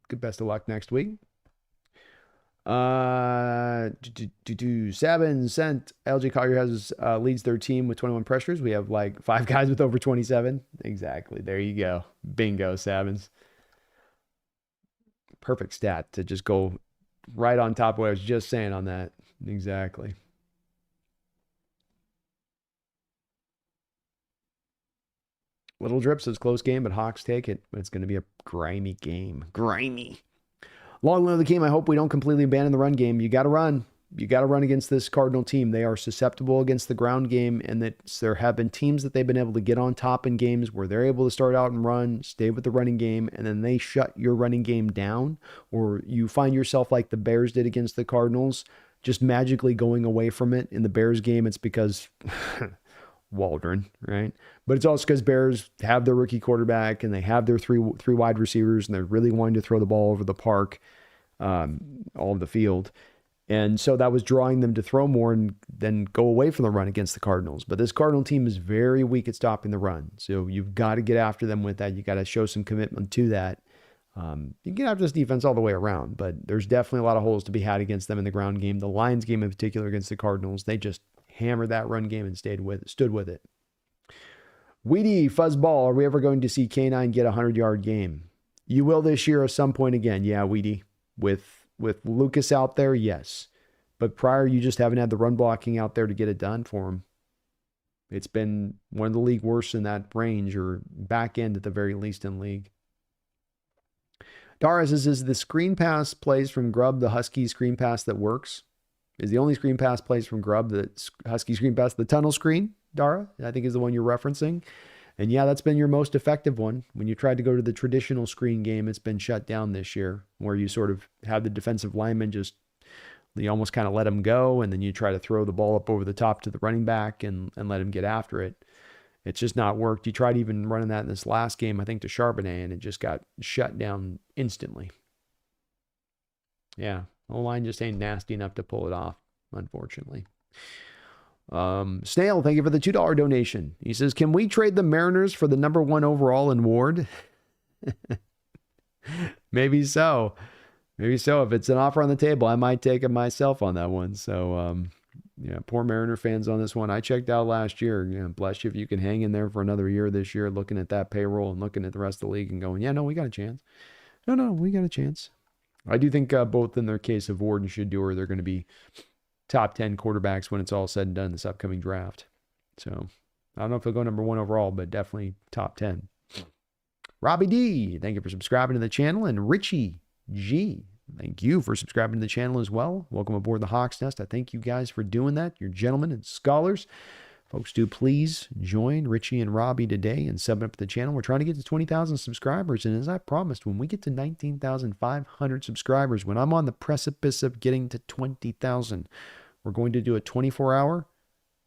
Good best of luck next week. Sabin sent LJ Collier has leads their team with 21 pressures. We have like 5 guys with over 27. Exactly. There you go. Bingo, Sabins. Perfect stat to just go right on top of what I was just saying on that. Exactly. Little Drip says close game, but Hawks take it. But it's going to be a grimy game. Grimy. Long live the game. I hope we don't completely abandon the run game. You got to run. You got to run against this Cardinal team. They are susceptible against the ground game, and that there have been teams that they've been able to get on top in games where they're able to start out and run, stay with the running game, and then they shut your running game down, or you find yourself like the Bears did against the Cardinals, just magically going away from it. In the Bears game, it's because Waldron, right? But it's also because Bears have their rookie quarterback and they have their three wide receivers, and they're really wanting to throw the ball over the park, all of the field. And so that was drawing them to throw more and then go away from the run against the Cardinals. But this Cardinal team is very weak at stopping the run. So you've got to get after them with that. You got to show some commitment to that. You can get after this defense all the way around, but there's definitely a lot of holes to be had against them in the ground game. The Lions game in particular against the Cardinals, they just hammered that run game and stood with it. Weedy Fuzzball, are we ever going to see K9 get a 100-yard game? You will this year at some point again. Yeah, Weedy. With Lucas out there, yes. But prior, you just haven't had the run blocking out there to get it done for him. It's been one of the league worst in that range, or back end at the very least in league. Dara says, is the screen pass plays from Grubb the Husky screen pass that works? Is the only screen pass plays from Grubb the Husky screen pass the tunnel screen, Dara? I think is the one you're referencing. And yeah, that's been your most effective one. When you tried to go to the traditional screen game, it's been shut down this year, where you sort of have the defensive lineman you almost kind of let him go, and then you try to throw the ball up over the top to the running back and let him get after it. It's just not worked. You tried even running that in this last game, I think, to Charbonnet, and it just got shut down instantly. Yeah, the line just ain't nasty enough to pull it off, unfortunately. Snail, thank you for the $2 donation. He says, can we trade the Mariners for the number 1 overall in Ward? Maybe so. Maybe so. If it's an offer on the table, I might take it myself on that one. So, yeah, poor Mariner fans on this one. I checked out last year. You know, bless you if you can hang in there for another year this year, looking at that payroll and looking at the rest of the league and going, yeah, no, we got a chance. No, we got a chance. I do think both in their case of Ward and Shador, they're going to be top 10 quarterbacks when it's all said and done in this upcoming draft. So I don't know if he'll go number 1 overall, but definitely top 10. Robbie D, thank you for subscribing to the channel. And Richie G, thank you for subscribing to the channel as well. Welcome aboard the Hawks Nest. I thank you guys for doing that. You're gentlemen and scholars. Folks, do please join Richie and Robbie today and sub up the channel. We're trying to get to 20,000 subscribers. And as I promised, when we get to 19,500 subscribers, when I'm on the precipice of getting to 20,000, we're going to do a 24-hour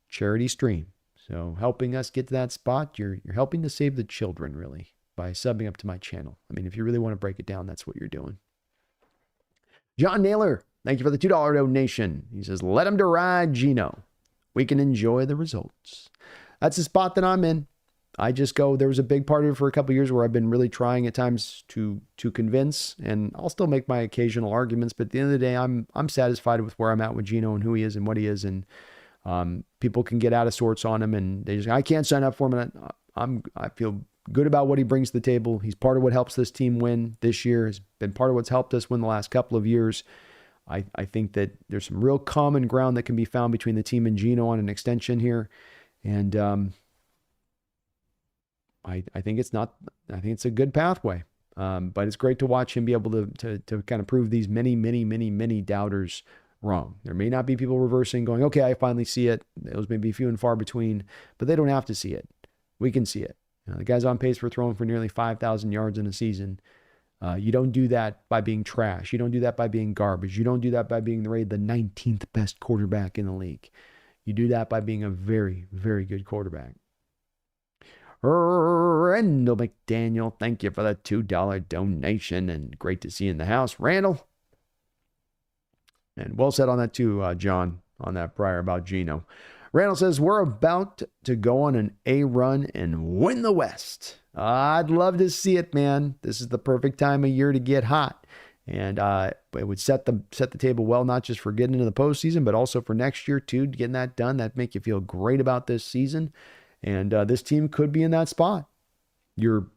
charity stream. So helping us get to that spot, you're helping to save the children, really, by subbing up to my channel. I mean, if you really want to break it down, that's what you're doing. John Naylor, thank you for the $2 donation. He says, let him to ride Gino. We can enjoy the results. That's the spot that I'm in. I just go, there was a big part of it for a couple of years where I've been really trying at times to convince, and I'll still make my occasional arguments, but at the end of the day, I'm satisfied with where I'm at with Gino and who he is and what he is. And people can get out of sorts on him, and they just, I can't sign up for him. And I feel good about what he brings to the table. He's part of what helps this team win this year. Has been part of what's helped us win the last couple of years. I think that there's some real common ground that can be found between the team and Gino on an extension here. And I think it's a good pathway. But it's great to watch him be able to kind of prove these many doubters wrong. There may not be people reversing, going, okay, I finally see it. Those may be few and far between, but they don't have to see it. We can see it. You know, the guy's on pace for throwing for nearly 5,000 yards in a season. You don't do that by being trash. You don't do that by being garbage. You don't do that by being rated the 19th best quarterback in the league. You do that by being a very, very good quarterback. Randall McDaniel, thank you for the $2 donation, and great to see you in the house, Randall. And well said on that too, John, on that prior about Gino. Randall says, we're about to go on an A run and win the West. I'd love to see it, man. This is the perfect time of year to get hot. And it would set the table well, not just for getting into the postseason, but also for next year, too. Getting that done, that'd make you feel great about this season. And this team could be in that spot. You're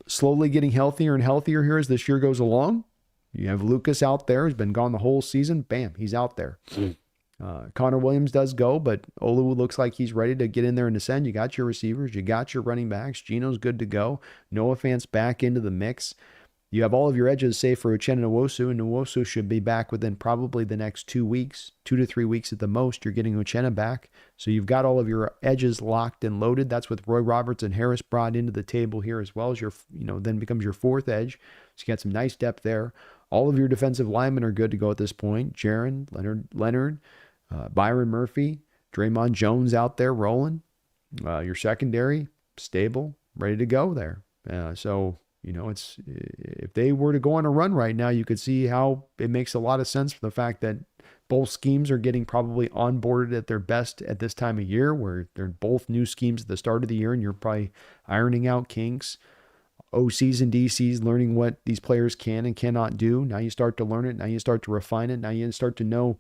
slowly getting healthier and healthier here as this year goes along. You have Lucas out there, who's been gone the whole season. Bam, he's out there. Connor Williams does go, but Olu looks like he's ready to get in there and ascend. You got your receivers, you got your running backs. Gino's good to go. Noah Fant's back into the mix. You have all of your edges safe for Uchenna Nwosu, and Nwosu should be back within probably the next 2 weeks, 2 to 3 weeks at the most. You're getting Uchenna back. So you've got all of your edges locked and loaded. That's with Roy Roberts and Harris brought into the table here as well as your, then becomes your fourth edge. So you got some nice depth there. All of your defensive linemen are good to go at this point. Jaron, Leonard, Byron Murphy, Draymond Jones out there rolling. Your secondary, stable, ready to go there. So, You know, it's if they were to go on a run right now, you could see how it makes a lot of sense for the fact that both schemes are getting probably onboarded at their best at this time of year, where they're both new schemes at the start of the year, and you're probably ironing out kinks. OCs and DCs learning what these players can and cannot do. Now you start to learn it. Now you start to refine it. Now you start to know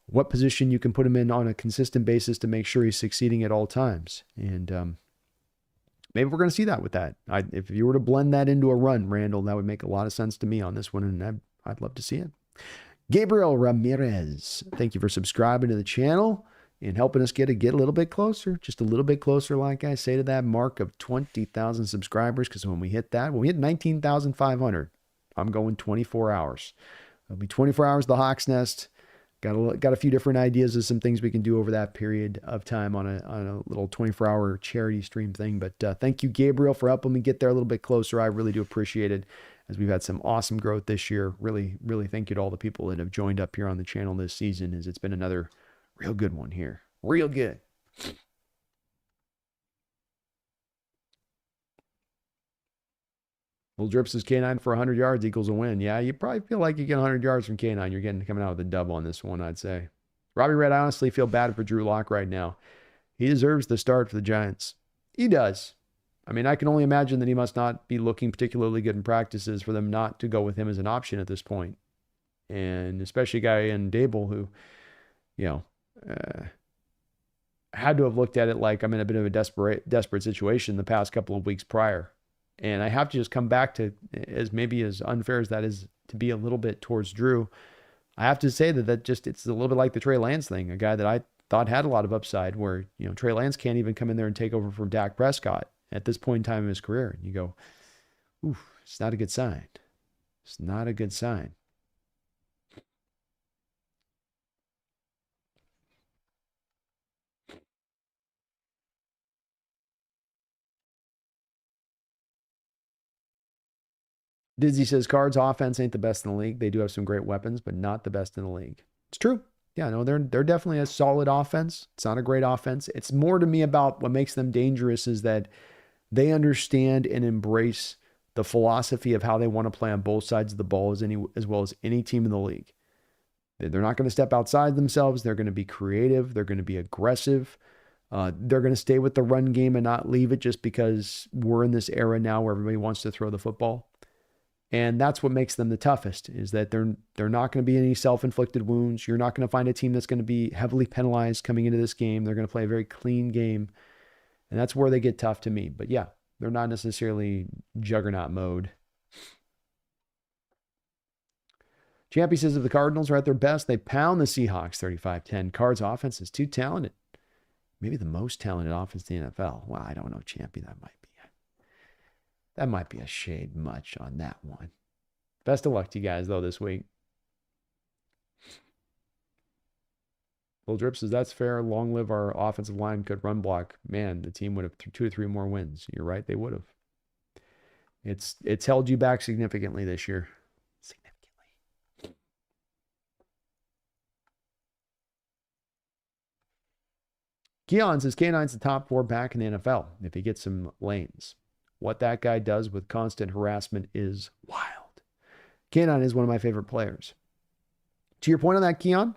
what position you can put him in on a consistent basis to make sure he's succeeding at all times. And maybe we're going to see that with that. If you were to blend that into a run, Randall, that would make a lot of sense to me on this one, and I'd love to see it. Gabriel Ramirez, thank you for subscribing to the channel and helping us get a little bit closer, just a little bit closer, like I say, to that mark of 20,000 subscribers, because when we hit 19,500, I'm going 24 hours. It'll be 24 hours the Hawks Nest. Got a few different ideas of some things we can do over that period of time on a little 24-hour charity stream thing. But thank you, Gabriel, for helping me get there a little bit closer. I really do appreciate it, as we've had some awesome growth this year. Really, really thank you to all the people that have joined up here on the channel this season, as it's been another real good one here. Real good. Little Drip says K9 for 100 yards equals a win. Yeah, you probably feel like you get 100 yards from K9. You're coming out with a dub on this one, I'd say. Robbie Red, I honestly feel bad for Drew Lock right now. He deserves the start for the Giants. He does. I mean, I can only imagine that he must not be looking particularly good in practices for them not to go with him as an option at this point. And especially a guy in Dable who, had to have looked at it like I'm in a bit of a desperate situation the past couple of weeks prior. And I have to just come back to, as maybe as unfair as that is to be a little bit towards Drew, I have to say that it's a little bit like the Trey Lance thing, a guy that I thought had a lot of upside, where, Trey Lance can't even come in there and take over from Dak Prescott at this point in time in his career. And you go, oof, it's not a good sign. It's not a good sign. Dizzy says Cards offense ain't the best in the league. They do have some great weapons, but not the best in the league. It's true. Yeah, no, they're definitely a solid offense. It's not a great offense. It's more to me about what makes them dangerous is that they understand and embrace the philosophy of how they want to play on both sides of the ball as well as any team in the league. They're not going to step outside themselves. They're going to be creative. They're going to be aggressive. They're going to stay with the run game and not leave it just because we're in this era now where everybody wants to throw the football. And that's what makes them the toughest, is that they're not going to be any self-inflicted wounds. You're not going to find a team that's going to be heavily penalized coming into this game. They're going to play a very clean game. And that's where they get tough to me. But yeah, they're not necessarily juggernaut mode. Champy says if the Cardinals are at their best, they pound the Seahawks 35-10. Cards offense is too talented. Maybe the most talented offense in the NFL. Well, I don't know, Champy. That might be a shade much on that one. Best of luck to you guys, though, this week. Little Drip says, that's fair. Long live our offensive line, could run block. Man, the team would have 2 or 3 more wins. You're right, they would have. It's held you back significantly this year. Significantly. Keon says, K9's the top 4 back in the NFL if he gets some lanes. What that guy does with constant harassment is wild. Keon is one of my favorite players. To your point on that, Keon,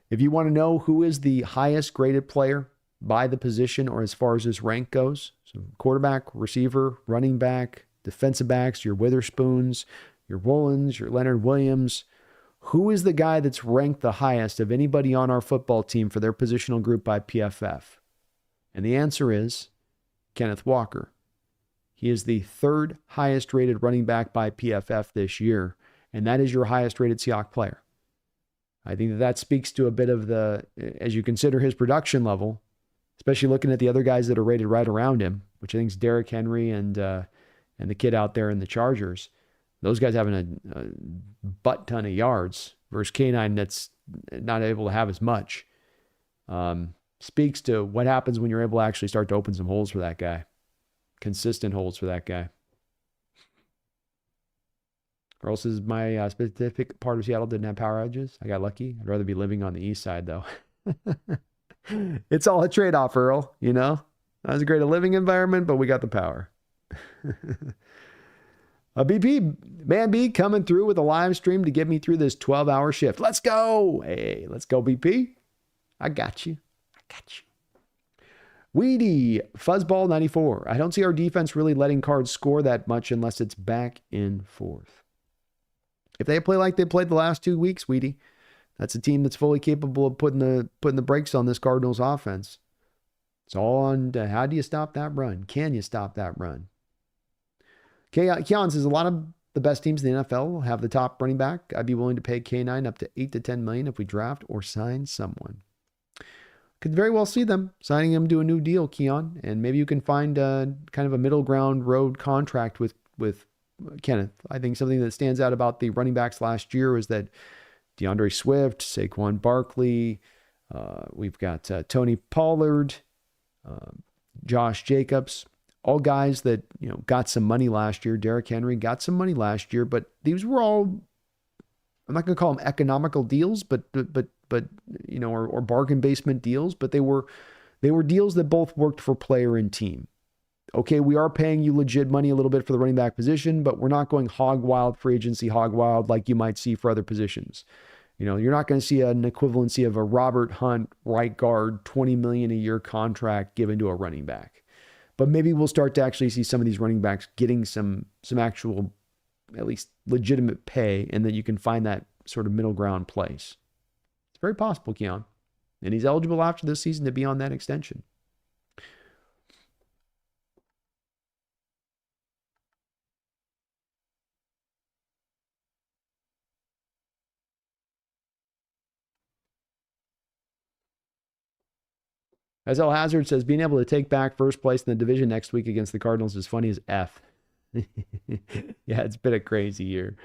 if you want to know who is the highest graded player by the position or as far as his rank goes, so quarterback, receiver, running back, defensive backs, your Witherspoons, your Woolens, your Leonard Williams, who is the guy that's ranked the highest of anybody on our football team for their positional group by PFF? And the answer is Kenneth Walker. He is the 3rd highest rated running back by PFF this year, and that is your highest rated Seahawks player. I think that speaks to a bit of as you consider his production level, especially looking at the other guys that are rated right around him, which I think is Derrick Henry and the kid out there in the Chargers. Those guys having a butt ton of yards versus K9 that's not able to have as much. Speaks to what happens when you're able to actually start to open some holes for that guy. Consistent holds for that guy. Or else is my specific part of Seattle didn't have power edges. I got lucky. I'd rather be living on the east side, though. It's all a trade-off, Earl. That was a great living environment, but we got the power. BP, Man B coming through with a live stream to get me through this 12-hour shift. Let's go. Hey, let's go, BP. I got you. I got you. Weedy, Fuzzball 94. I don't see our defense really letting Cards score that much unless it's back and forth. If they play like they played the last 2 weeks, Weedy, that's a team that's fully capable of putting the brakes on this Cardinals offense. It's all on how do you stop that run? Can you stop that run? Keon says a lot of the best teams in the NFL have the top running back. I'd be willing to pay K9 up to $8 to $10 million if we draft or sign someone. Could very well see them signing him to a new deal, Keon, and maybe you can find kind of a middle ground road contract with Kenneth. I think something that stands out about the running backs last year was that DeAndre Swift, Saquon Barkley, we've got Tony Pollard, Josh Jacobs, all guys that got some money last year. Derrick Henry got some money last year, but these were all, I'm not going to call them economical deals, but or bargain basement deals, but they were deals that both worked for player and team. Okay, we are paying you legit money a little bit for the running back position, but we're not going hog wild free agency, hog wild like you might see for other positions. You're not going to see an equivalency of a Robert Hunt right guard $20 million a year contract given to a running back. But maybe we'll start to actually see some of these running backs getting some actual, at least legitimate pay, and that you can find that sort of middle ground place. It's very possible, Keon. And he's eligible after this season to be on that extension. As El Hazard says, being able to take back first place in the division next week against the Cardinals is funny as F. Yeah, it's been a crazy year.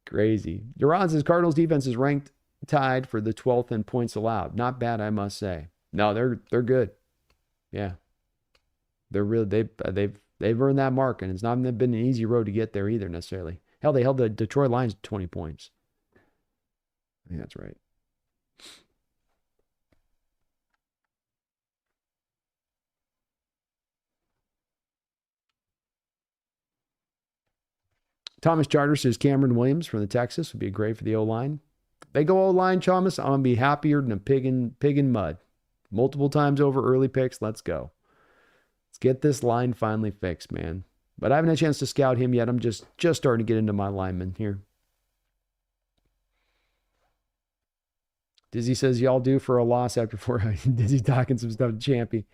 Crazy. Duran says Cardinals defense is ranked tied for the 12th in points allowed. Not bad, I must say. No, they're good. Yeah. They're really they've earned that mark, and it's not been an easy road to get there either necessarily. Hell, they held the Detroit Lions to 20 points. I think that's right. Thomas Charter says Cameron Williams from the Texas would be great for the O-line. They go O-line, Thomas, I'm going to be happier than a pig in mud. Multiple times over early picks. Let's go. Let's get this line finally fixed, man. But I haven't had a chance to scout him yet. I'm just starting to get into my linemen here. Dizzy says, y'all due for a loss after 4. Dizzy talking some stuff to Champy.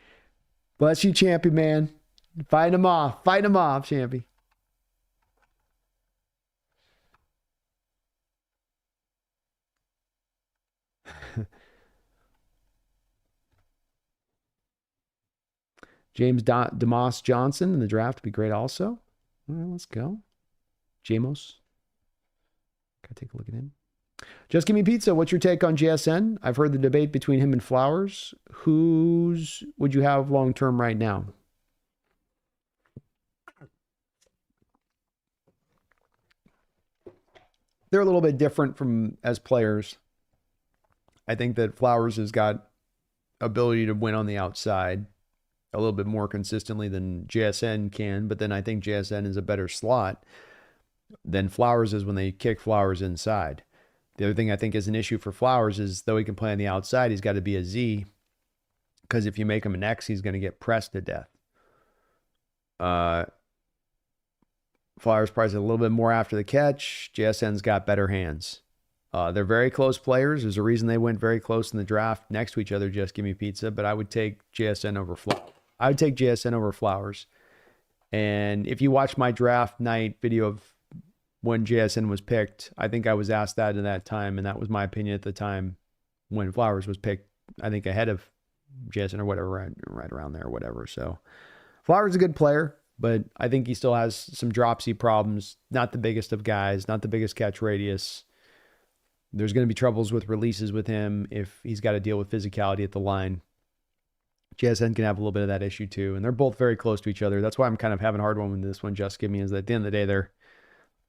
Bless you, Champy, man. Fight him off, Champy. James DeMoss Johnson in the draft would be great also. Let's go. Jamos. Gotta take a look at him. Just Give Me Pizza. What's your take on JSN? I've heard the debate between him and Flowers. Whose would you have long-term right now? They're a little bit different from as players. I think that Flowers has got ability to win on the outside a little bit more consistently than JSN can, but then I think JSN is a better slot than Flowers is when they kick Flowers inside. The other thing I think is an issue for Flowers is, though he can play on the outside, he's got to be a Z, because if you make him an X, he's going to get pressed to death. Flowers probably a little bit more after the catch. JSN's got better hands. They're very close players. There's a reason they went very close in the draft next to each other. Just Give Me Pizza, but I would take JSN over Flowers. I would take JSN over Flowers. And if you watch my draft night video of when JSN was picked, I think I was asked that in that time, and that was my opinion at the time when Flowers was picked, I think ahead of JSN or whatever, right around there or whatever. So Flowers is a good player, but I think he still has some dropsy problems. Not the biggest of guys, not the biggest catch radius. There's going to be troubles with releases with him if he's got to deal with physicality at the line. JSN can have a little bit of that issue too, and they're both very close to each other. That's why I'm kind of having a hard one with this one. Just Give Me is that at the end of the day, they're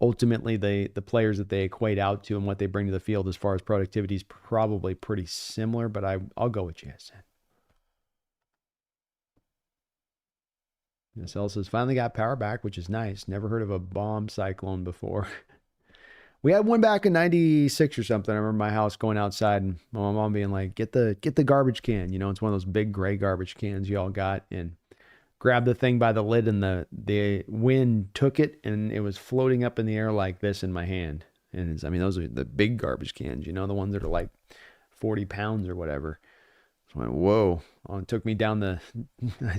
ultimately the players that they equate out to and what they bring to the field as far as productivity is probably pretty similar, but I'll go with JSN. Sal says, finally got power back, which is nice. Never heard of a bomb cyclone before. We had one back in 96 or something. I remember my house going outside and my mom being like, get the garbage can. It's one of those big gray garbage cans you all got, and grabbed the thing by the lid, and the wind took it and it was floating up in the air like this in my hand. And those are the big garbage cans, the ones that are like 40 pounds or whatever. So I went, whoa. Oh, it took me down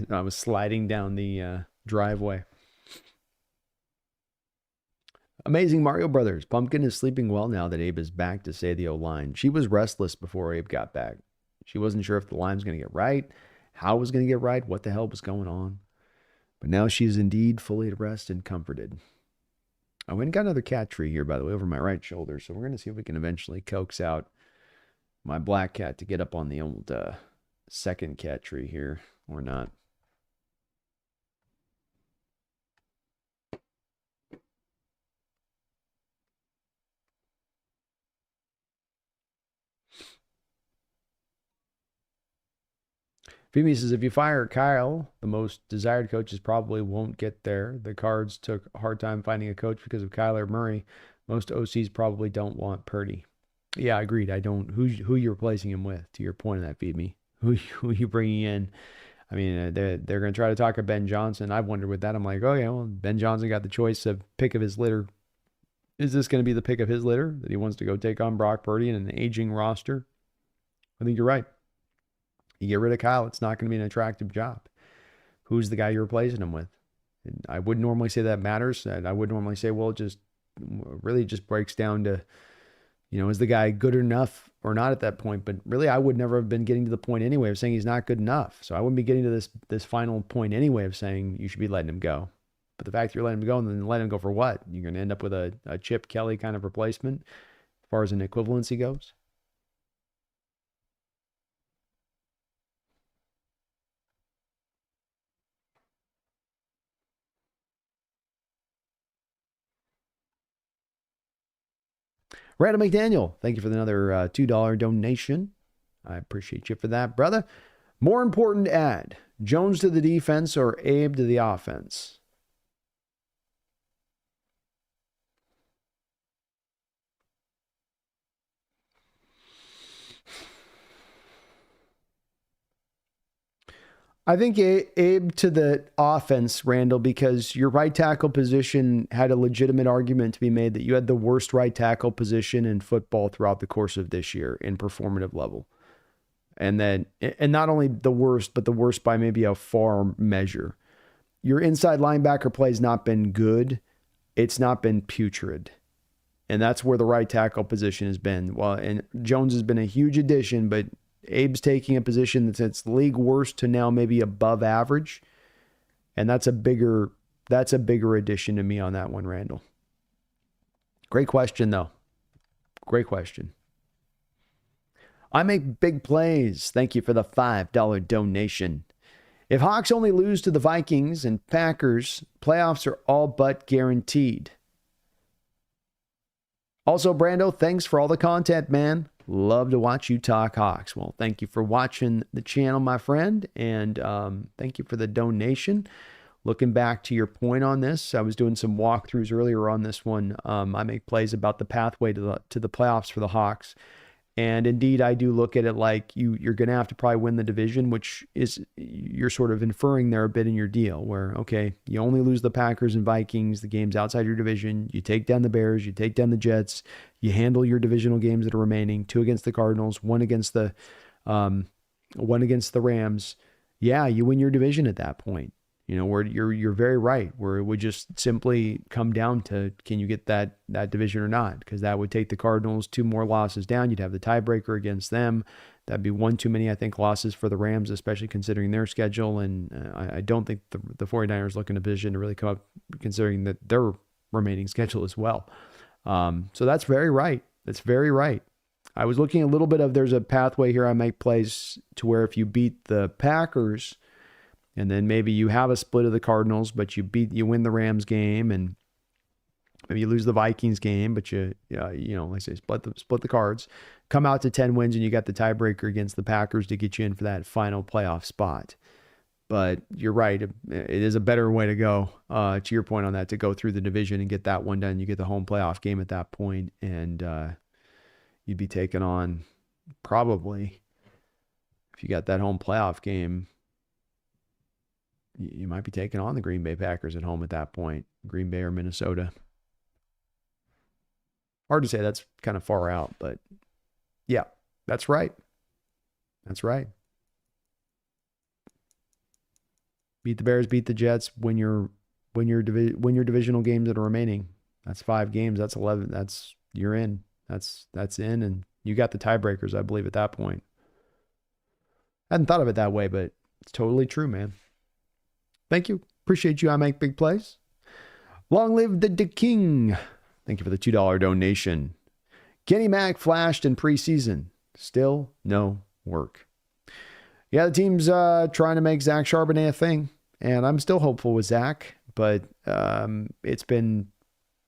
I was sliding down the driveway. Amazing Mario Brothers. Pumpkin is sleeping well now that Abe is back to say the O-line. She was restless before Abe got back. She wasn't sure if the line was going to get right, how it was going to get right, what the hell was going on. But now she is indeed fully at rest and comforted. I went and got another cat tree here, by the way, over my right shoulder. So we're going to see if we can eventually coax out my black cat to get up on the old second cat tree here or not. Phoebe says, if you fire Kyle, the most desired coaches probably won't get there. The Cards took a hard time finding a coach because of Kyler Murray. Most OCs probably don't want Purdy. Yeah, agreed. I don't. Who you're replacing him with? To your point on that, Phoebe. Who you bringing in? They're going to try to talk to Ben Johnson. I've wondered with that. I'm like, oh yeah, well, Ben Johnson got the choice of pick of his litter. Is this going to be the pick of his litter that he wants to go take on Brock Purdy in an aging roster? I think you're right. You get rid of Kyle, it's not going to be an attractive job. Who's the guy you're replacing him with? And I wouldn't normally say that matters. I would normally say, well, it just really just breaks down to, is the guy good enough or not at that point? But really, I would never have been getting to the point anyway of saying he's not good enough. So I wouldn't be getting to this final point anyway of saying you should be letting him go. But the fact you're letting him go and then letting him go for what? You're going to end up with a Chip Kelly kind of replacement as far as an equivalency goes? Randall McDaniel, thank you for another $2 donation. I appreciate you for that, brother. More important ad, Jones to the defense or Abe to the offense? I think Abe to the offense, Randall, because your right tackle position had a legitimate argument to be made that you had the worst right tackle position in football throughout the course of this year in performative level. And not only the worst, but the worst by maybe a far measure. Your inside linebacker play has not been good. It's not been putrid. And that's where the right tackle position has been. Well, and Jones has been a huge addition, but Abe's taking a position that's league worst to now maybe above average. And that's a bigger addition to me on that one, Randall. Great question, though. Great question. I make big plays. Thank you for the $5 donation. If Hawks only lose to the Vikings and Packers, playoffs are all but guaranteed. Also, Brando, thanks for all the content, man. Love to watch you talk Hawks. Well, thank you for watching the channel, my friend, and thank you for the donation. Looking back to your point on this, I was doing some walkthroughs earlier on this one. I make plays about the pathway to the playoffs for the Hawks. And indeed, I do look at it like you're going to have to probably win the division, which is you're sort of inferring there a bit in your deal where, okay, you only lose the Packers and Vikings, the games outside your division. You take down the Bears, you take down the Jets, you handle your divisional games that are remaining, 2 against the Cardinals, 1 against the Rams. Yeah, you win your division at that point. Where you're very right, where it would just simply come down to, can you get that division or not? Because that would take the Cardinals 2 more losses down. You'd have the tiebreaker against them. That'd be 1 too many, I think, losses for the Rams, especially considering their schedule. And I don't think the 49ers look in a position to really come up, considering that their remaining schedule as well. So that's very right. That's very right. I was looking a little bit of, there's a pathway here I make plays to where if you beat the Packers, and then maybe you have a split of the Cardinals, but you win the Rams game, and maybe you lose the Vikings game, but like I say, split the cards, come out to 10 wins, and you got the tiebreaker against the Packers to get you in for that final playoff spot. But you're right. It is a better way to go, to your point on that, to go through the division and get that one done. You get the home playoff game at that point, and you'd be taking on probably, if you got that home playoff game, you might be taking on the Green Bay Packers at home at that point, Green Bay or Minnesota. Hard to say, that's kind of far out, but yeah, that's right. That's right. Beat the Bears, beat the Jets, win your divisional games that are remaining. That's 5 games. That's 11. You're in. That's in, and you got the tiebreakers, I believe, at that point. I hadn't thought of it that way, but it's totally true, man. Thank you. Appreciate you. I make big plays. Long live the king. Thank you for the $2 donation. Kenny Mack flashed in preseason. Still no work. Yeah, the team's trying to make Zach Charbonnet a thing, and I'm still hopeful with Zach, but it's been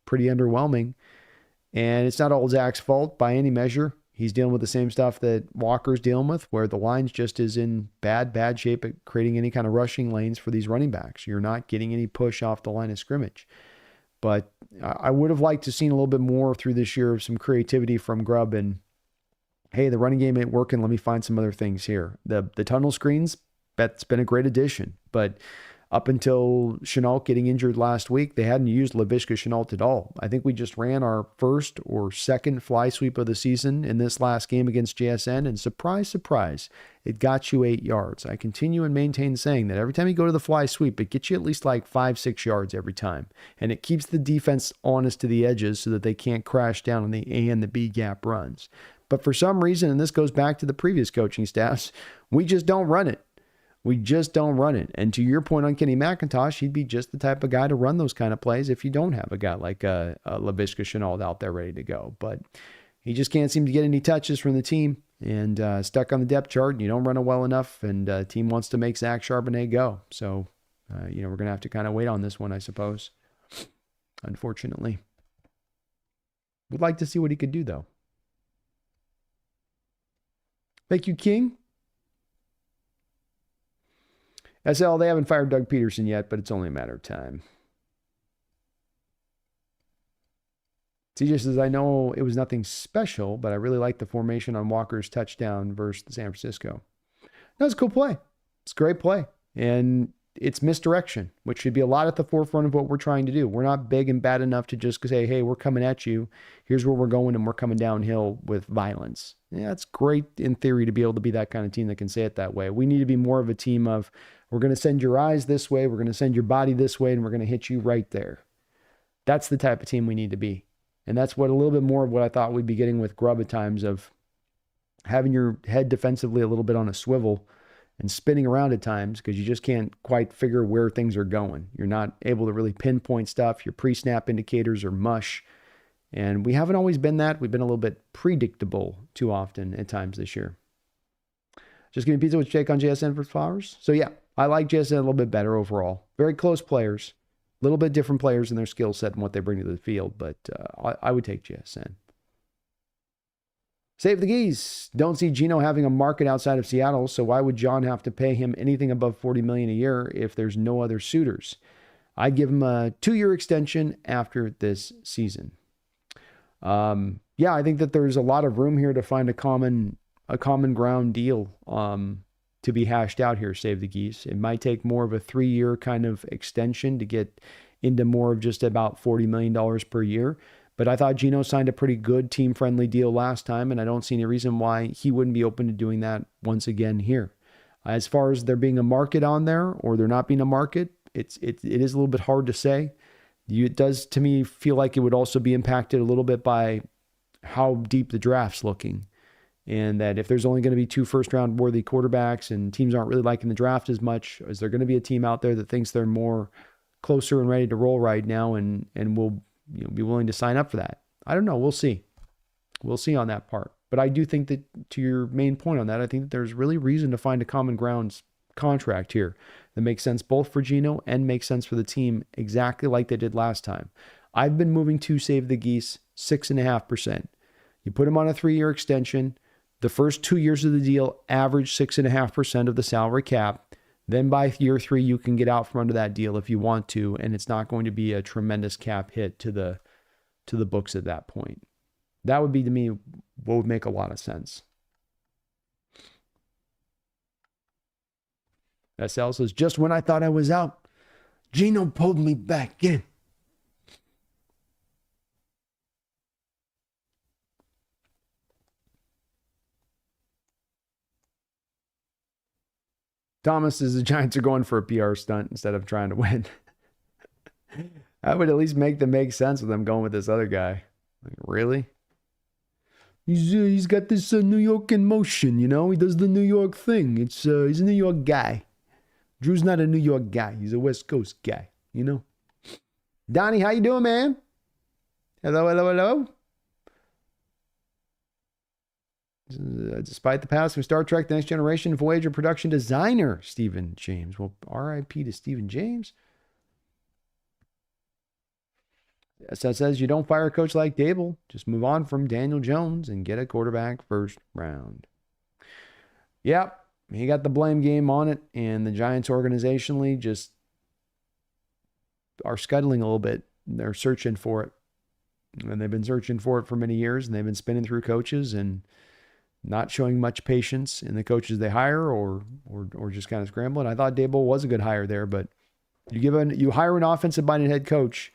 pretty underwhelming, and it's not all Zach's fault by any measure. He's dealing with the same stuff that Walker's dealing with, where the line's just is in bad shape at creating any kind of rushing lanes for these running backs. You're not getting any push off the line of scrimmage. But I would have liked to seen a little bit more through this year of some creativity from Grubb and, hey, the running game ain't working. Let me find some other things here. The tunnel screens, that's been a great addition. But up until Chenault getting injured last week, they hadn't used Laviska Shenault at all. I think we just ran our first or second fly sweep of the season in this last game against JSN, and surprise, surprise, it got you 8 yards. I continue and maintain saying that every time you go to the fly sweep, it gets you at least like 5-6 yards every time, and it keeps the defense honest to the edges so that they can't crash down on the A and the B gap runs. But for some reason, and this goes back to the previous coaching staffs, we just don't run it. We just don't run it. And to your point on Kenny McIntosh, he'd be just the type of guy to run those kind of plays if you don't have a guy like Laviska Shenault out there ready to go. But he just can't seem to get any touches from the team, and stuck on the depth chart, and you don't run it well enough, and team wants to make Zach Charbonnet go. So, we're going to have to kind of wait on this one, I suppose, unfortunately. Would like to see what he could do, though. Thank you, King. SL, they haven't fired Doug Peterson yet, but it's only a matter of time. CJ says, I know it was nothing special, but I really like the formation on Walker's touchdown versus San Francisco. That was a cool play. It's a great play. And it's misdirection, which should be a lot at the forefront of what we're trying to do. We're not big and bad enough to just say, hey, we're coming at you. Here's where we're going, and we're coming downhill with violence. Yeah, it's great in theory to be able to be that kind of team that can say it that way. We need to be more of a team of, we're going to send your eyes this way, we're going to send your body this way, and we're going to hit you right there. That's the type of team we need to be. And that's what a little bit more of what I thought we'd be getting with Grubb at times, of having your head defensively a little bit on a swivel and spinning around at times because you just can't quite figure where things are going. You're not able to really pinpoint stuff. Your pre-snap indicators are mush. And we haven't always been that. We've been a little bit predictable too often at times this year. Just getting pizza with Jake on JSN for Flowers. So yeah, I like JSN a little bit better overall. Very close players. A little bit different players in their skill set and what they bring to the field. But I would take JSN. Save the Geese. Don't see Geno having a market outside of Seattle, so why would John have to pay him anything above $40 million a year if there's no other suitors? I'd give him a 2-year extension after this season. Yeah, I think that there's a lot of room here to find a common ground deal to be hashed out here, Save the Geese. It might take more of a 3-year kind of extension to get into more of just about $40 million per year. But I thought Geno signed a pretty good team-friendly deal last time, and I don't see any reason why he wouldn't be open to doing that once again here. As far as there being a market on there or there not being a market, it is a little bit hard to say. It does, to me, feel like it would also be impacted a little bit by how deep the draft's looking. And that if there's only going to be 2 first-round worthy quarterbacks and teams aren't really liking the draft as much, is there going to be a team out there that thinks they're more closer and ready to roll right now and will be willing to sign up for that? I don't know. We'll see. We'll see on that part. But I do think that, to your main point on that, I think that there's really reason to find a common ground contract here that makes sense both for Geno and makes sense for the team, exactly like they did last time. I've been moving to Save the Geese 6.5%. You put him on a 3-year extension. The first 2 years of the deal average 6.5% of the salary cap. Then by year 3, you can get out from under that deal if you want to, and it's not going to be a tremendous cap hit to the books at that point. That would be, to me, what would make a lot of sense. SL says, just when I thought I was out, Geno pulled me back in. Thomas says the Giants are going for a PR stunt instead of trying to win. That would at least make them make sense with them going with this other guy. Like, really? He's got this New York in motion, you know? He does the New York thing. He's a New York guy. Drew's not a New York guy. He's a West Coast guy, you know? Donnie, how you doing, man? Hello, hello, hello. Despite the past of Star Trek: The Next Generation, Voyager production designer Stephen James. Well, R.I.P. to Stephen James. So it says you don't fire a coach like Dable. Just move on from Daniel Jones and get a quarterback first round. Yep, he got the blame game on it, and the Giants organizationally just are scuttling a little bit. They're searching for it, and they've been searching for it for many years, and they've been spinning through coaches and not showing much patience in the coaches they hire, or just kind of scrambling. I thought Dable was a good hire there, but you hire an offensive-minded head coach,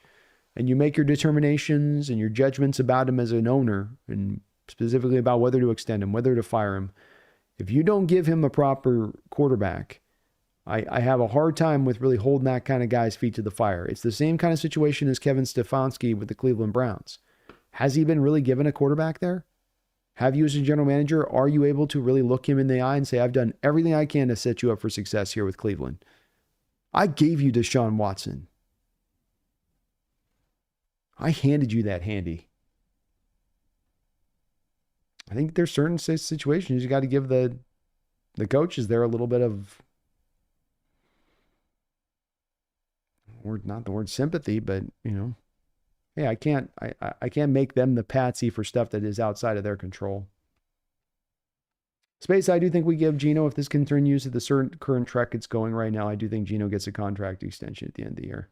and you make your determinations and your judgments about him as an owner, and specifically about whether to extend him, whether to fire him. If you don't give him a proper quarterback, I have a hard time with really holding that kind of guy's feet to the fire. It's the same kind of situation as Kevin Stefanski with the Cleveland Browns. Has he been really given a quarterback there? Have you as a general manager, are you able to really look him in the eye and say, I've done everything I can to set you up for success here with Cleveland? I gave you Deshaun Watson. I handed you that handy. I think there's certain situations you got to give the coaches there a little bit of, or not the word sympathy, but you know, hey, I can't make them the patsy for stuff that is outside of their control. Space, I do think we give Geno, if this continues at the current track it's going right now, I do think Geno gets a contract extension at the end of the year.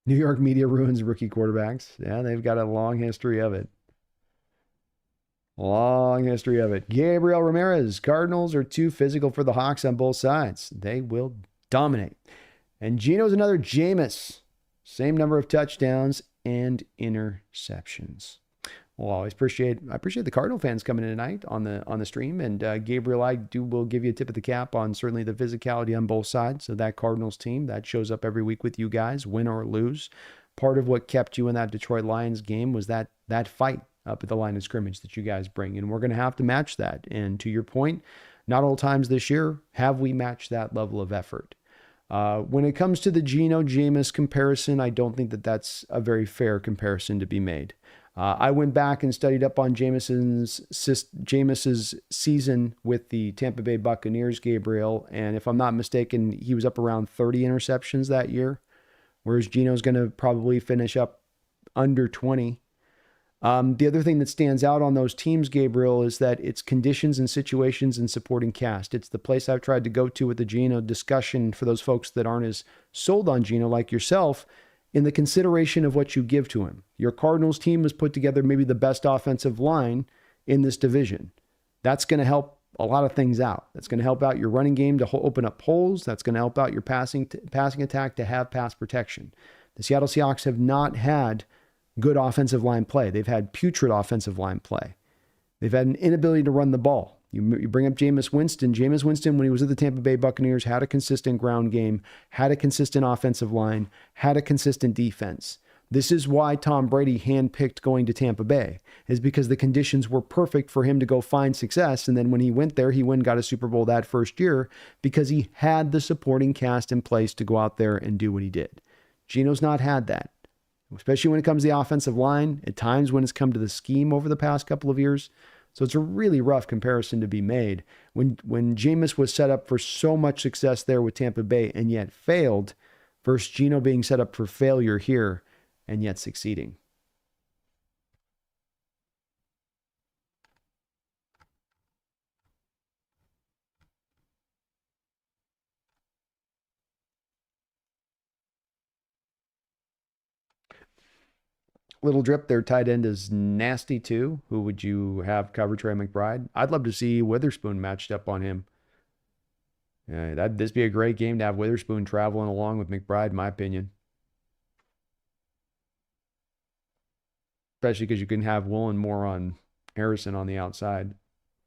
New York media ruins rookie quarterbacks. Yeah, they've got a long history of it. Long history of it. Gabriel Ramirez, Cardinals are too physical for the Hawks on both sides. They will dominate. And Geno's another Jameis. Same number of touchdowns and interceptions. Well, I appreciate the Cardinal fans coming in tonight on the stream. And Gabriel, will give you a tip of the cap on certainly the physicality on both sides of that Cardinals team. That shows up every week with you guys, win or lose. Part of what kept you in that Detroit Lions game was that fight up at the line of scrimmage that you guys bring. And we're going to have to match that. And to your point, not all times this year have we matched that level of effort. When it comes to the Geno-Jameis comparison, I don't think that that's a very fair comparison to be made. I went back and studied up on Jameis's season with the Tampa Bay Buccaneers, Gabriel, and if I'm not mistaken, he was up around 30 interceptions that year, whereas Geno's going to probably finish up under 20. The other thing that stands out on those teams, Gabriel, is that it's conditions and situations and supporting cast. It's the place I've tried to go to with the Geno discussion for those folks that aren't as sold on Geno like yourself, in the consideration of what you give to him. Your Cardinals team has put together maybe the best offensive line in this division. That's going to help a lot of things out. That's going to help out your running game to open up holes. That's going to help out your passing attack to have pass protection. The Seattle Seahawks have not had good offensive line play. They've had putrid offensive line play. They've had an inability to run the ball. You bring up Jameis Winston. Jameis Winston, when he was at the Tampa Bay Buccaneers, had a consistent ground game, had a consistent offensive line, had a consistent defense. This is why Tom Brady handpicked going to Tampa Bay, is because the conditions were perfect for him to go find success. And then when he went there, he went and got a Super Bowl that first year because he had the supporting cast in place to go out there and do what he did. Geno's not had that, especially when it comes to the offensive line, at times when it's come to the scheme over the past couple of years. So it's a really rough comparison to be made. When Jameis was set up for so much success there with Tampa Bay and yet failed, versus Geno being set up for failure here and yet succeeding. Little Drip, their tight end is nasty too. Who would you have cover Trey McBride? I'd love to see Witherspoon matched up on him. This be a great game to have Witherspoon traveling along with McBride, in my opinion. Especially because you can have Woolen more on Harrison on the outside.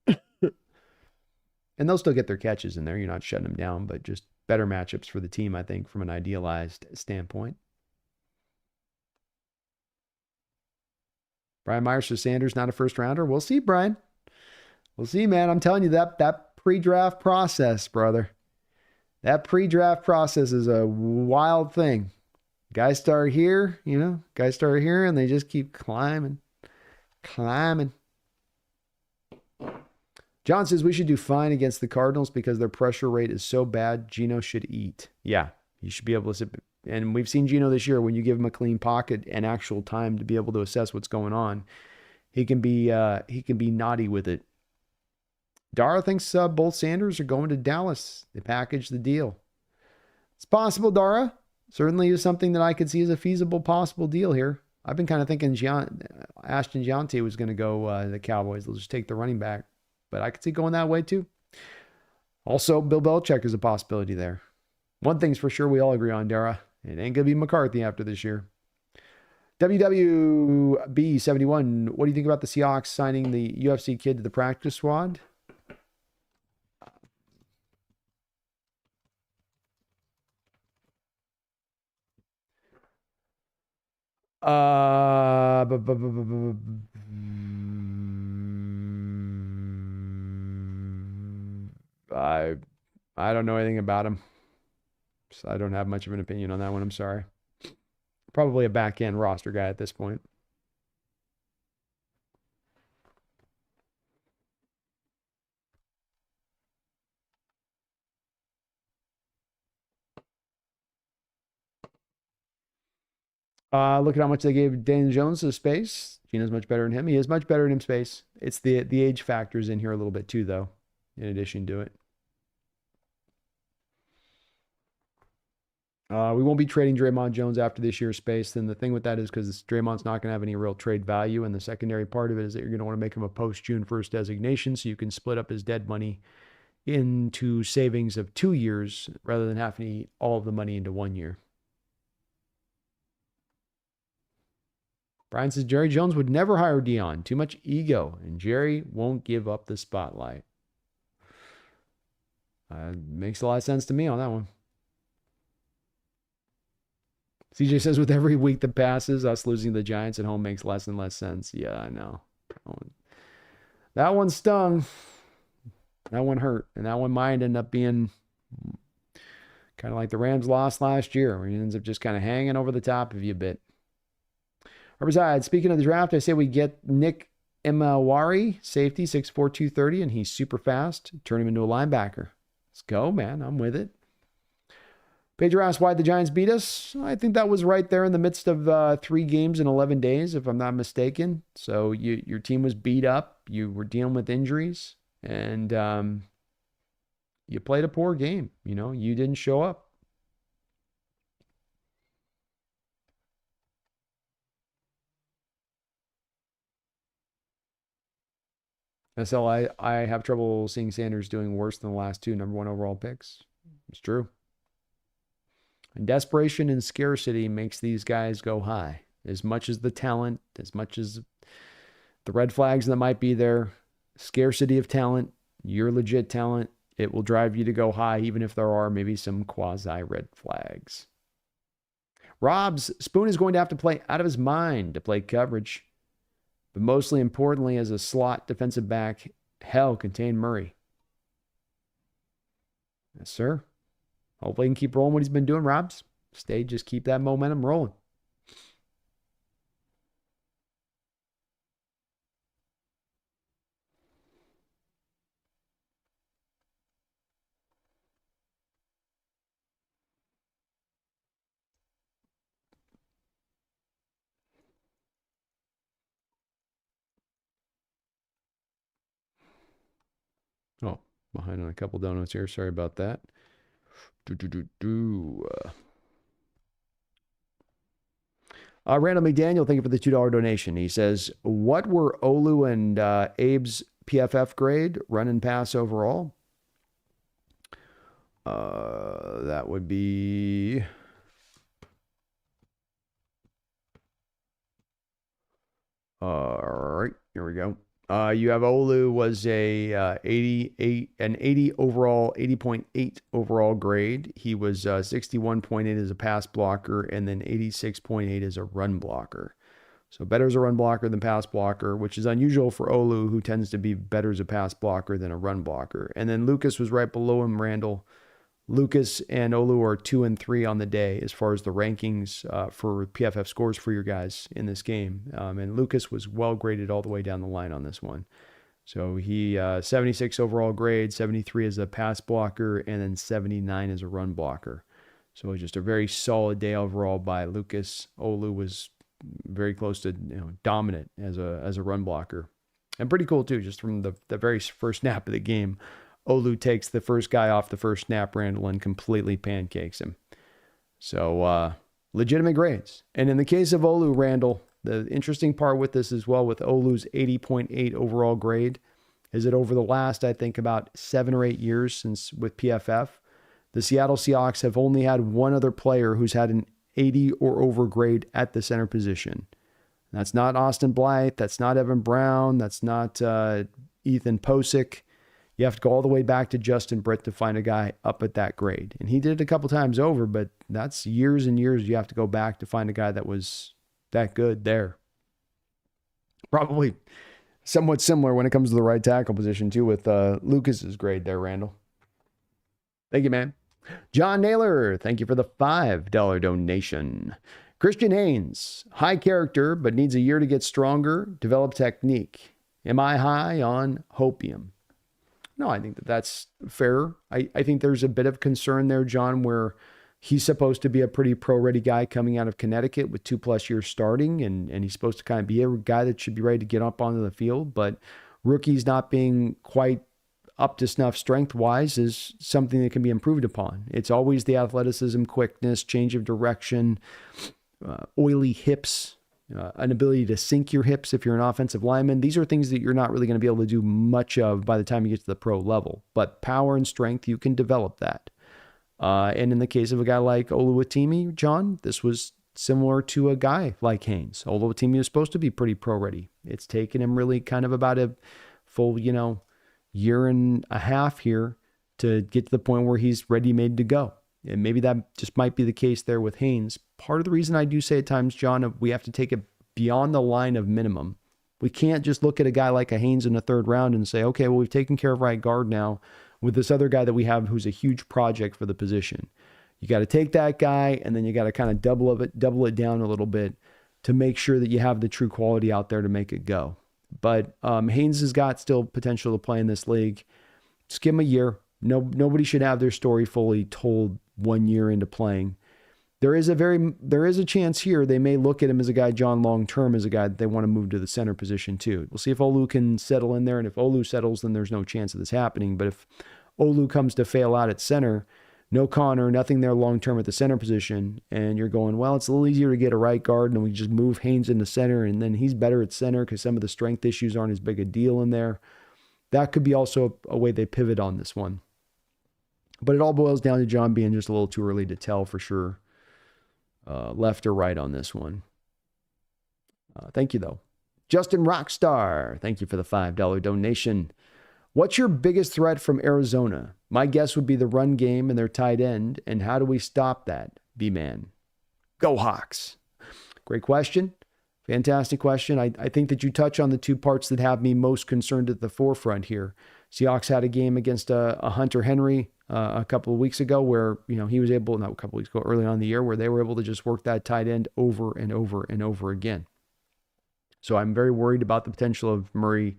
And they'll still get their catches in there. You're not shutting them down, but just better matchups for the team, I think, from an idealized standpoint. Brian Myers for Sanders, not a first rounder. We'll see, Brian. We'll see, man. I'm telling you, that pre-draft process, brother. That pre-draft process is a wild thing. Guys start here, and they just keep climbing. John says we should do fine against the Cardinals because their pressure rate is so bad. Geno should eat. Yeah, you should be able to sit. And we've seen Geno this year. When you give him a clean pocket and actual time to be able to assess what's going on, he can be naughty with it. Dara thinks both Sanders are going to Dallas. They package the deal. It's possible, Dara. Certainly is something that I could see as a feasible possible deal here. I've been kind of thinking Ashton Giante was going to go to the Cowboys. They'll just take the running back. But I could see going that way too. Also, Bill Belichick is a possibility there. One thing's for sure we all agree on, Dara. It ain't going to be McCarthy after this year. WWB71, what do you think about the Seahawks signing the UFC kid to the practice squad? I don't know anything about him. So I don't have much of an opinion on that one. I'm sorry. Probably a back end roster guy at this point. Look at how much they gave Deon Jones to space. Geno's much better than him. He is much better than him space. It's the age factors in here a little bit too, though, in addition to it. We won't be trading Draymond Jones after this year's space. Then the thing with that is because Draymond's not going to have any real trade value. And the secondary part of it is that you're going to want to make him a post-June 1st designation so you can split up his dead money into savings of 2 years rather than having to eat all of the money into 1 year. Brian says Jerry Jones would never hire Deon. Too much ego, and Jerry won't give up the spotlight. Makes a lot of sense to me on that one. CJ says with every week that passes, us losing the Giants at home makes less and less sense. Yeah, I know. That one stung. That one hurt. And that one might end up being kind of like the Rams lost last year, where he ends up just kind of hanging over the top of you a bit. Besides, speaking of the draft, I say we get Nick Emawari, safety, 6'4", 230, and he's super fast. Turn him into a linebacker. Let's go, man. I'm with it. Pedro asked why the Giants beat us. I think that was right there in the midst of 3 games in 11 days, if I'm not mistaken. So your team was beat up. You were dealing with injuries, and you played a poor game. You didn't show up. SL, I have trouble seeing Sanders doing worse than the last 2 number 1 overall picks. It's true. And desperation and scarcity makes these guys go high. As much as the talent, as much as the red flags that might be there, scarcity of talent, your legit talent, it will drive you to go high, even if there are maybe some quasi-red flags. Rob's Spoon is going to have to play out of his mind to play coverage. But mostly importantly, as a slot defensive back, hell, contain Murray. Yes, sir. Hopefully he can keep rolling what he's been doing, Robs. Just keep that momentum rolling. Oh, behind on a couple donuts here. Sorry about that. Randall McDaniel, thank you for the $2 donation. He says, what were Olu and Abe's PFF grade, run and pass overall? That would be... All right, here we go. You have Olu was an 80 overall, 80.8 overall grade. He was 61.8 as a pass blocker and then 86.8 as a run blocker. So better as a run blocker than pass blocker, which is unusual for Olu, who tends to be better as a pass blocker than a run blocker. And then Lucas was right below him, Randall. Lucas and Olu are 2 and 3 on the day as far as the rankings for PFF scores for your guys in this game. And Lucas was well graded all the way down the line on this one. So he 76 overall grade, 73 as a pass blocker, and then 79 as a run blocker. So just a very solid day overall by Lucas. Olu was very close to dominant as a run blocker. And pretty cool too, just from the very first snap of the game. Olu takes the first guy off the first snap, Randall, and completely pancakes him. So legitimate grades. And in the case of Olu, Randall, the interesting part with this as well, with Olu's 80.8 overall grade, is that over the last, I think, about 7 or 8 years since with PFF, the Seattle Seahawks have only had one other player who's had an 80 or over grade at the center position. That's not Austin Blythe. That's not Evan Brown. That's not Ethan Posick. You have to go all the way back to Justin Britt to find a guy up at that grade. And he did it a couple times over, but that's years and years you have to go back to find a guy that was that good there. Probably somewhat similar when it comes to the right tackle position too with Lucas's grade there, Randall. Thank you, man. John Naylor, thank you for the $5 donation. Christian Haynes, high character, but needs a year to get stronger, develop technique. Am I high on hopium? No, I think that's fair. I think there's a bit of concern there, John, where he's supposed to be a pretty pro-ready guy coming out of Connecticut with 2+ years starting, and he's supposed to kind of be a guy that should be ready to get up onto the field. But rookies not being quite up to snuff strength-wise is something that can be improved upon. It's always the athleticism, quickness, change of direction, oily hips, an ability to sink your hips if you're an offensive lineman. These are things that you're not really going to be able to do much of by the time you get to the pro level. But power and strength, you can develop that. And in the case of a guy like Oluwatimi, John, this was similar to a guy like Haynes. Oluwatimi was supposed to be pretty pro-ready. It's taken him really kind of about a full, year and a half here to get to the point where he's ready-made to go. And maybe that just might be the case there with Haynes. Part of the reason I do say at times, John, we have to take it beyond the line of minimum. We can't just look at a guy like a Haynes in the 3rd round and say, okay, well, we've taken care of right guard now with this other guy that we have who's a huge project for the position. You got to take that guy and then you got to kind of double it down a little bit to make sure that you have the true quality out there to make it go. But Haynes has got still potential to play in this league. Just give him a year. Nobody should have their story fully told 1 year into playing. There is a chance here they may look at him as a guy, John, long-term as a guy that they want to move to the center position too. We'll see if Olu can settle in there, and if Olu settles, then there's no chance of this happening. But if Olu comes to fail out at center, no Connor, nothing there long-term at the center position, and you're going, well, it's a little easier to get a right guard, and we just move Haynes into center, and then he's better at center because some of the strength issues aren't as big a deal in there. That could be also a way they pivot on this one. But it all boils down to John being just a little too early to tell for sure. Left or right on this one. Thank you, though. Justin Rockstar, thank you for the $5 donation. What's your biggest threat from Arizona? My guess would be the run game and their tight end. And how do we stop that, B-Man? Go Hawks. Great question. Fantastic question. I think that you touch on the two parts that have me most concerned at the forefront here. Seahawks had a game against a Hunter Henry a couple of weeks ago where, he was able, not a couple of weeks ago, early on in the year, where they were able to just work that tight end over and over and over again. So I'm very worried about the potential of Murray,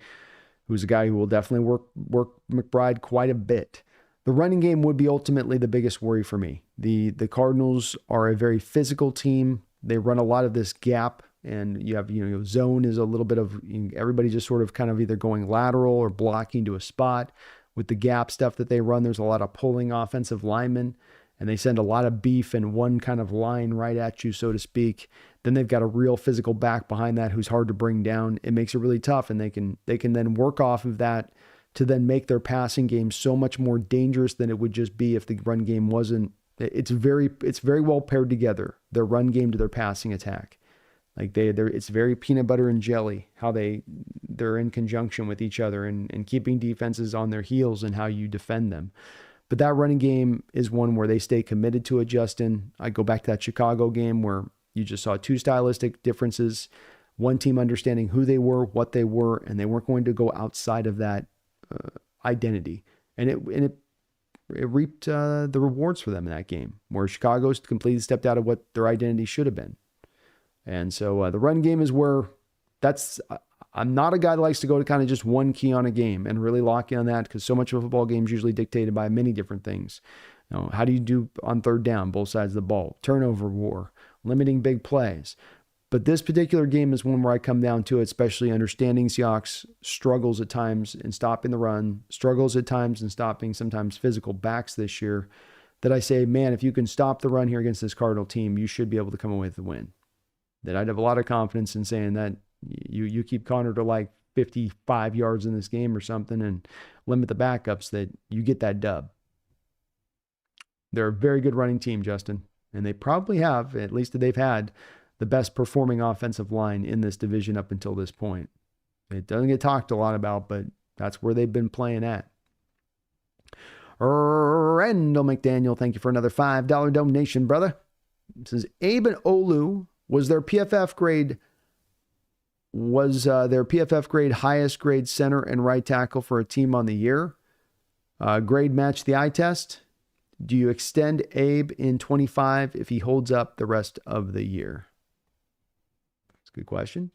who's a guy who will definitely work McBride quite a bit. The running game would be ultimately the biggest worry for me. The Cardinals are a very physical team. They run a lot of this gap, and you have, zone is a little bit of everybody just sort of kind of either going lateral or blocking to a spot. With the gap stuff that they run, there's a lot of pulling offensive linemen. and they send a lot of beef in one kind of line right at you, so to speak, then they've got a real physical back behind that who's hard to bring down. It makes it really tough, and they can then work off of that to then make their passing game so much more dangerous than it would just be if the run game wasn't. It's very well paired together, their run game to their passing attack. Like it's very peanut butter and jelly how they're in conjunction with each other and keeping defenses on their heels and how you defend them. But that running game is one where they stay committed to it, Justin. I go back to that Chicago game where you just saw two stylistic differences, one team understanding who they were, what they were, and they weren't going to go outside of that identity. And it reaped the rewards for them in that game, where Chicago's completely stepped out of what their identity should have been. And so the run game is where I'm not a guy that likes to go to kind of just one key on a game and really lock in on that, because so much of a football game is usually dictated by many different things. You know, how do you do on third down, both sides of the ball, turnover war, limiting big plays. But this particular game is one where I come down to it, especially understanding Seahawks struggles at times in stopping the run, struggles at times in stopping sometimes physical backs this year, that I say, man, if you can stop the run here against this Cardinal team, you should be able to come away with the win. That I'd have a lot of confidence in saying that you keep Connor to like 55 yards in this game or something and limit the backups, that you get that dub. They're a very good running team, Justin, and they probably have, at least they've had, the best performing offensive line in this division up until this point. It doesn't get talked a lot about, but that's where they've been playing at. Randall McDaniel, thank you for another $5 donation, brother. It says Abe and Olu was their PFF grade highest grade center and right tackle for a team on the year. Grade matched the eye test. Do you extend Abe in 25 if he holds up the rest of the year? That's a good question.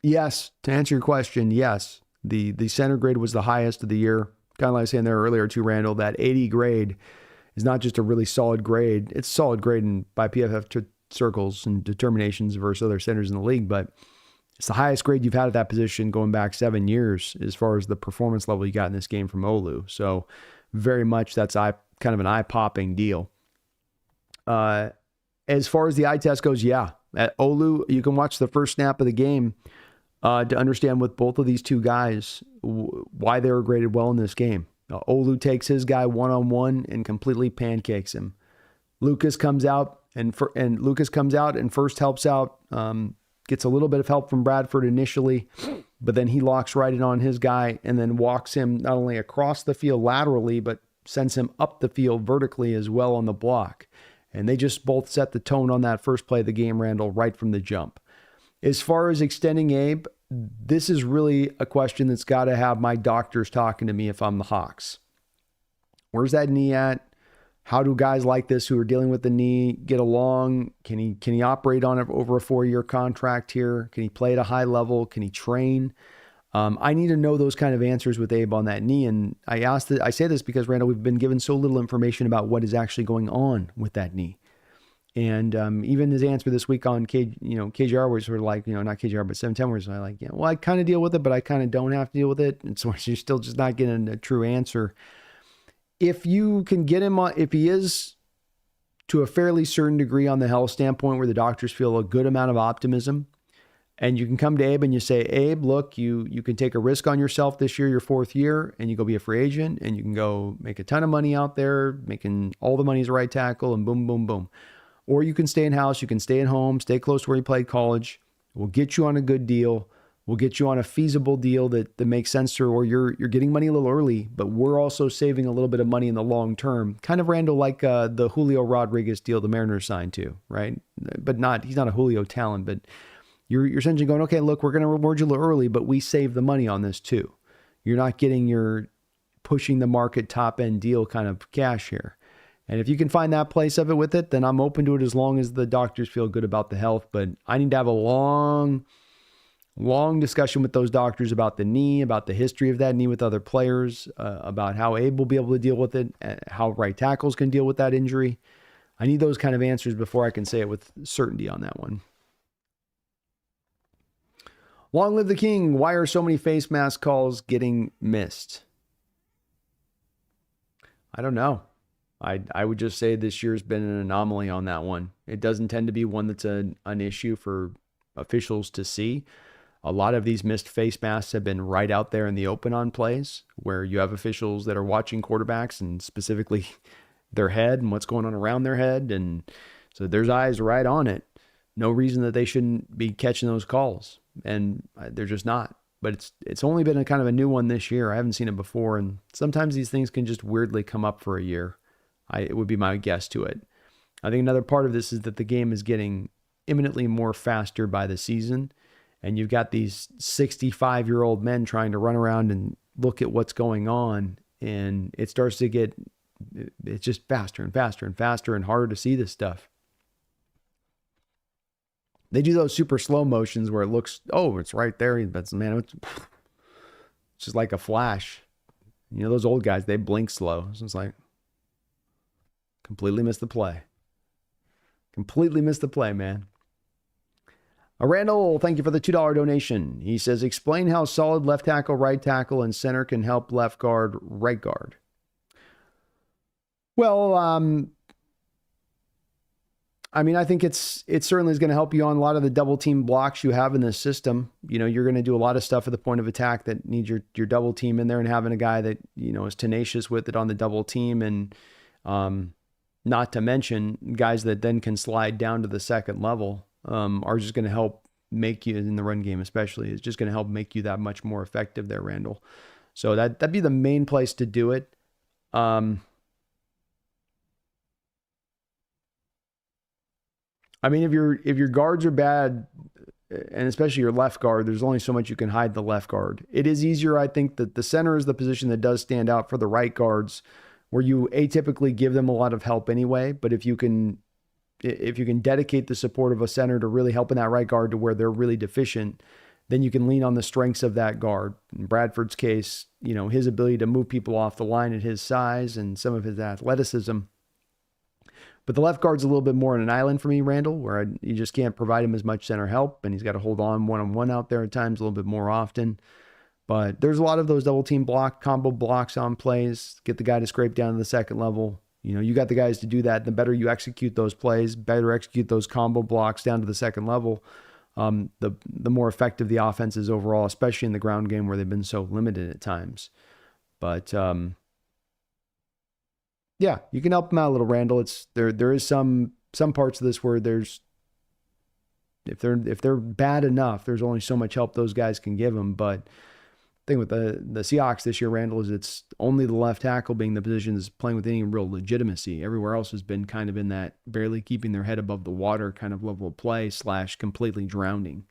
Yes, to answer your question, yes. The center grade was the highest of the year. Kind of like I was saying there earlier too, Randall, that 80 grade is not just a really solid grade. It's a solid grade by PFF circles and determinations versus other centers in the league, but it's the highest grade you've had at that position going back 7 years as far as the performance level you got in this game from Olu. So very much that's kind of an eye-popping deal. As far as the eye test goes, yeah. At Olu, you can watch the first snap of the game to understand with both of these two guys why they were graded well in this game. Olu takes his guy one-on-one and completely pancakes him. Lucas comes out and first helps out, gets a little bit of help from Bradford initially, but then he locks right in on his guy and then walks him not only across the field laterally, but sends him up the field vertically as well on the block. And they just both set the tone on that first play of the game, Randall, right from the jump. As far as extending Abe, this is really a question that's got to have my doctors talking to me if I'm the Hawks. Where's that knee at? How do guys like this who are dealing with the knee get along? Can he operate on it over a 4-year contract here? Can he play at a high level? Can he train? I need to know those kind of answers with Abe on that knee. And I say this because, Randall, we've been given so little information about what is actually going on with that knee. And even his answer this week on KJR was sort of like, not KJR, but 710 was like, well, I kind of deal with it, but I kind of don't have to deal with it. And so you're still just not getting a true answer. If you can get him on, if he is to a fairly certain degree on the health standpoint where the doctors feel a good amount of optimism, and you can come to Abe and you say, Abe, look, you can take a risk on yourself this year, your 4th year, and you go be a free agent, and you can go make a ton of money out there, making all the money as a right tackle, and boom, boom, boom. Or you can stay in-house, you can stay at home, stay close to where you played college. We'll get you on a good deal. We'll get you on a feasible deal that makes sense to, or you're getting money a little early, but we're also saving a little bit of money in the long term. Kind of, Randall, like the Julio Rodriguez deal the Mariners signed to, right? But he's not a Julio talent, but you're essentially going, okay, look, we're going to reward you a little early, but we save the money on this too. You're not getting your pushing the market top end deal kind of cash here. And if you can find that place of it with it, then I'm open to it as long as the doctors feel good about the health. But I need to have a long discussion with those doctors about the knee, about the history of that knee with other players, about how Abe will be able to deal with it, how right tackles can deal with that injury. I need those kind of answers before I can say it with certainty on that one. Long live the king. Why are so many face mask calls getting missed? I don't know. I would just say this year's been an anomaly on that one. It doesn't tend to be one that's an issue for officials to see. A lot of these missed face masks have been right out there in the open on plays where you have officials that are watching quarterbacks and specifically their head and what's going on around their head. And so there's eyes right on it. No reason that they shouldn't be catching those calls. And they're just not. But it's only been a kind of a new one this year. I haven't seen it before. And sometimes these things can just weirdly come up for a year. It would be my guess to it. I think another part of this is that the game is getting imminently more faster by the season. And you've got these 65-year-old men trying to run around and look at what's going on. And it starts to get, it's just faster and faster and faster and harder to see this stuff. They do those super slow motions where it looks, oh, it's right there. That's, man, it's just like a flash. You know, those old guys, they blink slow. So it's like, completely missed the play. Completely missed the play, man. Randall, thank you for the $2 donation. He says, explain how solid left tackle, right tackle, and center can help left guard, right guard. Well, I mean, I think it certainly is going to help you on a lot of the double team blocks you have in this system. You know, you're going to do a lot of stuff at the point of attack that needs your double team in there, and having a guy that, you know, is tenacious with it on the double team, and not to mention guys that then can slide down to the second level are just going to help make you, in the run game especially, it's just going to help make you that much more effective there, Randall. So that'd be the main place to do it. I mean, if your guards are bad, and especially your left guard, there's only so much you can hide the left guard. It is easier, I think, that the center is the position that does stand out for the right guards, where you atypically give them a lot of help anyway. But if you can dedicate the support of a center to really helping that right guard to where they're really deficient, then you can lean on the strengths of that guard. In Bradford's case, you know, his ability to move people off the line at his size and some of his athleticism. But the left guard's a little bit more on an island for me, Randall, where you just can't provide him as much center help, and he's got to hold on one-on-one out there at times a little bit more often. But there's a lot of those double team combo blocks on plays, get the guy to scrape down to the second level. You know, you got the guys to do that. The better you execute those plays, better execute those combo blocks down to the second level, the more effective the offense is overall, especially in the ground game where they've been so limited at times. But yeah, you can help them out a little, Randall. It's there is some parts of this where there's, if they're bad enough, there's only so much help those guys can give them. But the thing with the Seahawks this year, Randall, is it's only the left tackle being the position that's playing with any real legitimacy. Everywhere else has been kind of in that barely keeping their head above the water kind of level of play / completely drowning.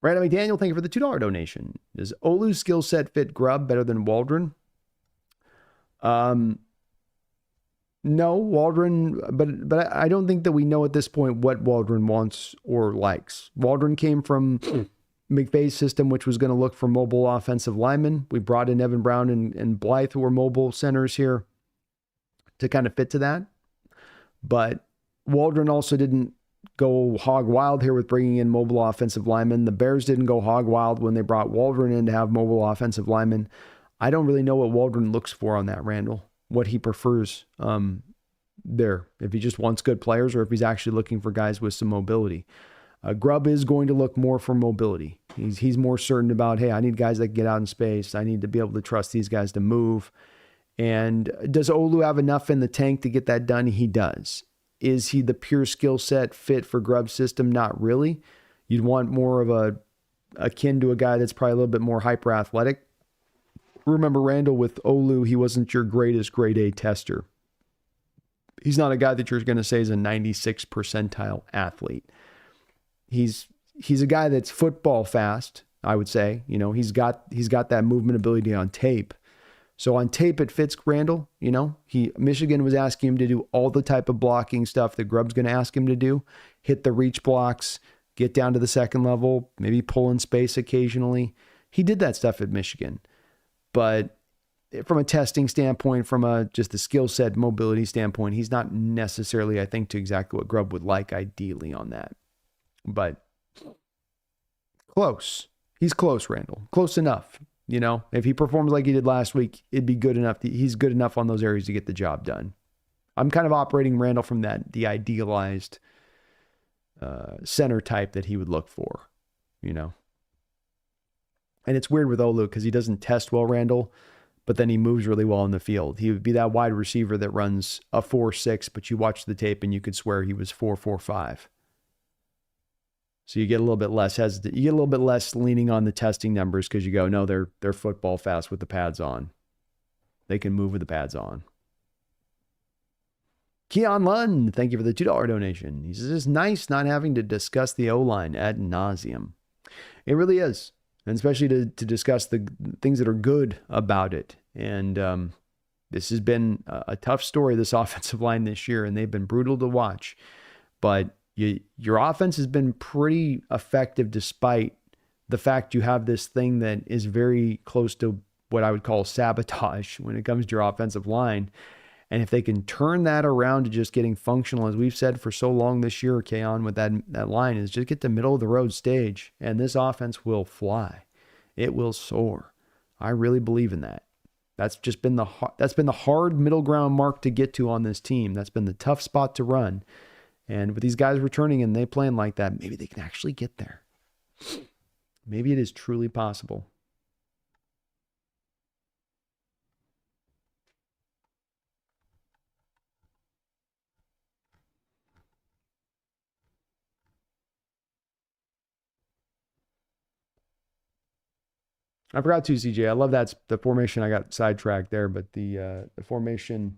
Randall McDaniel, thank you for the $2 donation. Does Olu's skill set fit Grubb better than Waldron? No, Waldron, but I don't think that we know at this point what Waldron wants or likes. Waldron came from McVay's system, which was going to look for mobile offensive linemen. We brought in Evan Brown and Blythe, who were mobile centers here, to kind of fit to that. But Waldron also didn't go hog wild here with bringing in mobile offensive linemen. The Bears didn't go hog wild when they brought Waldron in to have mobile offensive linemen. I don't really know what Waldron looks for on that, Randall, what he prefers there, if he just wants good players or if he's actually looking for guys with some mobility. Grubb is going to look more for mobility. He's more certain about, hey, I need guys that can get out in space. I need to be able to trust these guys to move. And does Olu have enough in the tank to get that done? He does. Is he the pure skill set fit for Grubb's system? Not really. You'd want more of a akin to a guy that's probably a little bit more hyper athletic. Remember, Randall, with Olu, he wasn't your greatest grade A tester. He's not a guy that you're going to say is a 96 percentile athlete. He's a guy that's football fast, I would say. You know, he's got that movement ability on tape. So on tape, it fits Randall. You know, Michigan was asking him to do all the type of blocking stuff that Grubb's going to ask him to do. Hit the reach blocks, get down to the second level, maybe pull in space occasionally. He did that stuff at Michigan. But from a testing standpoint, from just the skill set mobility standpoint, he's not necessarily, I think, to exactly what Grubb would like ideally on that. But Close. He's close, Randall. Close enough. You know, if he performs like he did last week, it'd be good enough. He's good enough on those areas to get the job done. I'm kind of operating Randall from the idealized center type that he would look for, you know. And it's weird with Olu because he doesn't test well, Randall, but then he moves really well in the field. He would be that wide receiver that runs a 4.6, but you watch the tape and you could swear he was 4.45. So you get a little bit less hesitant. You get a little bit less leaning on the testing numbers because you go, no, they're football fast with the pads on. They can move with the pads on. Keon Lund, thank you for the $2 donation. He says, it's nice not having to discuss the O-line ad nauseum. It really is. And especially to discuss the things that are good about it. And this has been a tough story, this offensive line this year, and they've been brutal to watch. But your offense has been pretty effective despite the fact you have this thing that is very close to what I would call sabotage when it comes to your offensive line. And if they can turn that around to just getting functional, as we've said for so long this year, Keon, with that line, is just get the middle of the road stage, and this offense will fly. It will soar. I really believe in that. That's been the hard middle ground mark to get to on this team. That's been the tough spot to run. And with these guys returning and they playing like that, maybe they can actually get there. Maybe it is truly possible. I forgot to, CJ. I love that's the formation. I got sidetracked there, but the formation.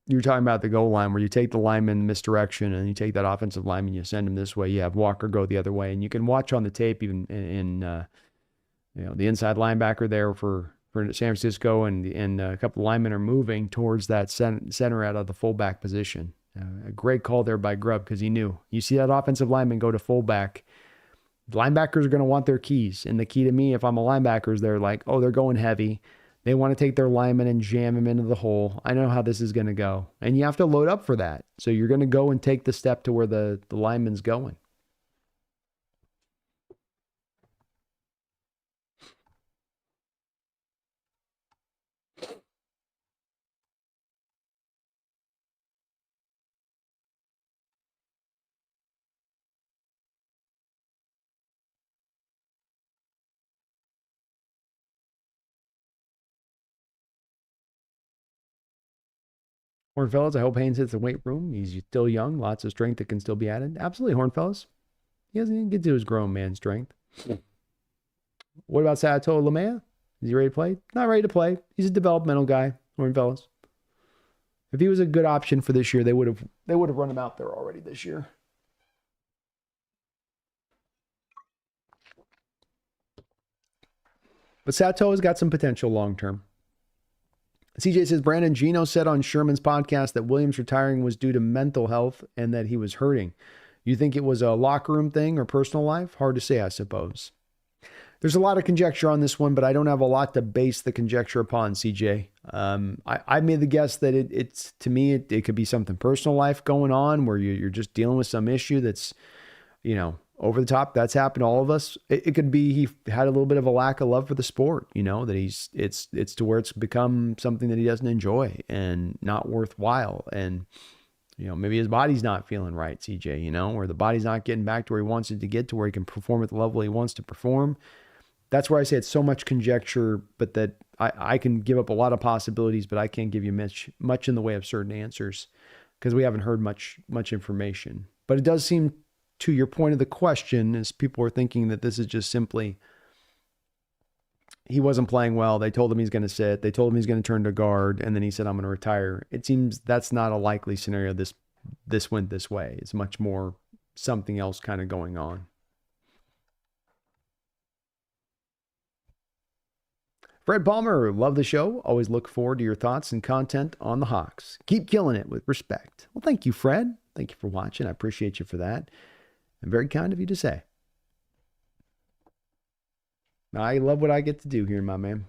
You were talking about the goal line where you take the lineman misdirection and you take that offensive lineman, you send him this way. You have Walker go the other way, and you can watch on the tape even in the inside linebacker there for San Francisco, and a couple of linemen are moving towards that center out of the fullback position. A great call there by Grubb because he knew. You see that offensive lineman go to fullback. Linebackers are going to want their keys. And the key to me, if I'm a linebacker, is they're like, oh, they're going heavy. They want to take their lineman and jam him into the hole. I know how this is going to go. And you have to load up for that. So you're going to go and take the step to where the lineman's going. Hornfellas, I hope Haynes hits the weight room. He's still young, lots of strength that can still be added. Absolutely, Hornfellas. He hasn't even get to his grown man strength. What about Sato Lamea? Is he ready to play? Not ready to play. He's a developmental guy, Hornfellas. If he was a good option for this year, they would have run him out there already this year. But Sato has got some potential long term. CJ says, Brandon Gino said on Sherman's podcast that Williams retiring was due to mental health and that he was hurting. You think it was a locker room thing or personal life? Hard to say, I suppose. There's a lot of conjecture on this one, but I don't have a lot to base the conjecture upon, CJ. I made the guess that it's to me, it could be something personal life going on where you're just dealing with some issue that's, over the top. That's happened to all of us. It could be he had a little bit of a lack of love for the sport, that it's to where it's become something that he doesn't enjoy and not worthwhile. And, maybe his body's not feeling right, CJ, where the body's not getting back to where he wants it to get to where he can perform at the level he wants to perform. That's where I say it's so much conjecture, but that I can give up a lot of possibilities, but I can't give you much in the way of certain answers because we haven't heard much information. But it does seem, to your point of the question, is people are thinking that this is just simply he wasn't playing well. They told him he's going to sit. They told him he's going to turn to guard, and then he said, I'm going to retire. It seems that's not a likely scenario. This went this way. It's much more something else kind of going on. Fred Palmer, love the show. Always look forward to your thoughts and content on the Hawks. Keep killing it with respect. Well, thank you, Fred. Thank you for watching. I appreciate you for that. And very kind of you to say. I love what I get to do here, my man.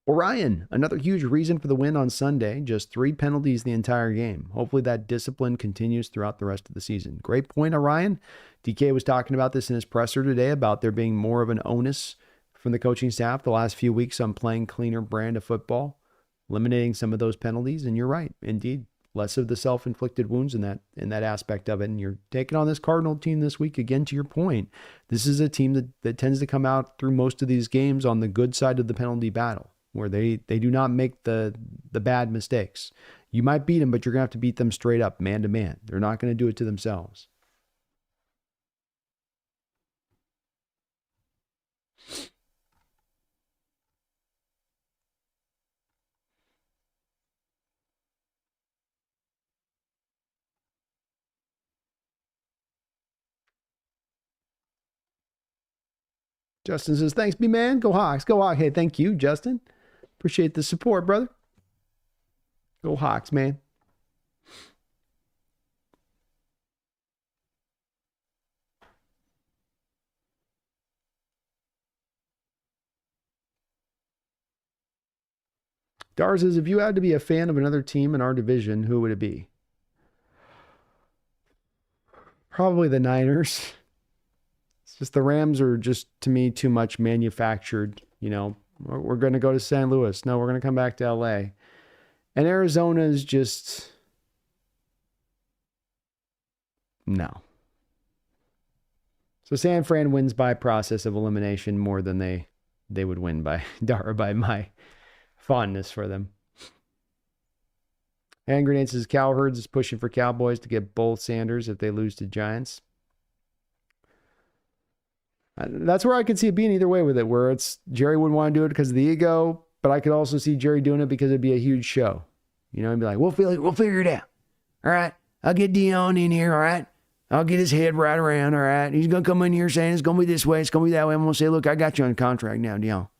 Orion, another huge reason for the win on Sunday. Just 3 penalties the entire game. Hopefully that discipline continues throughout the rest of the season. Great point, Orion. DK was talking about this in his presser today about there being more of an onus from the coaching staff the last few weeks on playing cleaner brand of football, eliminating some of those penalties. And you're right, indeed, less of the self-inflicted wounds in that aspect of it. And you're taking on this Cardinal team this week. Again, to your point, this is a team that tends to come out through most of these games on the good side of the penalty battle, where they do not make the bad mistakes. You might beat them, but you're going to have to beat them straight up, man to man. They're not going to do it to themselves. Justin says, thanks, B-Man. Go Hawks. Go Hawks. Hey, thank you, Justin. Appreciate the support, brother. Go Hawks, man. Dar says, if you had to be a fan of another team in our division, who would it be? Probably the Niners. It's just the Rams are just, to me, too much manufactured. You know, we're going to go to St. Louis. No, we're going to come back to LA. And Arizona is just, no. So San Fran wins by process of elimination more than they would win by my fondness for them. Hand Grenade says Cowherds is pushing for Cowboys to get both Sanders if they lose to Giants. That's where I could see it being either way with it, where it's Jerry wouldn't want to do it because of the ego, but I could also see Jerry doing it because it'd be a huge show. You know, and be like, we'll figure it out. All right. I'll get Deon in here. All right. I'll get his head right around. All right. He's going to come in here saying it's going to be this way. It's going to be that way. I'm going to say, look, I got you on contract now, Deon.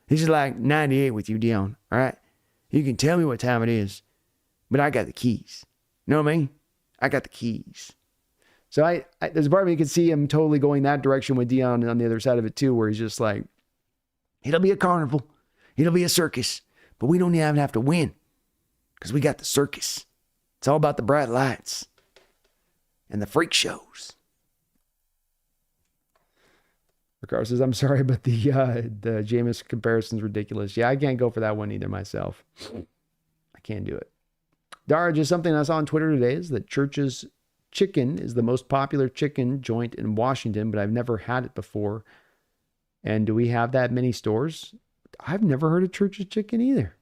This is like 98 with you, Deon. All right. You can tell me what time it is, but I got the keys. You know what I mean? I got the keys. So there's a part of me that could see him totally going that direction with Deon on the other side of it too, where he's just like, it'll be a carnival. It'll be a circus, but we don't even have to win because we got the circus. It's all about the bright lights and the freak shows. Ricardo says, I'm sorry, but the Jameis comparison's ridiculous. Yeah, I can't go for that one either myself. I can't do it. Dara, just something I saw on Twitter today is that Church's Chicken is the most popular chicken joint in Washington, but I've never had it before. And do we have that many stores? I've never heard of Church's Chicken either.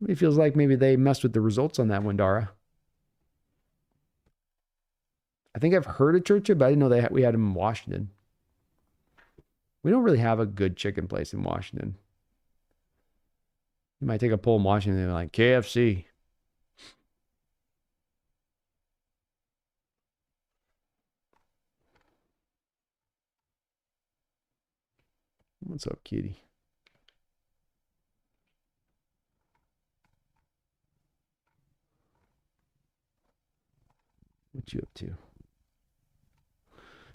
It feels like maybe they messed with the results on that one, Dara. I think I've heard of Church's, but I didn't know we had them in Washington. We don't really have a good chicken place in Washington. You might take a poll in Washington and they're like, KFC. What's up, kitty? What you up to?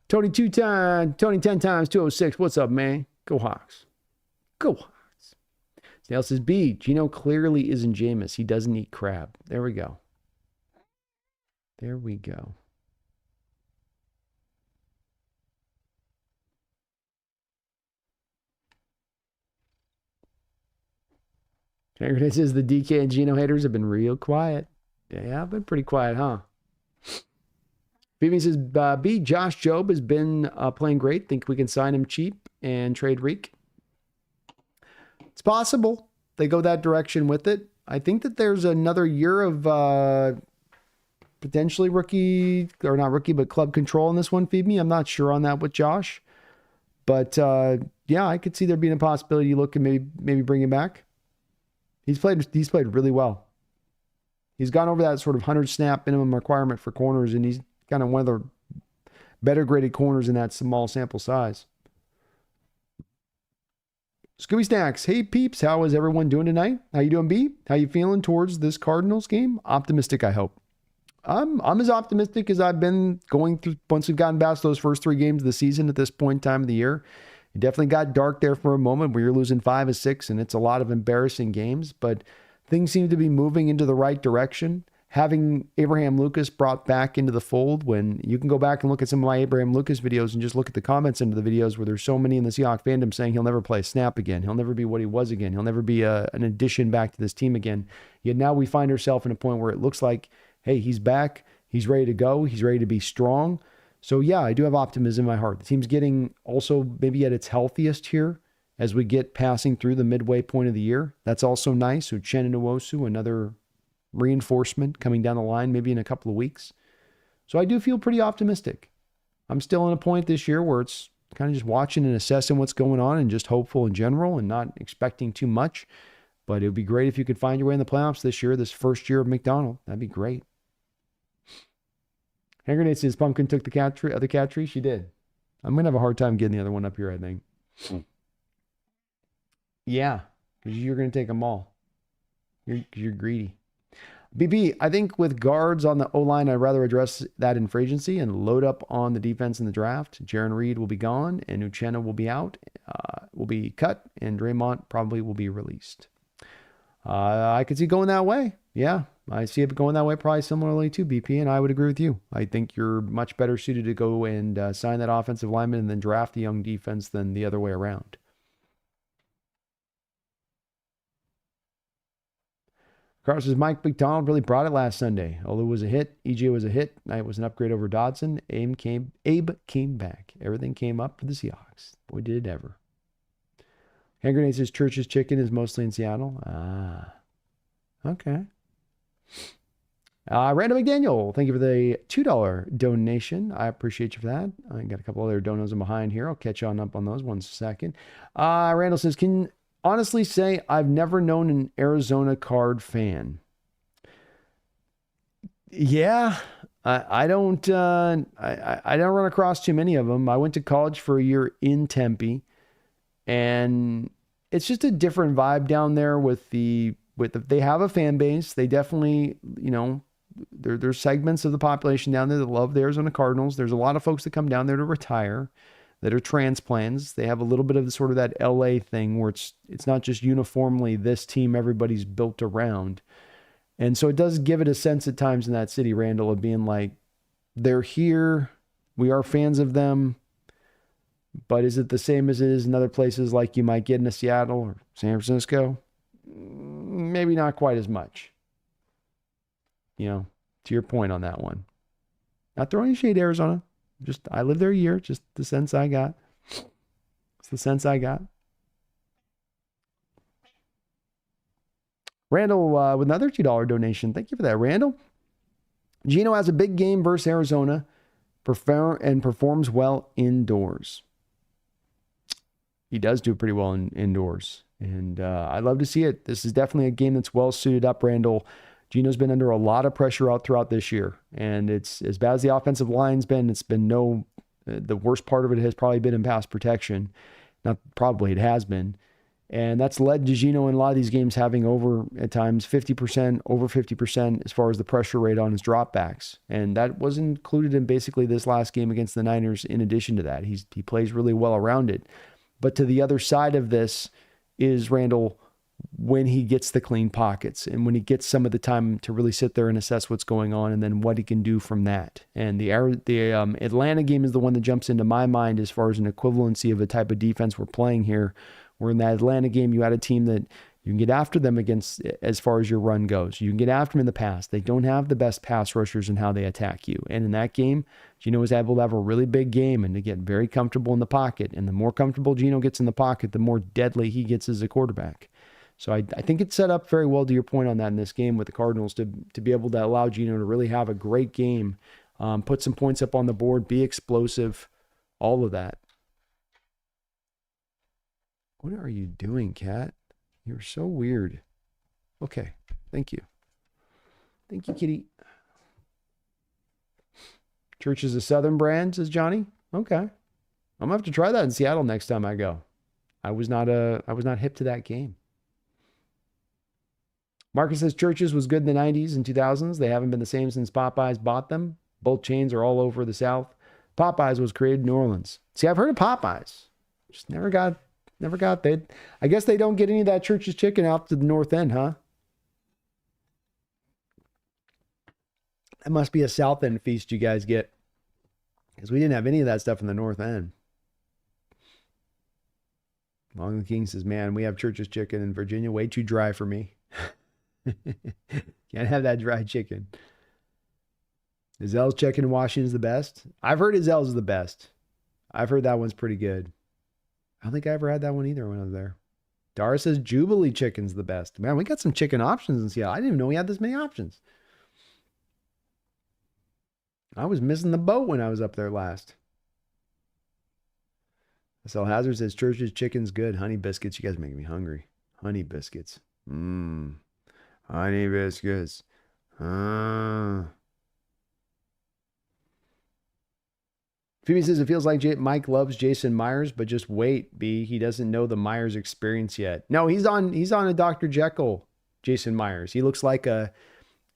Tony 10 times 206. What's up, man? Go Hawks. Go Hawks. Snail says, B, Gino clearly isn't Jameis. He doesn't eat crab. There we go. There we go. It says the DK and Gino haters have been real quiet. Yeah, I've been pretty quiet, huh? Phoebe says, B, Josh Jobe has been playing great. Think we can sign him cheap and trade Reek? It's possible they go that direction with it. I think that there's another year of potentially rookie, or not rookie, but club control in this one, Phoebe. I'm not sure on that with Josh. But yeah, I could see there being a possibility you look and maybe bring him back. He's played really well. He's gone over that sort of 100 snap minimum requirement for corners, and he's kind of one of the better graded corners in that small sample size. Scooby Snacks, hey peeps, how is everyone doing tonight? How you doing, B? How you feeling towards this Cardinals game? Optimistic, I hope. I'm as optimistic as I've been going through once we've gotten past those first 3 games of the season at this point in time of the year. It definitely got dark there for a moment where you're losing 5 of 6 and it's a lot of embarrassing games, but things seem to be moving into the right direction. Having Abraham Lucas brought back into the fold, when you can go back and look at some of my Abraham Lucas videos and just look at the comments into the videos where there's so many in the Seahawks fandom saying he'll never play a snap again. He'll never be what he was again. He'll never be an addition back to this team again. Yet now we find ourselves in a point where it looks like, hey, he's back. He's ready to go. He's ready to be strong. So yeah, I do have optimism in my heart. The team's getting also maybe at its healthiest here as we get passing through the midway point of the year. That's also nice. So Chen and Nwosu, another reinforcement coming down the line, maybe in a couple of weeks. So I do feel pretty optimistic. I'm still in a point this year where it's kind of just watching and assessing what's going on and just hopeful in general and not expecting too much. But it would be great if you could find your way in the playoffs this year, this first year of McDonald. That'd be great. Hand Grenade says Pumpkin took the other cat tree. She did. I'm going to have a hard time getting the other one up here, I think. Yeah, because you're going to take them all. You're greedy. BB, I think with guards on the O-line, I'd rather address that in free agency and load up on the defense in the draft. Jaron Reed will be gone, and Uchenna will be out, will be cut, and Draymond probably will be released. I could see going that way. Yeah, I see it going that way probably similarly to BP, and I would agree with you. I think you're much better suited to go and sign that offensive lineman and then draft the young defense than the other way around. Carlos says, Mike McDonald really brought it last Sunday. Olu was a hit. EJ was a hit. Knight was an upgrade over Dodson. Abe came back. Everything came up for the Seahawks. Boy, did it ever. Hand Grenade says, Church's chicken is mostly in Seattle. Okay. Randall McDaniel, thank you for the $2 donation. I appreciate you for that. I got a couple other donos in behind here. I'll catch on up on those one second. Randall says, can honestly say I've never known an Arizona Card fan. Yeah, I don't run across too many of them. I went to college for a year in Tempe, and it's just a different vibe down there they have a fan base. They definitely, there's segments of the population down there that love the Arizona Cardinals. There's a lot of folks that come down there to retire that are transplants. They have a little bit of sort of that LA thing where it's not just uniformly this team everybody's built around. And so it does give it a sense at times in that city, Randall, of being like, they're here, we are fans of them, but is it the same as it is in other places like you might get in Seattle or San Francisco? Maybe not quite as much. To your point on that one. Not throwing any shade, Arizona. Just, I lived there a year. Just the sense I got. It's the sense I got. Randall with another $2 donation. Thank you for that, Randall. Gino has a big game versus Arizona and performs well indoors. He does do pretty well indoors. And I'd love to see it. This is definitely a game that's well suited up, Randall. Gino's been under a lot of pressure throughout this year. And it's as bad as the offensive line's been, it's been the worst part of it has probably been in pass protection. Not probably, it has been. And that's led to Gino in a lot of these games having over, at times, 50%, over 50% as far as the pressure rate on his dropbacks. And that was included in basically this last game against the Niners in addition to that. He plays really well around it. But to the other side of this is Randall, when he gets the clean pockets and when he gets some of the time to really sit there and assess what's going on and then what he can do from that. And the Atlanta game is the one that jumps into my mind as far as an equivalency of a type of defense we're playing here, where in that Atlanta game, you had a team that you can get after them against as far as your run goes. You can get after them in the pass. They don't have the best pass rushers in how they attack you. And in that game, Gino was able to have a really big game and to get very comfortable in the pocket. And the more comfortable Gino gets in the pocket, the more deadly he gets as a quarterback. So I think it's set up very well to your point on that in this game with the Cardinals to be able to allow Gino to really have a great game, put some points up on the board, be explosive, all of that. What are you doing, Cat? You're so weird. Okay. Thank you. Thank you, kitty. Church is a Southern brand, says Johnny. Okay. I'm going to have to try that in Seattle next time I go. I was not hip to that game. Marcus says Church's was good in the 90s and 2000s. They haven't been the same since Popeyes bought them. Both chains are all over the South. Popeyes was created in New Orleans. See, I've heard of Popeyes. Just never got they. I guess they don't get any of that Church's chicken out to the north end, huh? That must be a south end feast you guys get, because we didn't have any of that stuff in the north end. Long the King says, man, we have Church's chicken in Virginia. Way too dry for me. Can't have that dry chicken. Zell's chicken in Washington is the best. I've heard Zell's is the best. I've heard that one's pretty good. I don't think I ever had that one either when I was there. Dara says Jubilee chicken's the best. Man, we got some chicken options in Seattle. I didn't even know we had this many options. I was missing the boat when I was up there last. SL Hazard says Church's chicken's good. Honey biscuits. You guys make me hungry. Honey biscuits. Honey biscuits. Phoebe says it feels like Mike loves Jason Myers, but just wait, B. He doesn't know the Myers experience yet. No, he's on a Dr. Jekyll Jason Myers. He looks like oh,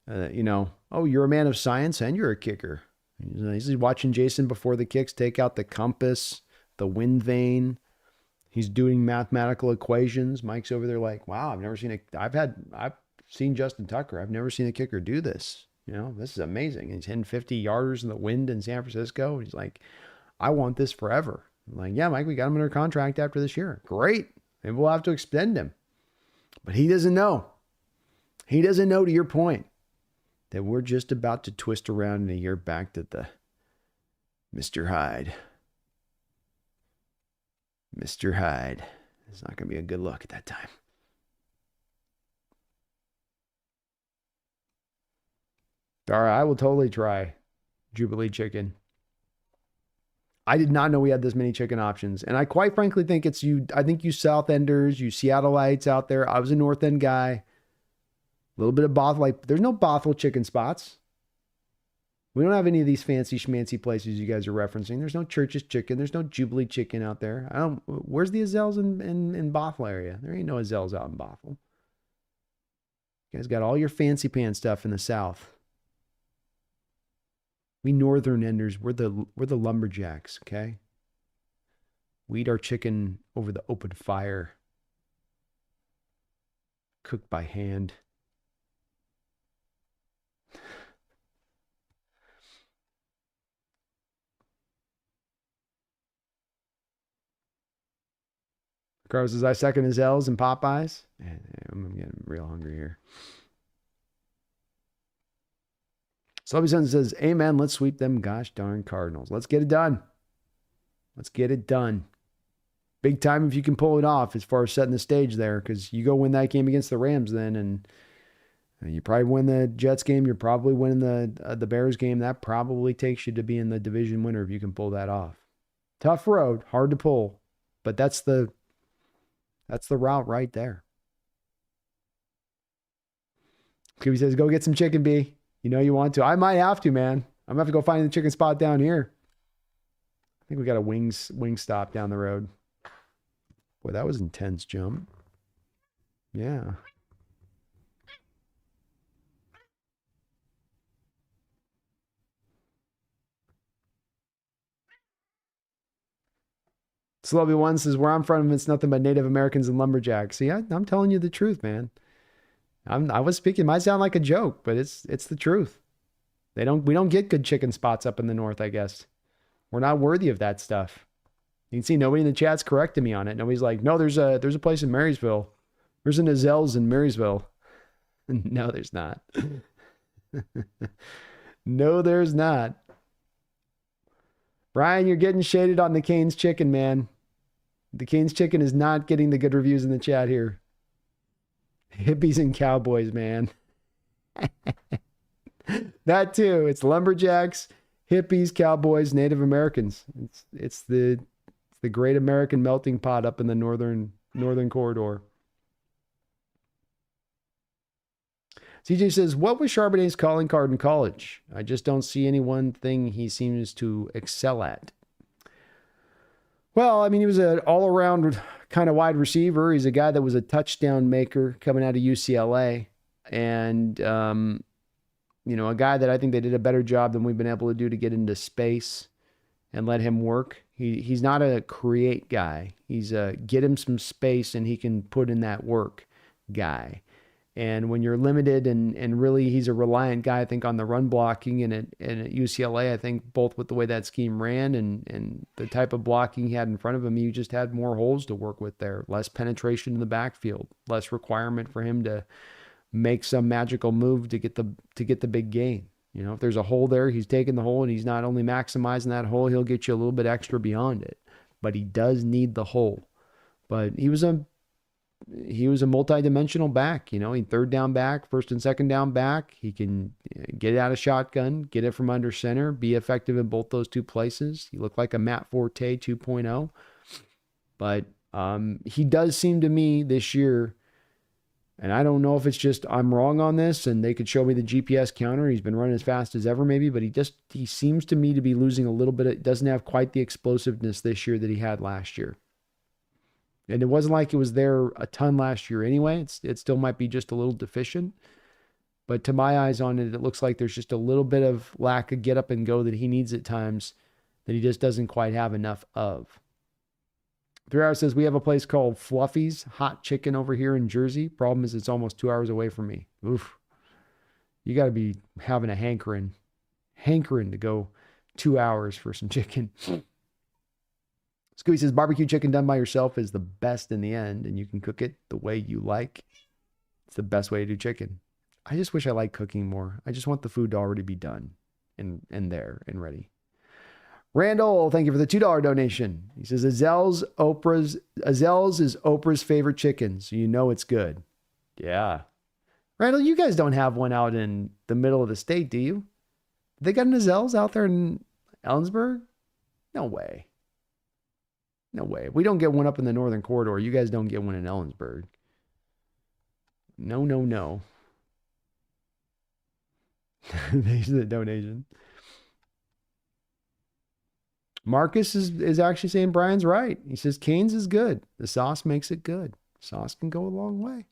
you're a man of science and you're a kicker. He's watching Jason before the kicks take out the compass, the wind vane. He's doing mathematical equations. Mike's over there like, wow, I've seen Justin Tucker. I've never seen a kicker do this. This is amazing. He's hitting 50 yarders in the wind in San Francisco. He's like, I want this forever. I'm like, yeah, Mike, we got him under contract after this year. Great. Maybe we'll have to extend him. But he doesn't know. He doesn't know, to your point, that we're just about to twist around in a year back to the Mr. Hyde. Mr. Hyde. It's not going to be a good look at that time. Dara, I will totally try Jubilee chicken. I did not know we had this many chicken options. And I quite frankly think it's you. I think you South Enders, you Seattleites out there. I was a North End guy. A little bit of Bothell. There's no Bothell chicken spots. We don't have any of these fancy schmancy places you guys are referencing. There's no Church's chicken. There's no Jubilee chicken out there. Where's the Azels in Bothell area? There ain't no Azels out in Bothell. You guys got all your fancy pan stuff in the South. We Northern Enders, we're the lumberjacks, okay? We eat our chicken over the open fire, cooked by hand. Carlos says, I second his L's and Popeyes. Man, I'm getting real hungry here. Slubby says, amen, let's sweep them gosh darn Cardinals. Let's get it done. Let's get it done. Big time if you can pull it off as far as setting the stage there, because you go win that game against the Rams then, and you probably win the Jets game. You're probably winning the Bears game. That probably takes you to being the division winner if you can pull that off. Tough road, hard to pull, but that's the route right there. Scooby says, go get some chicken, B. You know you want to. I might have to, man. I'm going to have to go find the chicken spot down here. I think we got a wing stop down the road. Boy, that was intense jump. Yeah. Slubby One says, where I'm from, it's nothing but Native Americans and lumberjacks. See, I'm telling you the truth, man. I was speaking, it might sound like a joke, but it's the truth. We don't get good chicken spots up in the north, I guess. We're not worthy of that stuff. You can see nobody in the chat's correcting me on it. Nobody's like, no, there's a place in Marysville. There's an Azels in Marysville. No, there's not. No, there's not. Brian, you're getting shaded on the Cane's chicken, man. The Cane's chicken is not getting the good reviews in the chat here. Hippies and cowboys, man. That too. It's lumberjacks, hippies, cowboys, Native Americans. It's the great American melting pot up in the northern corridor. CJ says, what was Charbonnet's calling card in college? I just don't see any one thing he seems to excel at. Well, I mean, he was an all-around kind of wide receiver. He's a guy that was a touchdown maker coming out of UCLA. And, a guy that I think they did a better job than we've been able to do to get into space. and let him work. He's not a create guy. He's a get him some space and he can put in that work guy. And when you're limited and really he's a reliant guy, I think, on the run blocking, and at UCLA, I think both with the way that scheme ran and the type of blocking he had in front of him, you just had more holes to work with there. Less penetration in the backfield, less requirement for him to make some magical move to get the big gain. You know, if there's a hole there, he's taking the hole and he's not only maximizing that hole, he'll get you a little bit extra beyond it. But he does need the hole. But he was a multi-dimensional back. You know, he third down back, first and second down back. He can get it out of shotgun, get it from under center, be effective in both those two places. He looked like a Matt Forte 2.0. But he does seem to me this year, and I don't know if it's just I'm wrong on this and they could show me the GPS counter. He's been running as fast as ever maybe, but he seems to me to be losing a little bit. Doesn't have quite the explosiveness this year that he had last year. And it wasn't like it was there a ton last year anyway. It still might be just a little deficient. But to my eyes on it, it looks like there's just a little bit of lack of get up and go that he needs at times that he just doesn't quite have enough of. 3 Hours says, we have a place called Fluffy's Hot Chicken over here in Jersey. Problem is it's almost 2 hours away from me. Oof. You got to be having a hankering to go 2 hours for some chicken. Scooby says, barbecue chicken done by yourself is the best in the end, and you can cook it the way you like. It's the best way to do chicken. I just wish I liked cooking more. I just want the food to already be done and there and ready. Randall, thank you for the $2 donation. He says, Azell's is Oprah's favorite chicken, so you know it's good. Yeah. Randall, you guys don't have one out in the middle of the state, do you? They got an Azell's out there in Ellensburg? No way. No way. We don't get one up in the Northern Corridor. You guys don't get one in Ellensburg. No. Thanks for the donation. Marcus is actually saying Brian's right. He says Cane's is good. The sauce makes it good. Sauce can go a long way.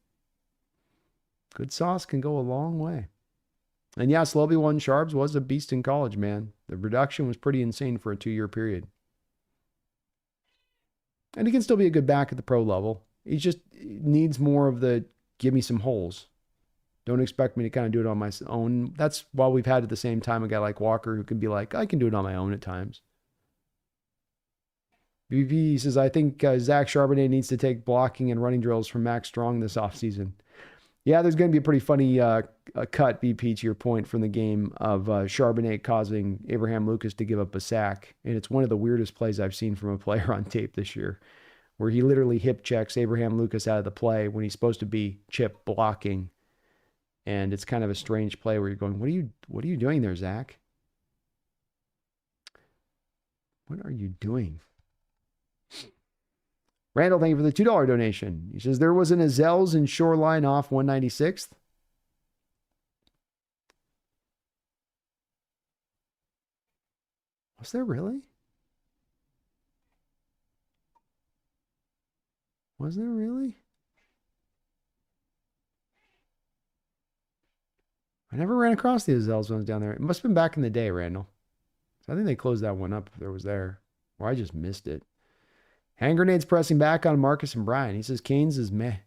Good sauce can go a long way. And yeah, Slobby One Sharps was a beast in college, man. The production was pretty insane for a 2-year period. And he can still be a good back at the pro level. He just needs more of the give me some holes. Don't expect me to kind of do it on my own. That's why we've had at the same time a guy like Walker who can be like, I can do it on my own at times. BP says, I think Zach Charbonnet needs to take blocking and running drills from Max Strong this offseason. Yeah, there's going to be a pretty funny cut, BP, to your point, from the game of Charbonnet causing Abraham Lucas to give up a sack. And it's one of the weirdest plays I've seen from a player on tape this year, where he literally hip checks Abraham Lucas out of the play when he's supposed to be chip blocking. And it's kind of a strange play where you're going, what are you doing there, Zach? What are you doing? Randall, thank you for the $2 donation. He says, there was an Azell's in Shoreline off 196th. Was there really? Was there really? I never ran across the Azell's ones down there. It must have been back in the day, Randall. So I think they closed that one up if there was there. Or I just missed it. Hand grenades pressing back on Marcus and Brian. He says Canes is meh.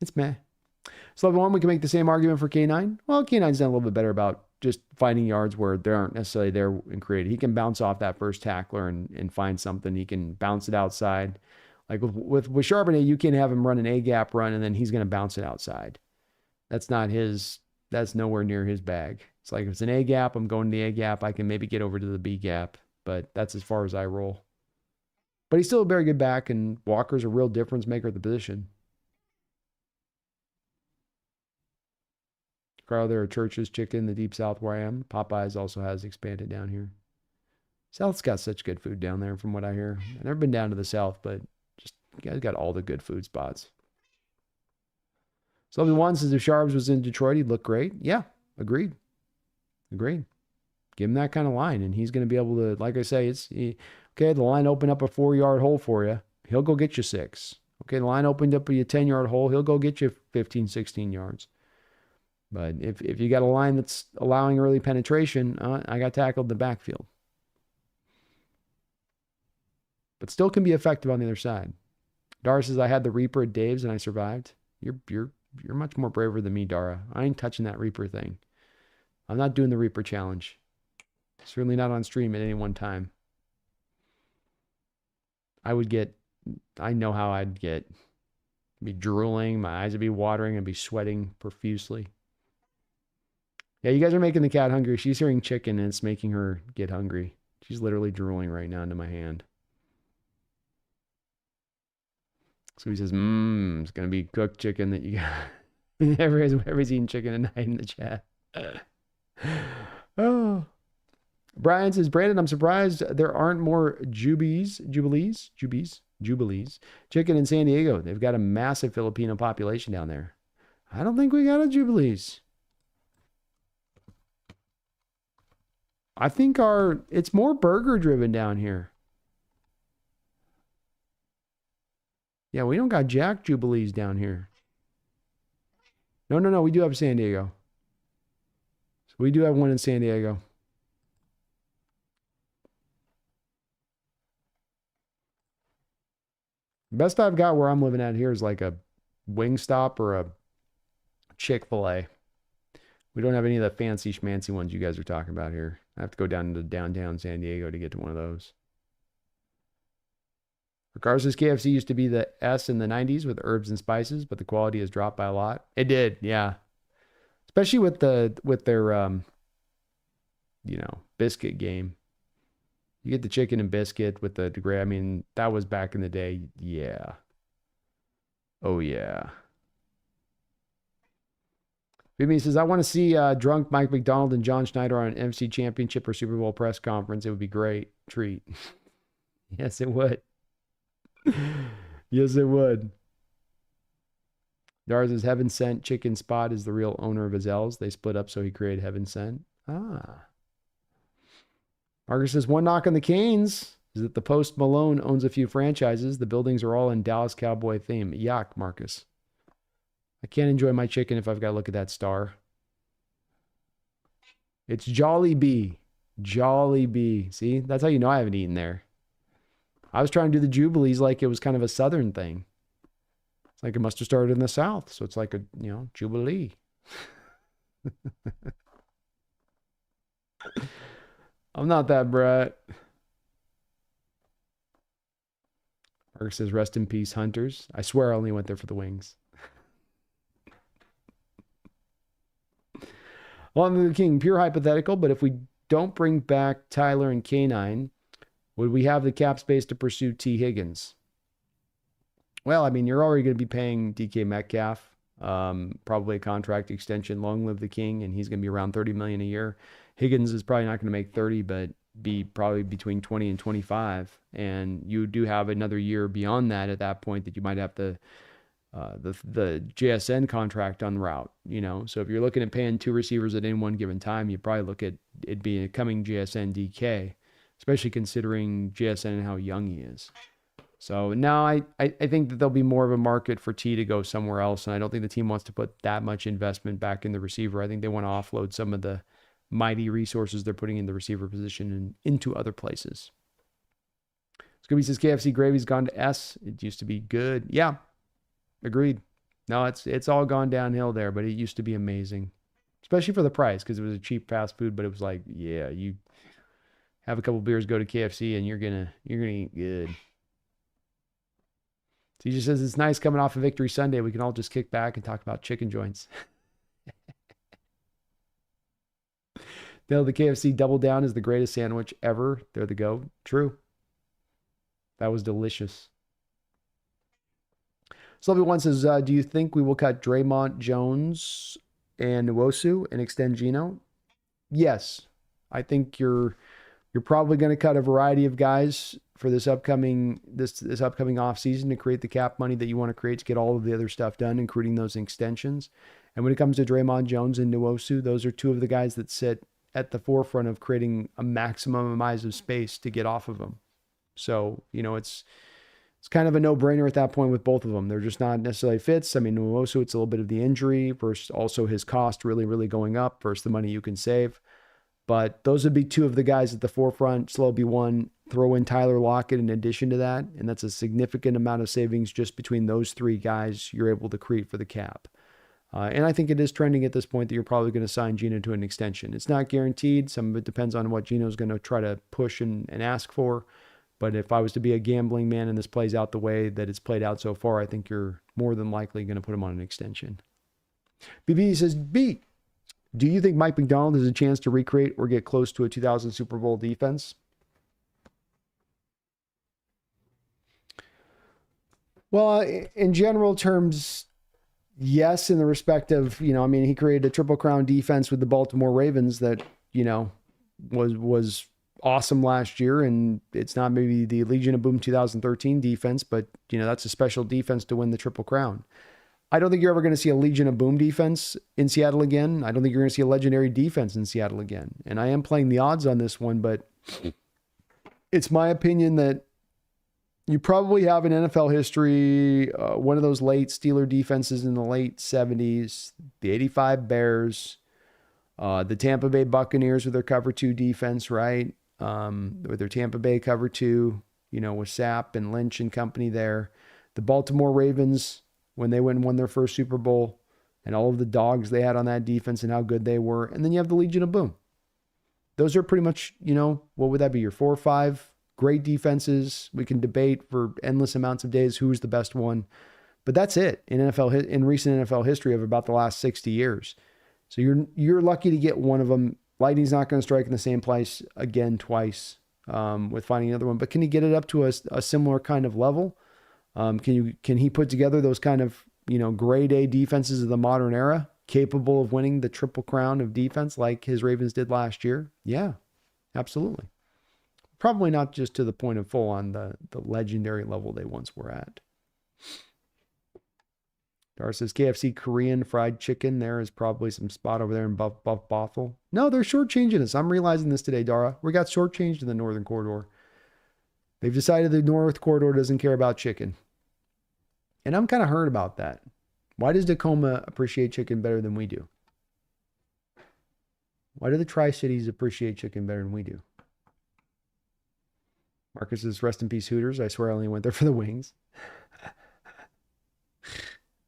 It's meh. So level 1, we can make the same argument for K9. Well, K9's done a little bit better about just finding yards where they aren't necessarily there and created. He can bounce off that first tackler and find something. He can bounce it outside. Like with Charbonnet, you can have him run an A-gap run and then he's going to bounce it outside. That's nowhere near his bag. It's like if it's an A-gap, I'm going to the A-gap. I can maybe get over to the B-gap, but that's as far as I roll. But he's still a very good back, and Walker's a real difference maker at the position. Carl, there are Church's Chicken, the Deep South where I am. Popeyes also has expanded down here. South's got such good food down there from what I hear. I've never been down to the South, but just you guys got all the good food spots. Slovey One says if Sharps was in Detroit, he'd look great. Yeah, agreed. Give him that kind of line, and he's going to be able to, like I say, okay, the line opened up a 4-yard hole for you. He'll go get you 6. Okay, the line opened up a 10-yard hole. He'll go get you 15, 16 yards. But if you got a line that's allowing early penetration, I got tackled in the backfield. but still can be effective on the other side. Dara says, I had the Reaper at Dave's and I survived. You're much more braver than me, Dara. I ain't touching that Reaper thing. I'm not doing the Reaper challenge. Certainly not on stream at any one time. I know how I'd be drooling, my eyes would be watering, and be sweating profusely. Yeah, you guys are making the cat hungry. She's hearing chicken and it's making her get hungry. She's literally drooling right now into my hand. So he says, it's going to be cooked chicken that you got. Everybody's eating chicken at night in the chat. Oh. Brian says, Brandon, I'm surprised there aren't more Jubilees chicken in San Diego. They've got a massive Filipino population down there. I don't think we got a Jubilees. I think it's more burger driven down here. Yeah, we don't got Jack Jubilees down here. No, we do have San Diego. So we do have one in San Diego. Best I've got where I'm living at here is like a Wingstop or a Chick-fil-A. We don't have any of the fancy schmancy ones you guys are talking about here. I have to go down to downtown San Diego to get to one of those. Ricardo says KFC used to be the S in the 90s with herbs and spices, but the quality has dropped by a lot. It did, yeah. Especially with their biscuit game. You get the chicken and biscuit with the degree. I mean, that was back in the day. Yeah. Oh, yeah. Bimmy says, I want to see drunk Mike McDonald and John Schneider on an NFC Championship or Super Bowl press conference. It would be great. Treat. Yes, it would. Yes, it would. Dara says, Heaven Sent Chicken Spot is the real owner of Azell's. They split up, so he created Heaven Sent. Ah. Marcus says, one knock on the Canes is that the Post Malone owns a few franchises. The buildings are all in Dallas Cowboy theme. Yuck, Marcus. I can't enjoy my chicken if I've got to look at that star. It's Jolly Bee. Jolly Bee. See, that's how you know I haven't eaten there. I was trying to do the Jubilees like it was kind of a Southern thing. It's like it must have started in the South. So it's like a, Jubilee. I'm not that brat. Mark says, rest in peace, Hunters. I swear I only went there for the wings. Well, I'm the king, pure hypothetical, but if we don't bring back Tyler and K9, would we have the cap space to pursue T. Higgins? Well, I mean, you're already going to be paying DK Metcalf, probably a contract extension, long live the king, and he's going to be around $30 million a year. Higgins is probably not going to make 30, but be probably between 20 and 25. And you do have another year beyond that at that point that you might have the JSN contract on route, So if you're looking at paying two receivers at any one given time, you probably look at it being a coming JSN DK, especially considering JSN and how young he is. So now I think that there'll be more of a market for T to go somewhere else. And I don't think the team wants to put that much investment back in the receiver. I think they want to offload some of the mighty resources they're putting in the receiver position and into other places. Scooby says KFC gravy's gone to S. It used to be good. Yeah, agreed. No, it's all gone downhill there, but it used to be amazing, especially for the price because it was a cheap fast food. But it was like, yeah, you have a couple beers, go to KFC, and you're gonna eat good. TJ says it's nice coming off of Victory Sunday. We can all just kick back and talk about chicken joints. No, the KFC Double Down is the greatest sandwich ever. They're the go. True. That was delicious. Slovy One says, do you think we will cut Draymond, Jones, and Nwosu and extend Geno? Yes. I think you're probably going to cut a variety of guys for this upcoming offseason to create the cap money that you want to create to get all of the other stuff done, including those extensions. And when it comes to Draymond Jones and Nwosu, those are two of the guys that sit at the forefront of creating a maximum amount of space to get off of them. So, it's kind of a no-brainer at that point with both of them. They're just not necessarily fits. I mean, Nwosu, it's a little bit of the injury versus also his cost really, really going up versus the money you can save. But those would be two of the guys at the forefront. Slow B1 throw in Tyler Lockett in addition to that, and that's a significant amount of savings just between those three guys you're able to create for the cap. And I think it is trending at this point that you're probably going to sign Geno to an extension. It's not guaranteed. Some of it depends on what Geno's going to try to push and ask for. But if I was to be a gambling man and this plays out the way that it's played out so far, I think you're more than likely going to put him on an extension. BB says, B, do you think Mike McDonald has a chance to recreate or get close to a 2000 Super Bowl defense? Well, in general terms, yes, in the respect of, he created a Triple Crown defense with the Baltimore Ravens that, was awesome last year. And it's not maybe the Legion of Boom 2013 defense, but, that's a special defense to win the Triple Crown. I don't think you're ever going to see a Legion of Boom defense in Seattle again. I don't think you're going to see a legendary defense in Seattle again. And I am playing the odds on this one, but it's my opinion that you probably have in NFL history one of those late Steeler defenses in the late 70s, the 85 Bears, the Tampa Bay Buccaneers with their cover 2 defense, right? With their Tampa Bay cover 2, with Sapp and Lynch and company there. The Baltimore Ravens, when they went and won their first Super Bowl, and all of the dogs they had on that defense and how good they were. And then you have the Legion of Boom. Those are pretty much, what would that be? Your 4 or 5 great defenses. We can debate for endless amounts of days who's the best one. But that's it in recent NFL history of about the last 60 years. So you're lucky to get one of them. Lightning's not going to strike in the same place again twice with finding another one. But can he get it up to a similar kind of level? Can he put together those kind of, grade A defenses of the modern era, capable of winning the Triple Crown of defense like his Ravens did last year? Yeah, absolutely. Probably not just to the point of full on the legendary level they once were at. Dar says KFC Korean fried chicken. There is probably some spot over there in Buff Bothell. No, they're shortchanging us. I'm realizing this today, Dara. We got shortchanged in the Northern Corridor. They've decided the North Corridor doesn't care about chicken. And I'm kind of hurt about that. Why does Tacoma appreciate chicken better than we do? Why do the Tri-Cities appreciate chicken better than we do? Marcus says, rest in peace, Hooters. I swear I only went there for the wings.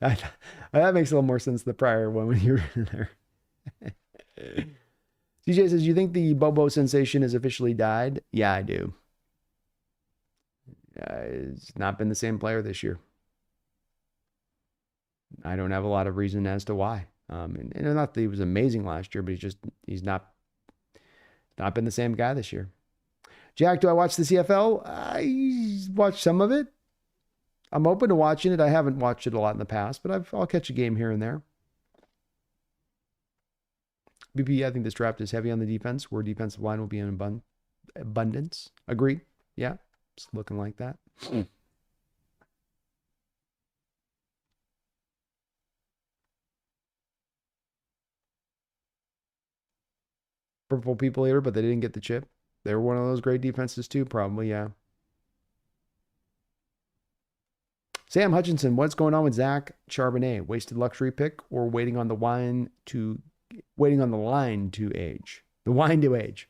That makes a little more sense the prior one when you were in there. CJ says, you think the Bobo sensation has officially died? Yeah, I do. It's not been the same player this year. I don't have a lot of reason as to why. And not that he was amazing last year, but he's not been the same guy this year. Jack, do I watch the CFL? I watched some of it. I'm open to watching it. I haven't watched it a lot in the past, but I'll catch a game here and there. BP, I think this draft is heavy on the defense, where defensive line will be in abundance. Agreed. Yeah, it's looking like that. Purple people here, but they didn't get the chip. They were one of those great defenses too, probably, yeah. Sam Hutchinson, what's going on with Zach Charbonnet? Wasted luxury pick or waiting on the line to age? The wine to age.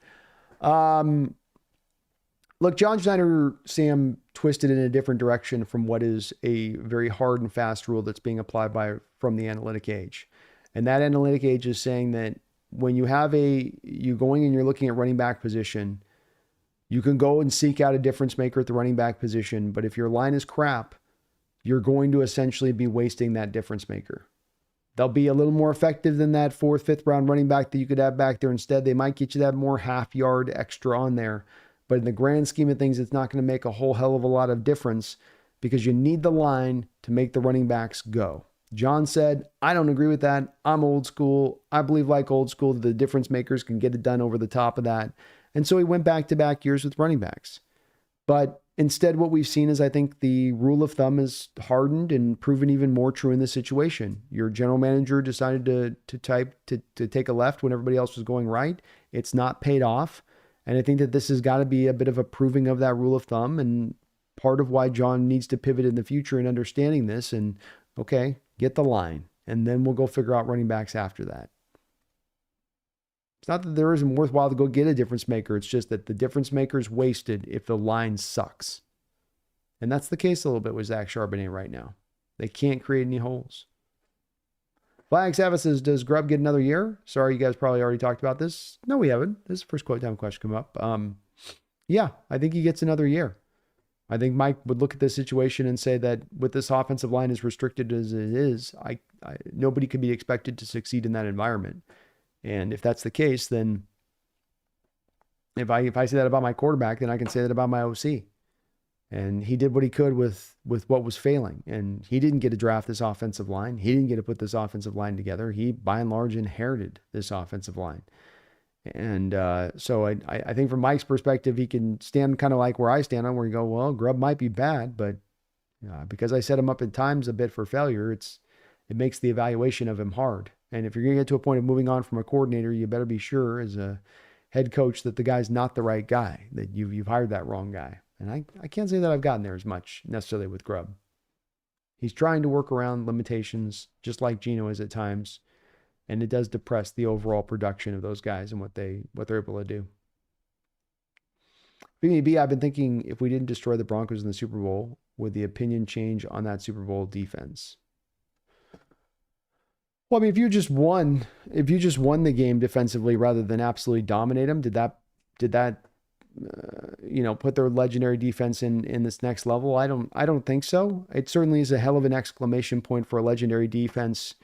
Look, John Schneider, Sam, twisted in a different direction from what is a very hard and fast rule that's being applied from the analytic age. And that analytic age is saying that when you have you going and you're looking at running back position, you can go and seek out a difference maker at the running back position. But if your line is crap, you're going to essentially be wasting that difference maker. They'll be a little more effective than that 4th, 5th round running back that you could have back there instead. They might get you that more half yard extra on there. But in the grand scheme of things, it's not going to make a whole hell of a lot of difference because you need the line to make the running backs go. John said, I don't agree with that. I'm old school. I believe like old school that the difference makers can get it done over the top of that. And so he went back-to-back years with running backs. But instead, what we've seen is I think the rule of thumb is hardened and proven even more true in this situation. Your general manager decided to take a left when everybody else was going right. It's not paid off. And I think that this has got to be a bit of a proving of that rule of thumb and part of why John needs to pivot in the future in understanding this. And okay, get the line. And then we'll go figure out running backs after that. It's not that there isn't worthwhile to go get a difference maker. It's just that the difference maker is wasted if the line sucks. And that's the case a little bit with Zach Charbonnet right now. They can't create any holes. Flag Savage says, does Grubb get another year? Sorry, you guys probably already talked about this. No, we haven't. This is the first quote time question come up. Yeah, I think he gets another year. I think Mike would look at this situation and say that with this offensive line as restricted as it is, nobody could be expected to succeed in that environment. And if that's the case, then if I say that about my quarterback, then I can say that about my OC. And he did what he could with what was failing. And he didn't get to draft this offensive line. He didn't get to put this offensive line together. He, by and large, inherited this offensive line. And so I think from Mike's perspective, he can stand kind of like where I stand on, where you go, well, Grubb might be bad, but because I set him up at times a bit for failure, it makes the evaluation of him hard. And if you're going to get to a point of moving on from a coordinator, you better be sure as a head coach that the guy's not the right guy, that you've hired that wrong guy. And I can't say that I've gotten there as much necessarily with Grubb. He's trying to work around limitations, just like Geno is at times. And it does depress the overall production of those guys and what they're able to do. BB, I've been thinking if we didn't destroy the Broncos in the Super Bowl, would the opinion change on that Super Bowl defense? Well, I mean, if you just won the game defensively rather than absolutely dominate them, did that put their legendary defense in this next level? I don't think so. It certainly is a hell of an exclamation point for a legendary defense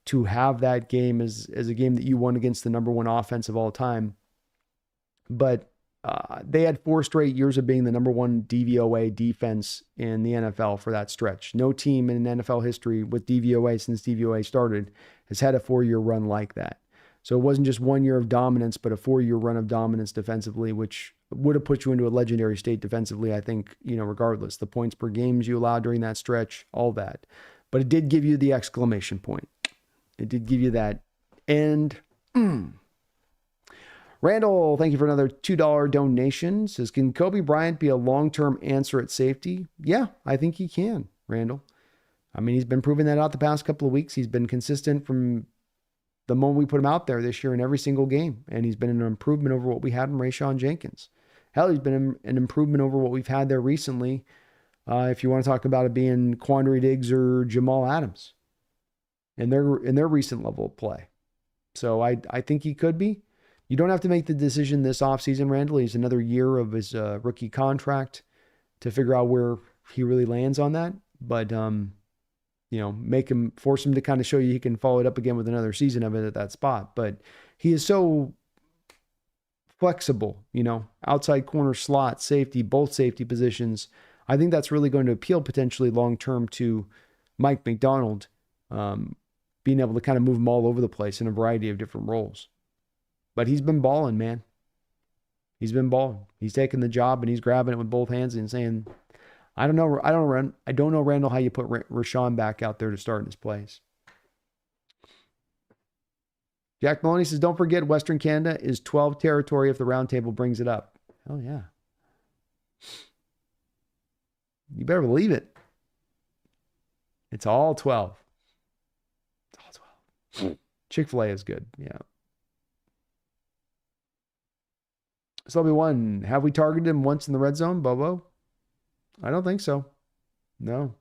to have that game as a game that you won against the number one offense of all time. But they had 4 straight years of being the number one DVOA defense in the NFL for that stretch. No team in NFL history with DVOA since DVOA started has had a 4-year run like that. So it wasn't just 1 year of dominance, but a 4-year run of dominance defensively, which would have put you into a legendary state defensively, I think, regardless. The points per games you allowed during that stretch, all that. But it did give you the exclamation point. It did give you that. And Randall, thank you for another $2 donation. Says, can Kobe Bryant be a long-term answer at safety? Yeah, I think he can, Randall. I mean, he's been proving that out the past couple of weeks. He's been consistent from the moment we put him out there this year in every single game. And he's been an improvement over what we had in Rayshawn Jenkins. Hell, he's been an improvement over what we've had there recently. If you want to talk about it being Quandary Diggs or Jamal Adams in their recent level of play. So I think he could be. You don't have to make the decision this offseason, Randall. He's another year of his rookie contract to figure out where he really lands on that. But, force him to kind of show you he can follow it up again with another season of it at that spot. But he is so flexible, outside corner, slot, safety, both safety positions. I think that's really going to appeal potentially long-term to Mike McDonald, being able to kind of move him all over the place in a variety of different roles. But he's been balling, man. He's been balling. He's taking the job and he's grabbing it with both hands and saying, I don't know, Randall, how you put Rashawn back out there to start in his place. Jack Maloney says, don't forget Western Canada is 12 territory if the round table brings it up. Hell yeah. You better believe it. It's all 12. It's all 12. Chick-fil-A is good. Yeah. Slubby one, have we targeted him once in the red zone, Bobo? I don't think so. No.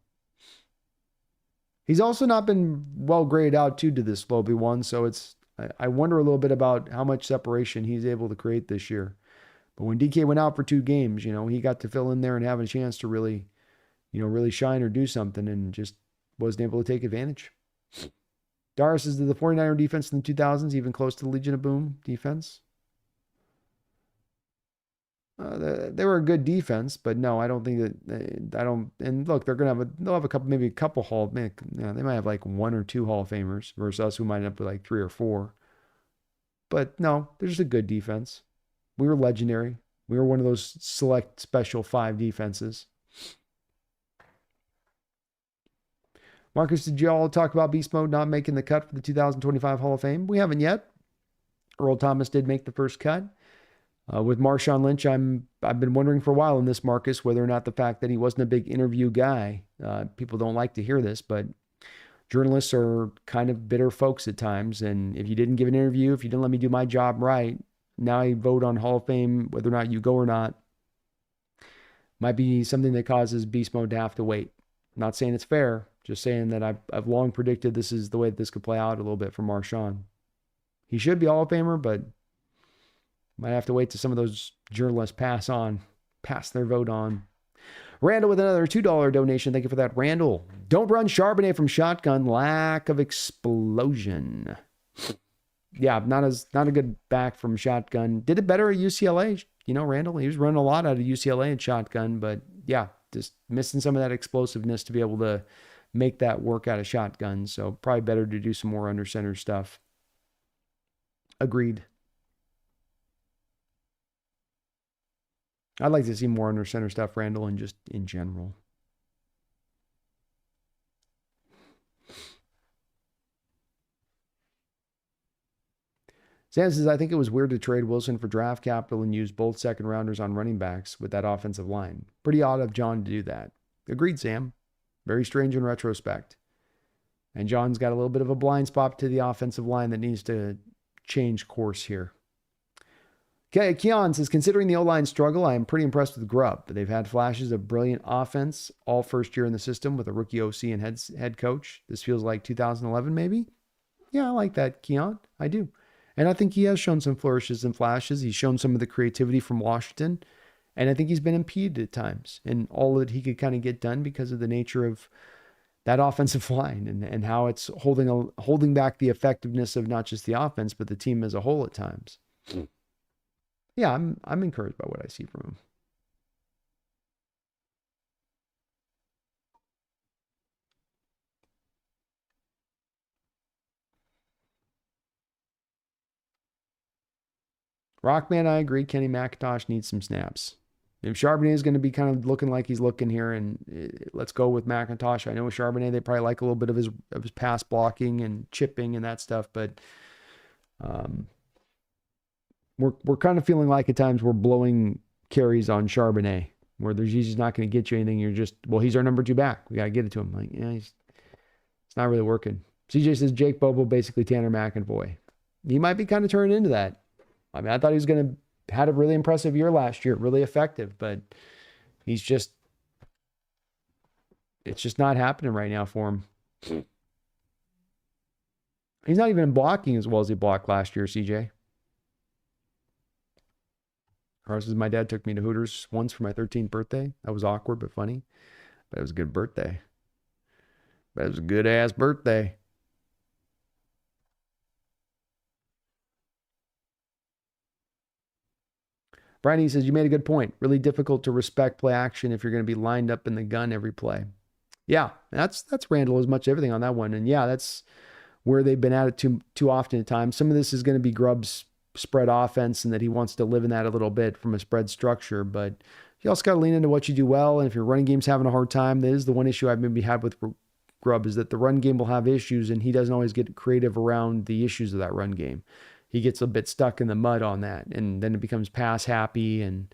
He's also not been well graded out too to this Slubby one, so I wonder a little bit about how much separation he's able to create this year. But when DK went out for 2 games, he got to fill in there and have a chance to really shine or do something and just wasn't able to take advantage. Doris is the 49er defense in the 2000s, even close to the Legion of Boom defense. They were a good defense, but no, I don't think that. I don't. And look, they'll have a couple, maybe a couple they might have like 1 or 2 Hall of Famers versus us, who might end up with like 3 or 4. But no, they're just a good defense. We were legendary. We were one of those select special 5 defenses. Marcus, did you all talk about Beast Mode not making the cut for the 2025 Hall of Fame? We haven't yet. Earl Thomas did make the first cut. With Marshawn Lynch, I've been wondering for a while in this, Marcus, whether or not the fact that he wasn't a big interview guy, people don't like to hear this, but journalists are kind of bitter folks at times. And if you didn't give an interview, if you didn't let me do my job right, now I vote on Hall of Fame, whether or not you go or not, might be something that causes Beast Mode to have to wait. I'm not saying it's fair, just saying that I've long predicted this is the way that this could play out a little bit for Marshawn. He should be Hall of Famer, but might have to wait till some of those journalists pass their vote on. Randall with another $2 donation. Thank you for that, Randall. Don't run Charbonnet from shotgun. Lack of explosion. Yeah, not a good back from shotgun. Did it better at UCLA. You know, Randall, he was running a lot out of UCLA in shotgun, but yeah, just missing some of that explosiveness to be able to make that work out of shotgun. So probably better to do some more under center stuff. Agreed. I'd like to see more under center stuff, Randall, and just in general. Sam says, I think it was weird to trade Wilson for draft capital and use both second rounders on running backs with that offensive line. Pretty odd of John to do that. Agreed, Sam. Very strange in retrospect. And John's got a little bit of a blind spot to the offensive line that needs to change course here. Okay, Keon says, considering the O-line struggle, I am pretty impressed with Grubb. They've had flashes of brilliant offense all first year in the system with a rookie OC and head coach. This feels like 2011 maybe? Yeah, I like that, Keon. I do. And I think he has shown some flourishes and flashes. He's shown some of the creativity from Washington. And I think he's been impeded at times in all that he could kind of get done because of the nature of that offensive line and how it's holding back the effectiveness of not just the offense, but the team as a whole at times. Yeah, I'm encouraged by what I see from him. Rockman, I agree. Kenny McIntosh needs some snaps. If Charbonnet is going to be kind of looking like he's looking here, and let's go with McIntosh. I know with Charbonnet, they probably like a little bit of his pass blocking and chipping and that stuff, but we're kind of feeling like at times we're blowing carries on Charbonnet, where there's usually not going to get you anything. You're just, well, he's our number 2 back. We got to get it to him. Like, yeah, it's not really working. CJ says Jake Bobo, basically Tanner McAvoy. He might be kind of turning into that. I mean, I thought he was going to had a really impressive year last year, really effective, but it's just not happening right now for him. He's not even blocking as well as he blocked last year, CJ. Carlos says, my dad took me to Hooters once for my 13th birthday. That was awkward, but funny. But it was a good birthday. That was a good-ass birthday. Brian says, you made a good point. Really difficult to respect play action if you're going to be lined up in the gun every play. Yeah, that's Randall as much everything on that one. And yeah, that's where they've been at it too often at times. Some of this is going to be Grubb's spread offense and that he wants to live in that a little bit from a spread structure. But you also got to lean into what you do well. And if your running game's having a hard time, that is the one issue I've maybe had with Grubb is that the run game will have issues and he doesn't always get creative around the issues of that run game. He gets a bit stuck in the mud on that, and then it becomes pass happy, and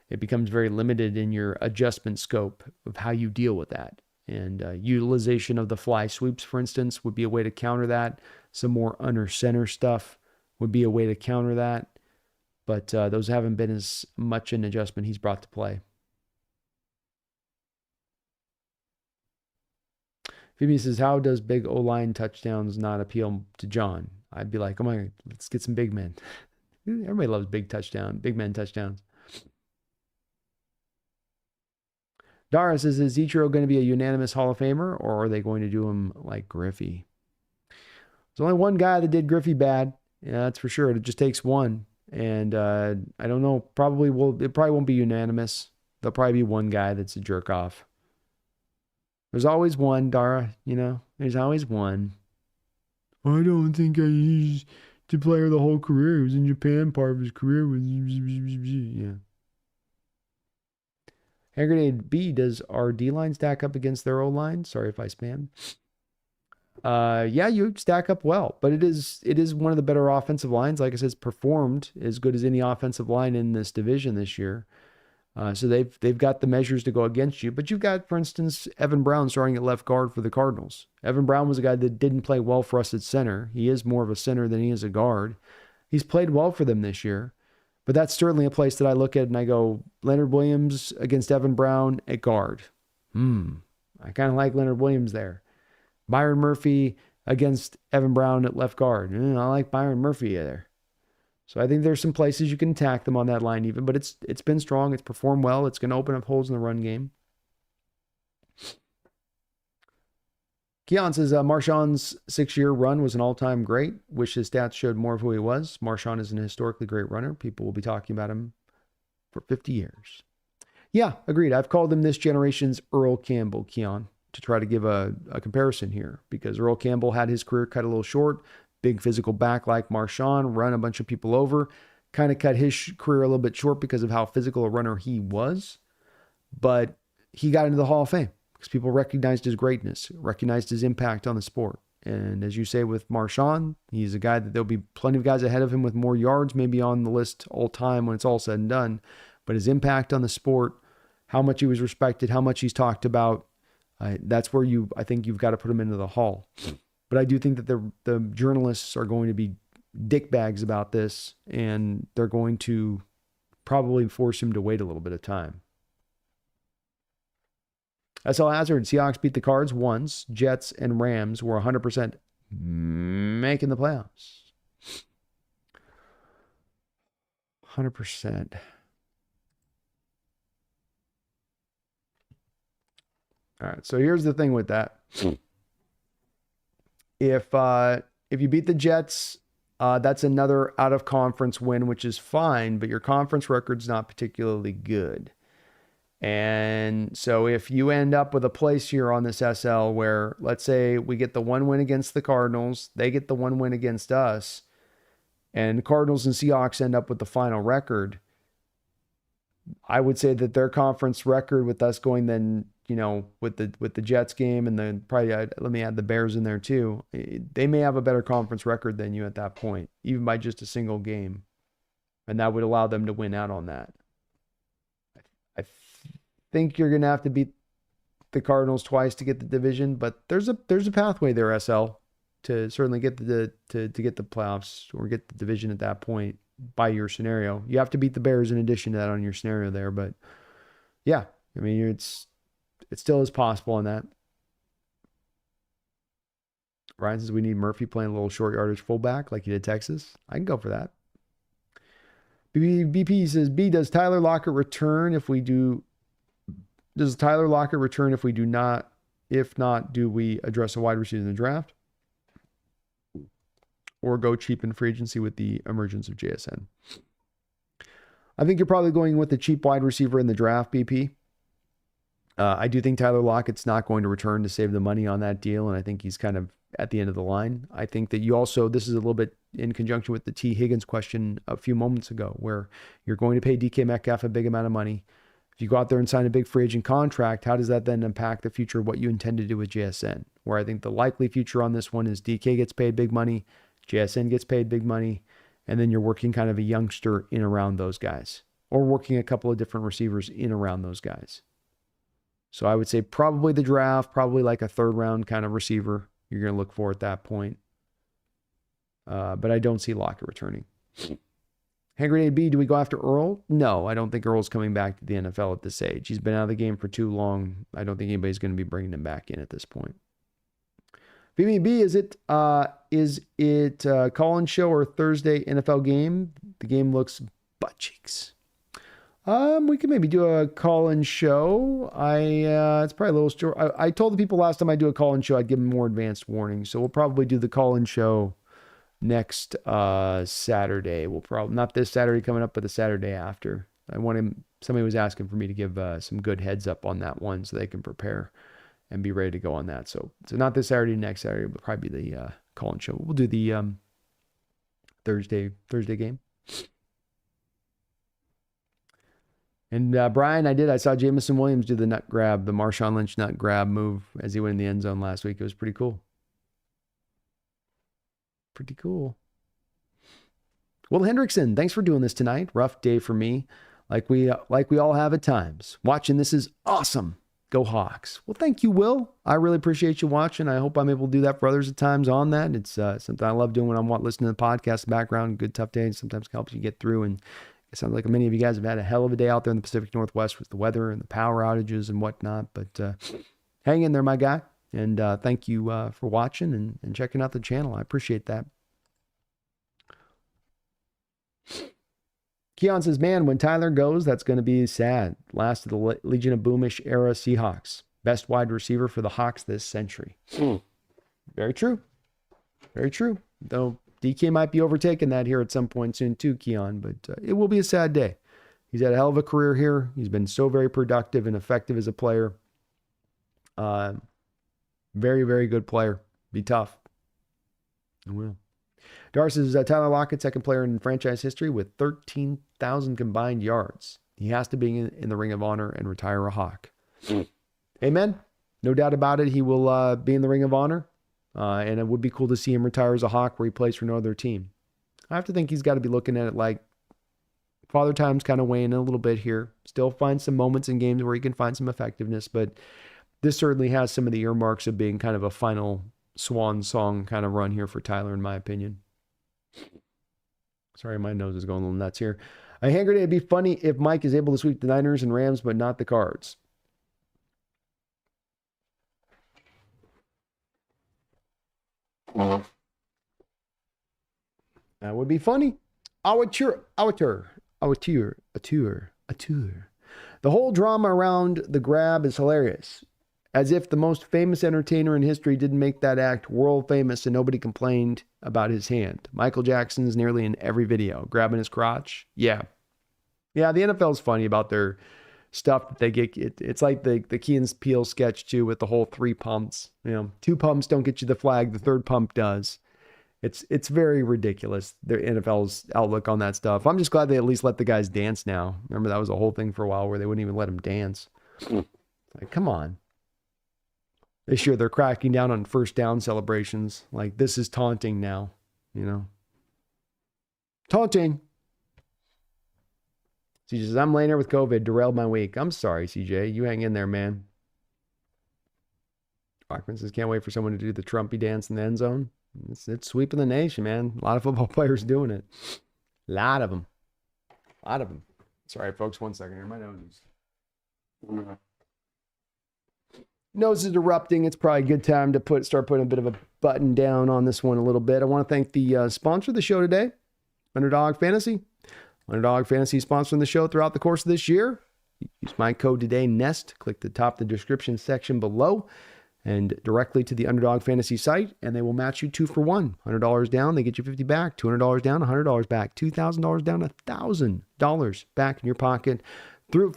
it becomes very limited in your adjustment scope of how you deal with that. And utilization of the fly sweeps, for instance, would be a way to counter that. Some more under center stuff would be a way to counter that. But those haven't been as much an adjustment he's brought to play. Phoebe says, how does big O-line touchdowns not appeal to John? I'd be like, come on, let's get some big men. Everybody loves big men touchdowns. Dara says, is Ichiro going to be a unanimous Hall of Famer, or are they going to do him like Griffey? There's only one guy that did Griffey bad. Yeah, that's for sure. It just takes one. And I don't know, it probably won't be unanimous. There'll probably be one guy that's a jerk off. There's always one, Dara, there's always one. I don't think I used to play the whole career. He was in Japan. Part of his career was yeah. Hand grenade B, does our D-line stack up against their O-line? Sorry if I spam. Yeah, you stack up well, but it is one of the better offensive lines. Like I said, it's performed as good as any offensive line in this division this year. So they've got the measures to go against you. But you've got, for instance, Evan Brown starting at left guard for the Cardinals. Evan Brown was a guy that didn't play well for us at center. He is more of a center than he is a guard. He's played well for them this year. But that's certainly a place that I look at and I go, Leonard Williams against Evan Brown at guard. I kind of like Leonard Williams there. Byron Murphy against Evan Brown at left guard. I like Byron Murphy there. So I think there's some places you can attack them on that line even, but it's been strong. It's performed well. It's going to open up holes in the run game. Keon says, Marshawn's 6-year run was an all-time great. Wish his stats showed more of who he was. Marshawn is an historically great runner. People will be talking about him for 50 years. Yeah, agreed. I've called him this generation's Earl Campbell, Keon, to try to give a comparison here, because Earl Campbell had his career cut a little short. Big physical back like Marshawn, run a bunch of people over. Kind of cut his career a little bit short because of how physical a runner he was. But he got into the Hall of Fame because people recognized his greatness, recognized his impact on the sport. And as you say with Marshawn, he's a guy that there'll be plenty of guys ahead of him with more yards, maybe on the list all time when it's all said and done. But his impact on the sport, how much he was respected, how much he's talked about, that's where I think you've got to put him into the Hall. But I do think that the journalists are going to be dickbags about this, and they're going to probably force him to wait a little bit of time. SL Hazard, Seahawks beat the Cards once. Jets and Rams were 100% making the playoffs. 100%. All right, so here's the thing with that. If you beat the Jets, that's another out-of-conference win, which is fine, but your conference record's not particularly good. And so if you end up with a place here on this SL where, let's say, we get the one win against the Cardinals, they get the one win against us, and the Cardinals and Seahawks end up with the final record, I would say that their conference record with us going then, with the Jets game, and then probably let me add the Bears in there too, they may have a better conference record than you at that point, even by just a single game. And that would allow them to win out on that. I think you're going to have to beat the Cardinals twice to get the division, but there's a pathway there, SL, to certainly get to get the playoffs or get the division at that point by your scenario. You have to beat the Bears in addition to that on your scenario there, but yeah, I mean, it still is possible on that. Ryan says we need Murphy playing a little short yardage fullback like he did Texas. I can go for that. BP says, does Tyler Lockett return if we do? Does Tyler Lockett return if we do not? If not, do we address a wide receiver in the draft? Or go cheap in free agency with the emergence of JSN? I think you're probably going with the cheap wide receiver in the draft, BP. I do think Tyler Lockett's not going to return to save the money on that deal, and I think he's kind of at the end of the line. I think that you also, this is a little bit in conjunction with the T. Higgins question a few moments ago, where you're going to pay DK Metcalf a big amount of money. If you go out there and sign a big free agent contract, how does that then impact the future of what you intend to do with JSN? Where I think the likely future on this one is DK gets paid big money, JSN gets paid big money, and then you're working kind of a youngster in around those guys, or working a couple of different receivers in around those guys. So I would say probably the draft, probably like a third round kind of receiver you're going to look for at that point. But I don't see Lockett returning. Hand Grenade B, do we go after Earl? No, I don't think Earl's coming back to the NFL at this age. He's been out of the game for too long. I don't think anybody's going to be bringing him back in at this point. BB, is it call-in show or Thursday NFL game? The game looks butt cheeks. We could maybe do a call-in show. It's probably a little short. I told the people last time I do a call-in show, I'd give them more advanced warning. So we'll probably do the call-in show next Saturday. We'll probably, not this Saturday coming up, but the Saturday after. Somebody was asking for me to give some good heads up on that one so they can prepare and be ready to go on that. So not this Saturday, next Saturday, but probably the call-in show. We'll do the Thursday game. And Brian, I saw Jamison Williams do the Marshawn Lynch nut grab move as he went in the end zone last week. It was pretty cool. Will Hendrickson, thanks for doing this tonight. Rough day for me. like we all have at times. Watching this is awesome. Go Hawks. Well, thank you, Will. I really appreciate you watching. I hope I'm able to do that for others at times on that. It's something I love doing when I'm listening to the podcast in the background. Good, tough days sometimes helps you get through. And it sounds like many of you guys have had a hell of a day out there in the Pacific Northwest with the weather and the power outages and whatnot. But hang in there, my guy. And thank you for watching and checking out the channel. I appreciate that. Keon says, man, when Tyler goes, that's going to be sad. Last of the Legion of Boomish era Seahawks. Best wide receiver for the Hawks this century. Very true. Very true. Though DK might be overtaking that here at some point soon too, Keon. But it will be a sad day. He's had a hell of a career here. He's been so very productive and effective as a player. Very, very good player. Be tough. It will. Darcy says, Tyler Lockett, second player in franchise history with 13,000 combined yards. He has to be in the Ring of Honor and retire a Hawk. Amen. No doubt about it. He will be in the Ring of Honor. And it would be cool to see him retire as a Hawk where he plays for no other team. I have to think he's got to be looking at it like Father Time's kind of weighing in a little bit here. Still find some moments in games where he can find some effectiveness, but this certainly has some of the earmarks of being kind of a final swan song kind of run here for Tyler, in my opinion. Sorry, my nose is going a little nuts here. I hand grenade, it'd be funny if Mike is able to sweep the Niners and Rams, but not the Cards. That would be funny. A tour. The whole drama around the grab is hilarious. As if the most famous entertainer in history didn't make that act world famous and nobody complained about his hand. Michael Jackson's nearly in every video. Grabbing his crotch. Yeah. Yeah, the NFL's funny about their stuff that they get. It's like the Key and Peele sketch too with the whole 3 pumps. You know, 2 pumps don't get you the flag. The 3rd pump does. It's very ridiculous, the NFL's outlook on that stuff. I'm just glad they at least let the guys dance now. Remember that was a whole thing for a while where they wouldn't even let them dance. Like, come on. This year they're cracking down on first down celebrations. Like, this is taunting now, you know. Taunting. CJ says, I'm laying here with COVID, derailed my week. I'm sorry, CJ. You hang in there, man. Rockman says, can't wait for someone to do the Trumpy dance in the end zone. It's sweeping the nation, man. A lot of football players doing it. A lot of them. Sorry, folks. 1 second here. My nose is... Nose is erupting. It's probably a good time to start putting a bit of a button down on this one a little bit. I want to thank the sponsor of the show today, Underdog Fantasy. Underdog Fantasy sponsoring the show throughout the course of this year. Use my code today, NEST. Click the top of the description section below and directly to the Underdog Fantasy site, and they will match you 2 for 1. $100 down, they get you 50 back. $200 down, $100 back. $2,000 down, $1,000 back in your pocket.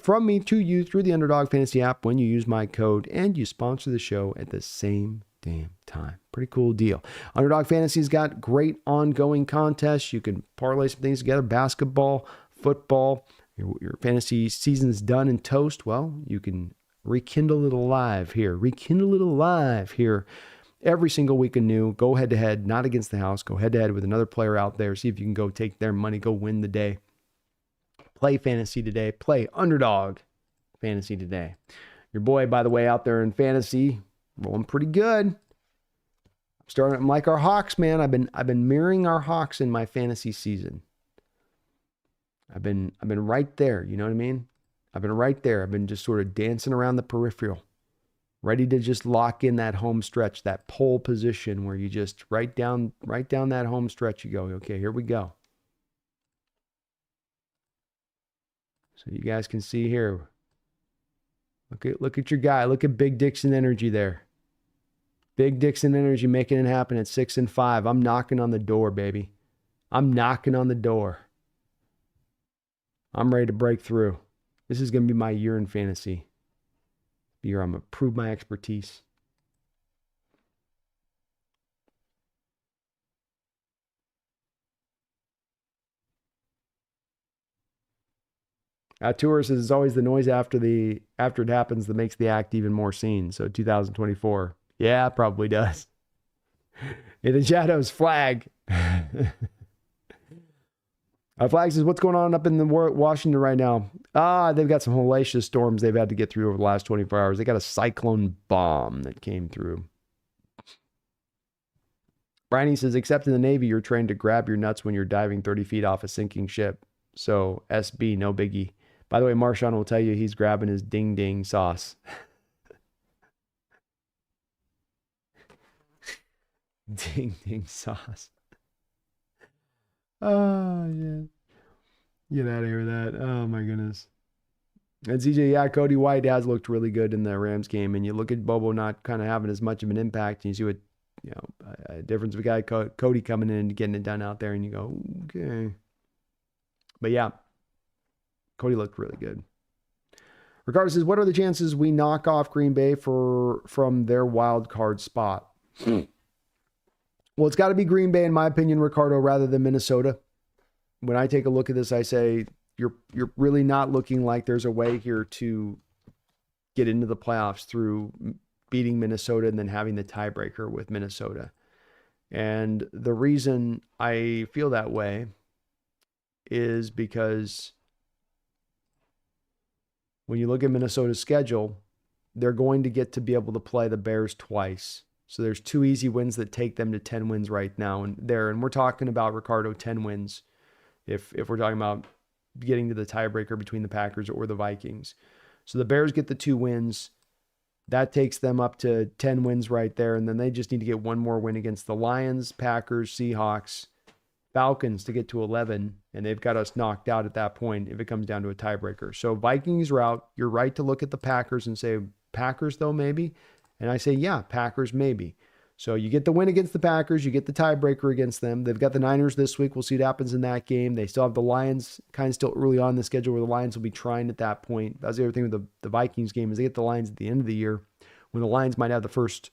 From me to you through the Underdog Fantasy app when you use my code and you sponsor the show at the same damn time. Pretty cool deal. Underdog Fantasy's got great ongoing contests. You can parlay some things together. Basketball, football. Your fantasy season's done and toast. Well, you can rekindle it alive here. Every single week anew. Go head to head, not against the house. Go head to head with another player out there. See if you can go take their money. Go win the day. Play fantasy today. Play Underdog Fantasy today. Your boy, by the way, out there in fantasy, rolling pretty good. I'm like our Hawks, man. I've been mirroring our Hawks in my fantasy season. I've been right there. You know what I mean? I've been right there. I've been just sort of dancing around the peripheral, ready to just lock in that home stretch, that pole position where you just right down that home stretch. You go, okay, here we go. So you guys can see here. Look at your guy. Look at Big Dixon energy there. Big Dixon energy making it happen at 6-5. I'm knocking on the door, baby. I'm knocking on the door. I'm ready to break through. This is going to be my year in fantasy. The year I'm going to prove my expertise. Tour says it's always the noise after it happens that makes the act even more seen. So 2024. Yeah, probably does. In the shadows, flag. Flag says, what's going on up in the Washington right now? They've got some hellacious storms they've had to get through over the last 24 hours. They got a cyclone bomb that came through. Briney says, except in the Navy, you're trained to grab your nuts when you're diving 30 feet off a sinking ship. So SB, no biggie. By the way, Marshawn will tell you he's grabbing his ding ding sauce. Ding ding sauce. Oh, yeah. Get out of here with that. Oh, my goodness. And CJ, yeah, Cody White has looked really good in the Rams game. And you look at Bobo not kind of having as much of an impact. And you see what, a difference of a guy, Cody coming in and getting it done out there. And you go, okay. But yeah, Cody looked really good. Ricardo says, what are the chances we knock off Green Bay from their wild card spot? Well, it's got to be Green Bay, in my opinion, Ricardo, rather than Minnesota. When I take a look at this, I say you're really not looking like there's a way here to get into the playoffs through beating Minnesota and then having the tiebreaker with Minnesota. And the reason I feel that way is because when you look at Minnesota's schedule, they're going to get to be able to play the Bears twice. So there's 2 easy wins that take them to 10 wins right now. And we're talking about, Ricardo, 10 wins. If we're talking about getting to the tiebreaker between the Packers or the Vikings. So the Bears get the 2 wins. That takes them up to 10 wins right there. And then they just need to get one more win against the Lions, Packers, Seahawks, Falcons to get to 11. And they've got us knocked out at that point if it comes down to a tiebreaker. So Vikings are out. You're right to look at the Packers and say, Packers though, maybe? And I say, yeah, Packers maybe. So you get the win against the Packers. You get the tiebreaker against them. They've got the Niners this week. We'll see what happens in that game. They still have the Lions kind of still early on the schedule where the Lions will be trying at that point. That's the other thing with the Vikings game is they get the Lions at the end of the year when the Lions might have the first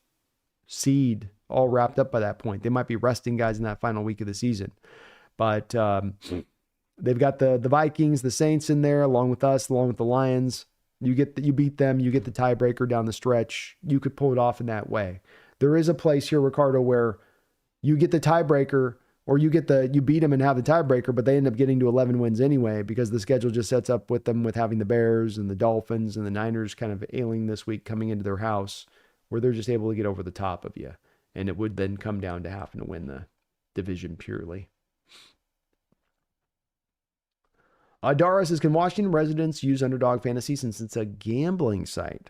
seed all wrapped up by that point. They might be resting guys in that final week of the season. But they've got the Vikings, the Saints in there along with us, along with the Lions. You beat them. You get the tiebreaker down the stretch. You could pull it off in that way. There is a place here, Ricardo, where you get the tiebreaker or you beat them and have the tiebreaker, but they end up getting to 11 wins anyway because the schedule just sets up with them with having the Bears and the Dolphins and the Niners kind of ailing this week coming into their house where they're just able to get over the top of you. And it would then come down to having to win the division purely. Dara says, can Washington residents use Underdog Fantasy since it's a gambling site?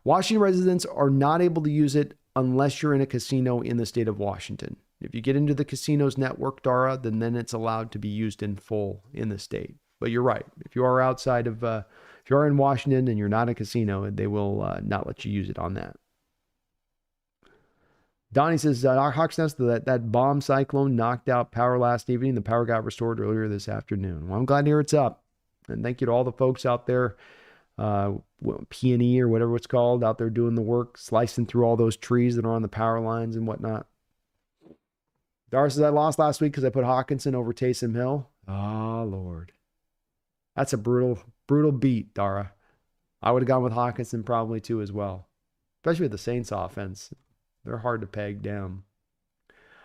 Washington residents are not able to use it unless you're in a casino in the state of Washington. If you get into the casino's network, Dara, then it's allowed to be used in full in the state. But you're right. If you are outside of, if you are in Washington and you're not in a casino, they will not let you use it on that. Donnie says, our Hawks Nest, that bomb cyclone knocked out power last evening. The power got restored earlier this afternoon. Well, I'm glad to hear it's up. And thank you to all the folks out there, P&E or whatever it's called, out there doing the work, slicing through all those trees that are on the power lines and whatnot. Dara says, I lost last week because I put Hawkinson over Taysom Hill. Oh, Lord. That's a brutal, brutal beat, Dara. I would have gone with Hawkinson probably too as well, especially with the Saints offense. They're hard to peg down.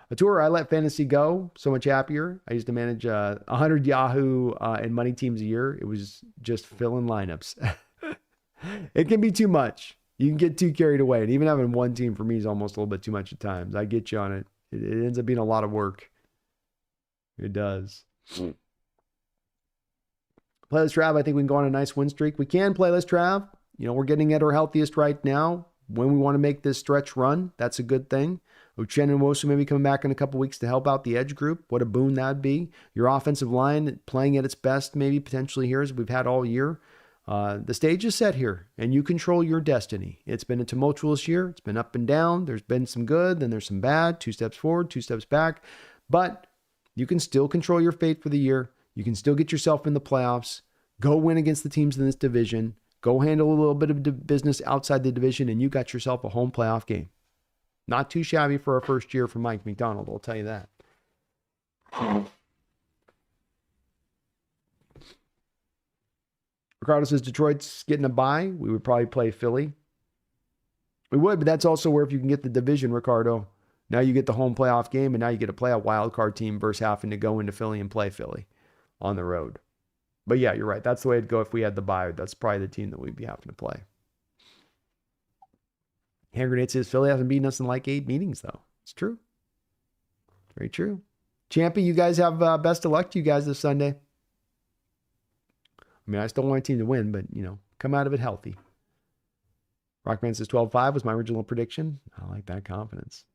A tour, I let fantasy go. So much happier. I used to manage 100 Yahoo and money teams a year. It was just filling lineups. It can be too much. You can get too carried away. And even having one team for me is almost a little bit too much at times. I get you on it. It ends up being a lot of work. It does. Playlist Trav, I think we can go on a nice win streak. We can, Playlist Trav. We're getting at our healthiest right now. When we want to make this stretch run, that's a good thing. Uchenna and Wosu maybe coming back in a couple weeks to help out the edge group. What a boon that'd be. Your offensive line playing at its best maybe potentially here as we've had all year. The stage is set here, and you control your destiny. It's been a tumultuous year. It's been up and down. There's been some good, then there's some bad. 2 steps forward, 2 steps back. But you can still control your fate for the year. You can still get yourself in the playoffs. Go win against the teams in this division. Go handle a little bit of business outside the division, and you got yourself a home playoff game. Not too shabby for a first year for Mike McDonald, I'll tell you that. Ricardo says Detroit's getting a bye. We would probably play Philly. We would, but that's also where if you can get the division, Ricardo, now you get the home playoff game, and now you get to play a wild card team versus having to go into Philly and play Philly. on the road. But yeah, you're right. That's the way it'd go if we had the bye. That's probably the team that we'd be having to play. Hand Grenade says Philly hasn't beaten us in like 8 meetings, though. It's true. Very true. Champy, you guys have best of luck to you guys this Sunday. I mean, I still want my team to win, but, come out of it healthy. Rockman says 12-5 was my original prediction. I like that confidence.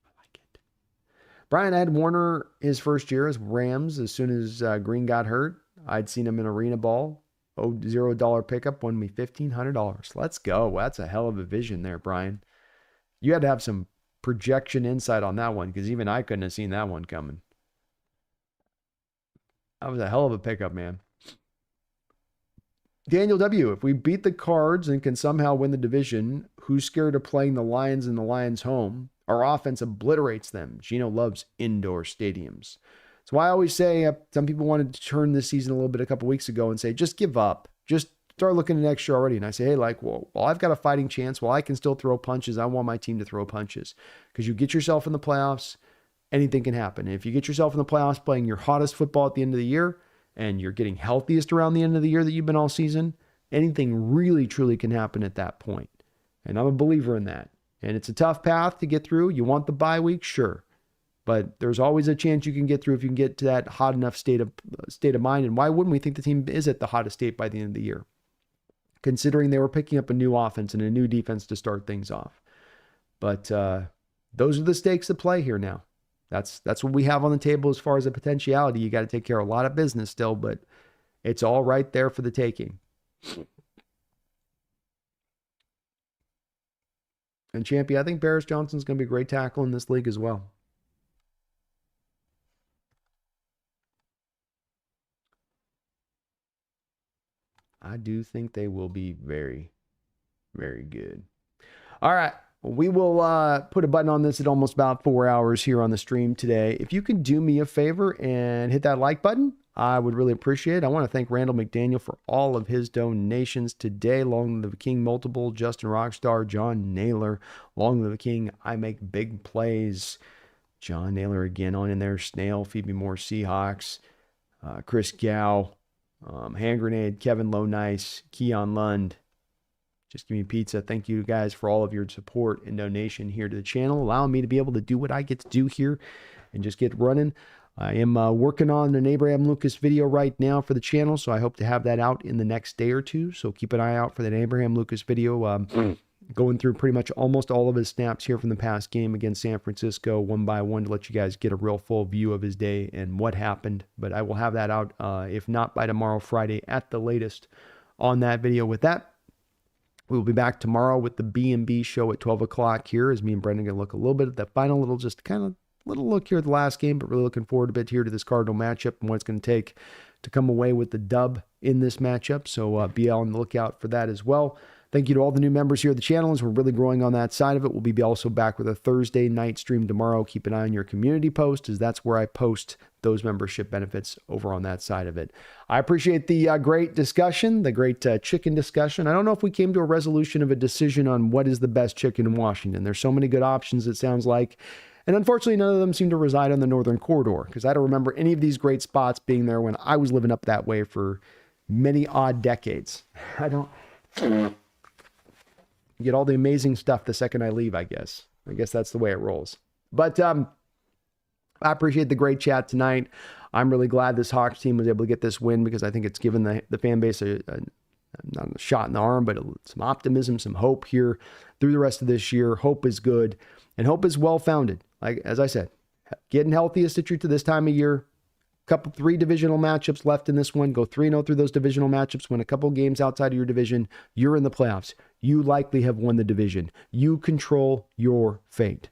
I like it. Brian, I had Warner his first year as Rams. As soon as Green got hurt, I'd seen him in arena ball. $0 pickup won me $1,500. Let's go. That's a hell of a vision there, Brian. You had to have some projection insight on that one because even I couldn't have seen that one coming. That was a hell of a pickup, man. Daniel W., if we beat the Cards and can somehow win the division, who's scared of playing the Lions in the Lions' home? Our offense obliterates them. Gino loves indoor stadiums. That's why I always say some people wanted to turn this season a little bit a couple weeks ago and say, just give up. Just start looking at next year already. And I say, hey, well, I've got a fighting chance. Well, I can still throw punches. I want my team to throw punches. Because you get yourself in the playoffs, anything can happen. And if you get yourself in the playoffs playing your hottest football at the end of the year, and you're getting healthiest around the end of the year that you've been all season, anything really, truly can happen at that point. And I'm a believer in that. And it's a tough path to get through. You want the bye week? Sure. But there's always a chance you can get through if you can get to that hot enough state of mind. And why wouldn't we think the team is at the hottest state by the end of the year? Considering they were picking up a new offense and a new defense to start things off. But those are the stakes at play here now. That's what we have on the table as far as a potentiality. You got to take care of a lot of business still, but it's all right there for the taking. And Champy, I think Barris Johnson's going to be a great tackle in this league as well. I do think they will be very, very good. All right. We will put a button on this at almost about 4 hours here on the stream today. If you can do me a favor and hit that like button, I would really appreciate it. I want to thank Randall McDaniel for all of his donations today. Long Live the King Multiple, Justin Rockstar, John Naylor, Long Live the King, I Make Big Plays. John Naylor again on in there. Snail, Feed Me More Seahawks, Chris Gow, Hand Grenade, Kevin Low Nice, Keon Lund, Just Give Me Pizza. Thank you guys for all of your support and donation here to the channel, allowing me to be able to do what I get to do here and just get running. I am working on an Abraham Lucas video right now for the channel, so I hope to have that out in the next day or two. So keep an eye out for that Abraham Lucas video. Going through pretty much almost all of his snaps here from the past game against San Francisco, one by one, to let you guys get a real full view of his day and what happened. But I will have that out, if not by tomorrow, Friday at the latest, on that video. With that, we will be back tomorrow with the B&B show at 12 o'clock here, as me and Brendan are going to look a little bit at the final little look here at the last game, but really looking forward a bit here to this Cardinal matchup and what it's going to take to come away with the dub in this matchup. So be on the lookout for that as well. Thank you to all the new members here at the channel, as we're really growing on that side of it. We'll be also back with a Thursday night stream tomorrow. Keep an eye on your community post, as that's where I post those membership benefits over on that side of it. I appreciate the great discussion, the great chicken discussion. I don't know if we came to a resolution of a decision on what is the best chicken in Washington. There's so many good options, it sounds like. And unfortunately, none of them seem to reside on the Northern Corridor, because I don't remember any of these great spots being there when I was living up that way for many odd decades. I don't get all the amazing stuff the second I leave, I guess. I guess that's the way it rolls. But I appreciate the great chat tonight. I'm really glad this Hawks team was able to get this win, because I think it's given the fan base not a shot in the arm, but some optimism, some hope here through the rest of this year. Hope is good, and hope is well-founded. Like, as I said, getting healthiest at this time of year. Three divisional matchups left in this one. Go 3-0 through those divisional matchups. Win a couple games outside of your division. You're in the playoffs. You likely have won the division. You control your fate.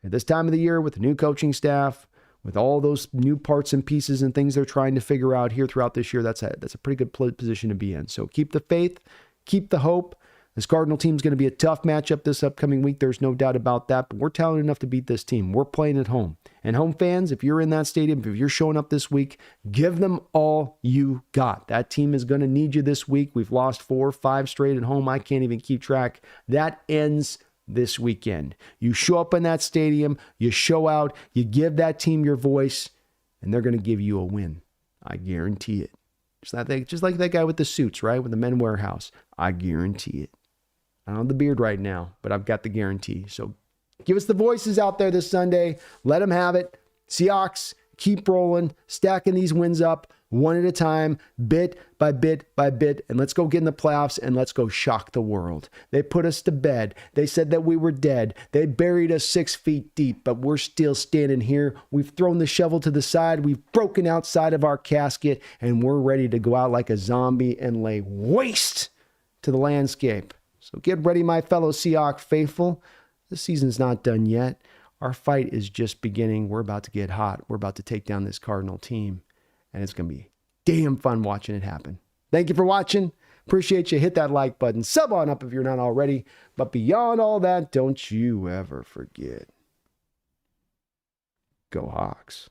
At this time of the year, with the new coaching staff, with all those new parts and pieces and things they're trying to figure out here throughout this year, that's a pretty good position to be in. So keep the faith, keep the hope. This Cardinal team is going to be a tough matchup this upcoming week. There's no doubt about that, but we're talented enough to beat this team. We're playing at home. And home fans, if you're in that stadium, if you're showing up this week, give them all you got. That team is going to need you this week. We've lost 4 or 5 straight at home. I can't even keep track. That ends this weekend. You show up in that stadium, you show out, you give that team your voice, and they're going to give you a win. I guarantee it. Just like that guy with the suits, right? With the Men Warehouse. I guarantee it. I don't have the beard right now, but I've got the guarantee. So give us the voices out there this Sunday. Let them have it. Seahawks, keep rolling, stacking these wins up one at a time, bit by bit by bit, and let's go get in the playoffs and let's go shock the world. They put us to bed. They said that we were dead. They buried us 6 feet deep, but we're still standing here. We've thrown the shovel to the side. We've broken outside of our casket, and we're ready to go out like a zombie and lay waste to the landscape. So get ready, my fellow Seahawks faithful. The season's not done yet. Our fight is just beginning. We're about to get hot. We're about to take down this Cardinal team. And it's going to be damn fun watching it happen. Thank you for watching. Appreciate you. Hit that like button. Sub on up if you're not already. But beyond all that, don't you ever forget. Go Hawks.